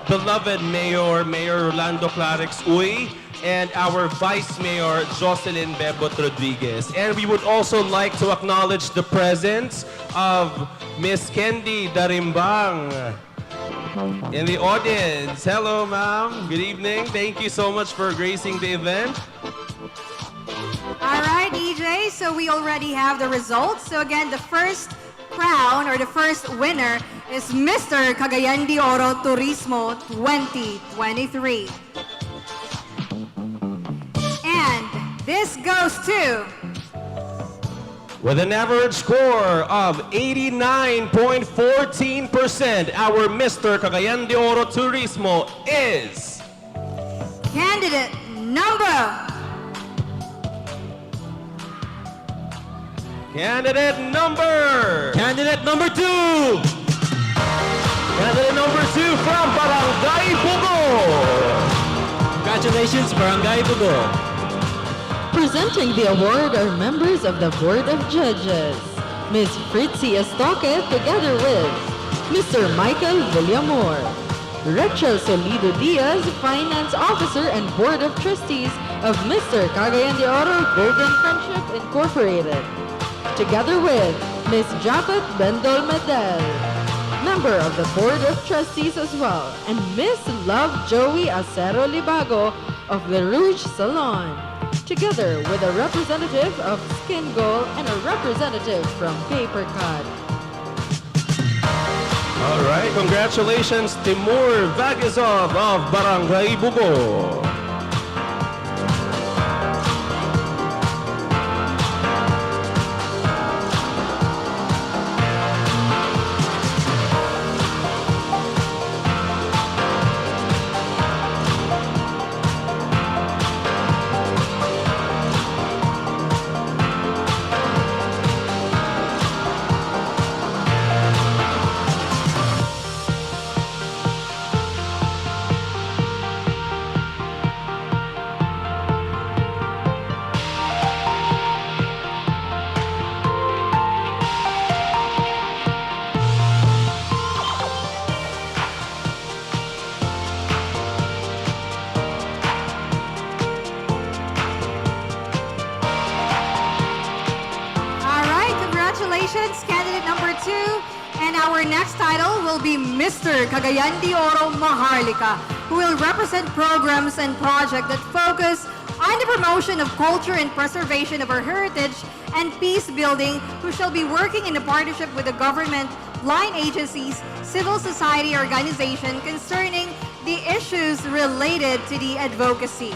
beloved Mayor Rolando Clarix Uy, and our Vice Mayor Jocelyn Bebot Rodriguez. And we would also like to acknowledge the presence of Miss Kendi Darimbang in the audience. Hello, ma'am. Good evening. Thank you so much for gracing the event. All right, EJ, so we already have the results. So again, the first crown or the first winner is Mr. Cagayan de Oro Turismo 2023. And this goes to... With an average score of 89.14%, our Mr. Cagayan de Oro Turismo is... Candidate number 2! Candidate number 2 from Barangay Bugo! Congratulations, Barangay Bugo. Presenting the award are members of the Board of Judges, Ms. Fritzi Estoque together with Mr. Michael Villamor, Rachel Solido Diaz, Finance Officer and Board of Trustees of Mr. Cagayan de Oro Golden Friendship Incorporated, together with Ms. Japet Bendol Medel, member of the Board of Trustees as well, and Miss Love Joey Acero Libago of the Rouge Salon, together with a representative of Skin Goal and a representative from Paper Cut. All right, congratulations, Timur Vagizov of Barangay Bugo. Congratulations, candidate number 2. And our next title will be Mr. Cagayan de Oro Maharlika, who will represent programs and projects that focus on the promotion of culture and preservation of our heritage and peace building, who shall be working in a partnership with the government, line agencies, civil society organization concerning the issues related to the advocacy.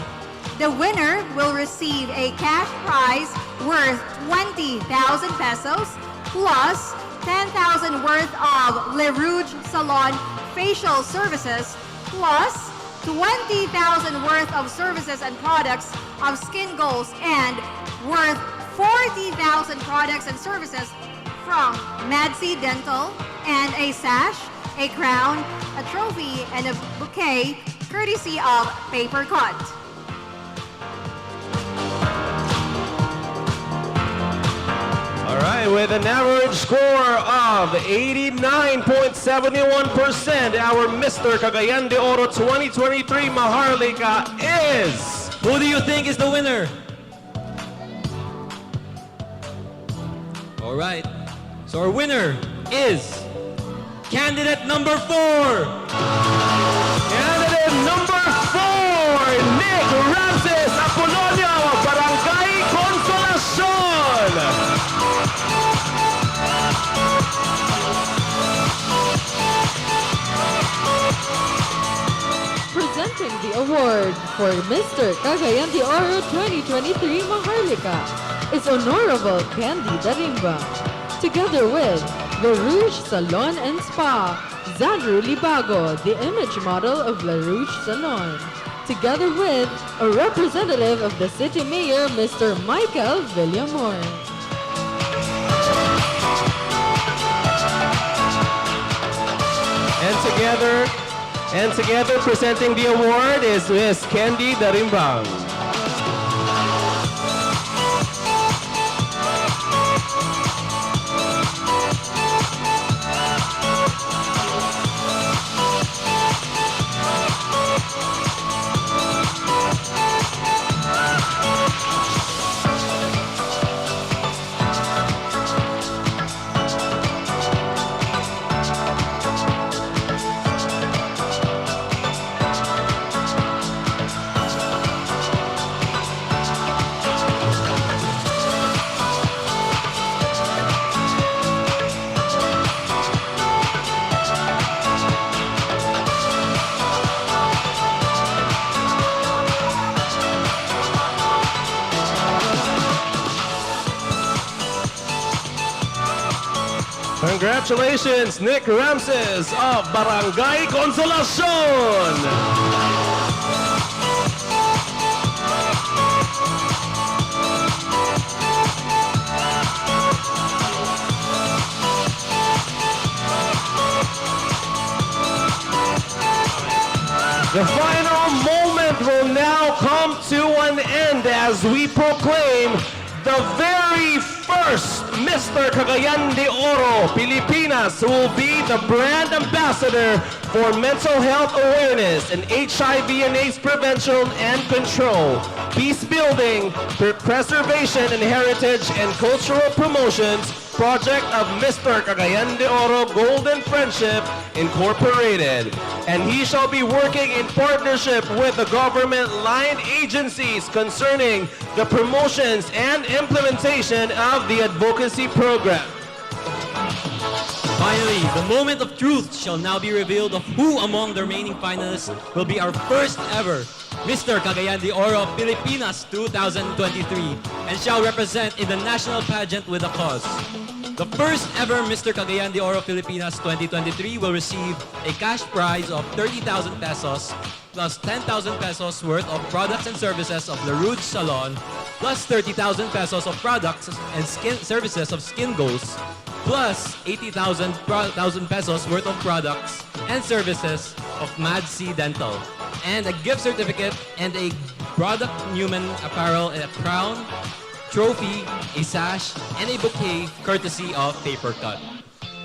The winner will receive a cash prize worth 20,000 pesos plus 10,000 worth of Le Rouge Salon facial services plus 20,000 worth of services and products of Skin Goals and worth 40,000 products and services from Madsi Dental and a sash, a crown, a trophy, and a bouquet courtesy of Paper Cut. All right, with an average score of 89.71%, our Mr. Cagayan de Oro 2023 Maharlika is... Who do you think is the winner? All right, so our winner is candidate number 4. Candidate number 4, Nick Ramses Apolonio, Barangay Consolacion. Presenting the award for Mr. Cagayan de Oro 2023 Maharlika is Honorable Candy Darimba, together with the Rouge Salon and Spa, Zandru Libago, the image model of La Rouge Salon, together with a representative of the City Mayor, Mr. Michael Villamor. And together presenting the award is Miss Candy Darimbang. Congratulations, Nick Ramses of Barangay Consolacion! The final moment will now come to an end as we proclaim the very first Mr. Cagayan de Oro Pilipinas, who will be the brand ambassador for mental health awareness and HIV and AIDS prevention and control, peace building, preservation and heritage and cultural promotions project of Mr. Cagayan de Oro Golden Friendship Incorporated. And he shall be working in partnership with the government line agencies concerning the promotions and implementation of the advocacy program. Finally, the moment of truth shall now be revealed of who among the remaining finalists will be our first ever Mr. Cagayan de Oro Pilipinas 2023 and shall represent in the national pageant with a cause. The first ever Mr. Cagayan de Oro Pilipinas 2023 will receive a cash prize of 30,000 pesos plus 10,000 pesos worth of products and services of La Rouge Salon plus 30,000 pesos of products and services of Skin Goals plus 80,000 pesos worth of products and services of Madsi Dental and a gift certificate and a product Newman apparel and a crown, trophy, a sash, and a bouquet courtesy of Paper Cut.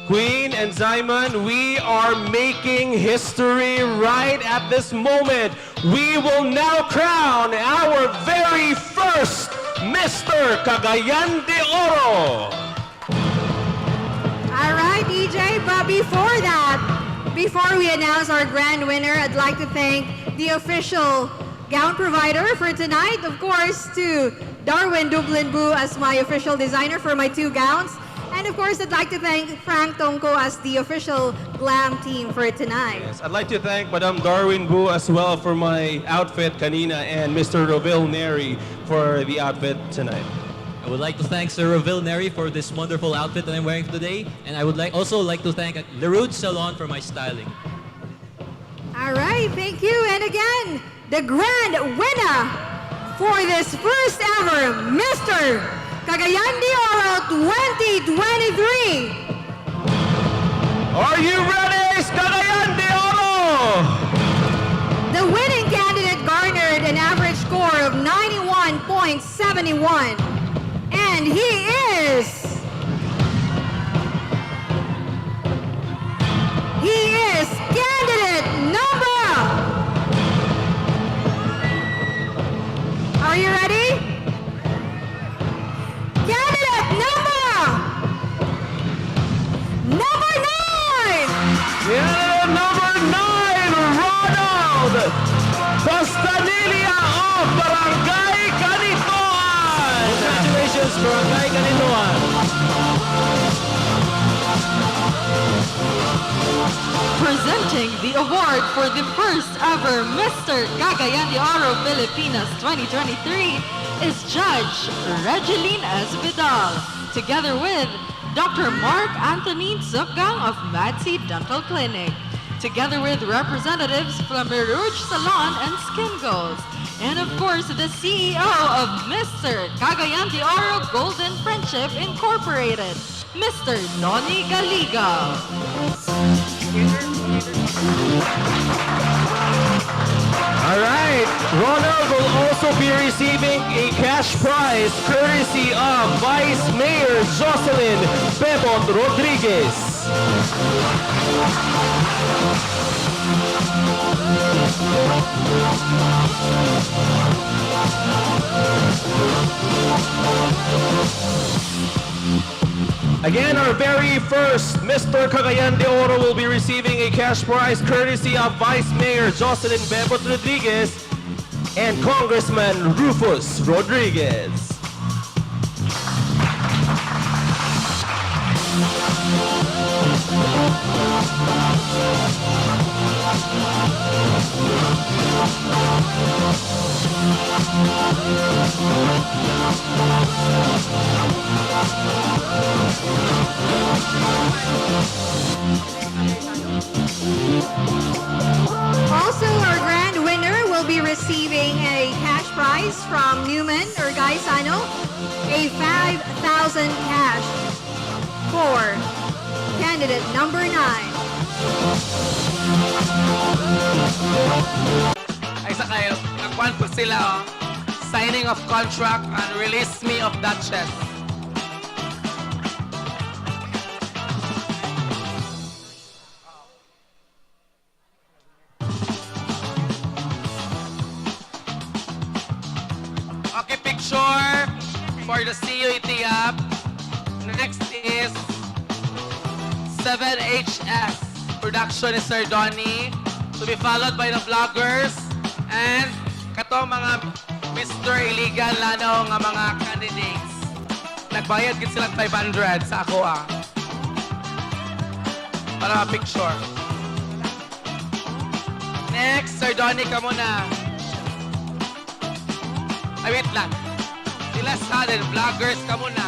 Queen and Simon, we are making history right at this moment. We will now crown our very first Mr. Cagayan de Oro. All right, DJ, but before that, before we announce our grand winner, I'd like to thank the official gown provider for tonight. Of course, to Darwin Dublinbu as my official designer for my 2 gowns. And of course, I'd like to thank Frank Tongko as the official glam team for tonight. Yes, I'd like to thank Madam Darwin Bu as well for my outfit kanina and Mr. Rovil Neri for the outfit tonight. I would like to thank Sir Rovil Neri for this wonderful outfit that I'm wearing today. And I would also like to thank Leroux Salon for my styling. All right, thank you. And again, the grand winner for this first ever Mr. Cagayan de Oro 2023. Are you ready, Cagayan de Oro? The winning candidate garnered an average score of 91.71. And he is candidate number. Are you ready? Candidate number 9. Candidate number 9, Ronald Pastanilla of Barangay Canituan. Congratulations, Barangay Canituan. Presenting the award for the first ever Mr. Cagayan de Oro Filipinas 2023 is Judge Regeline S. Vidal, together with Dr. Mark Antonin Zukgang of Madsi Dental Clinic, together with representatives from Leroux Salon and Skin Goals, and of course the CEO of Mr. Cagayan de Oro Golden Friendship Incorporated, Mr. Noni Galiga. All right, Ronald will also be receiving a cash prize courtesy of Vice Mayor Jocelyn Bebot Rodriguez. Again, our very first Mr. Cagayan de Oro will be receiving a cash prize courtesy of Vice Mayor Jocelyn Bebot Rodriguez and Congressman Rufus Rodriguez. Also, our grand winner will be receiving a cash prize from Newman or Gaisano, a 5,000 cash for candidate number 9. Ay sa kayo, nagkuhan po sila, oh. Signing of contract and release me of Duchess. Okay, picture for the CUET app. Next is 7HS. Production is Sir Donnie. To be followed by the vloggers and katong mga Mr. Illegal Lano nga mga candidates. Nagbayad gid sila 500 sa ako para picture. Next, Sir Donnie ka muna. Ay, wait lang. Sila sa atin, vloggers ka muna.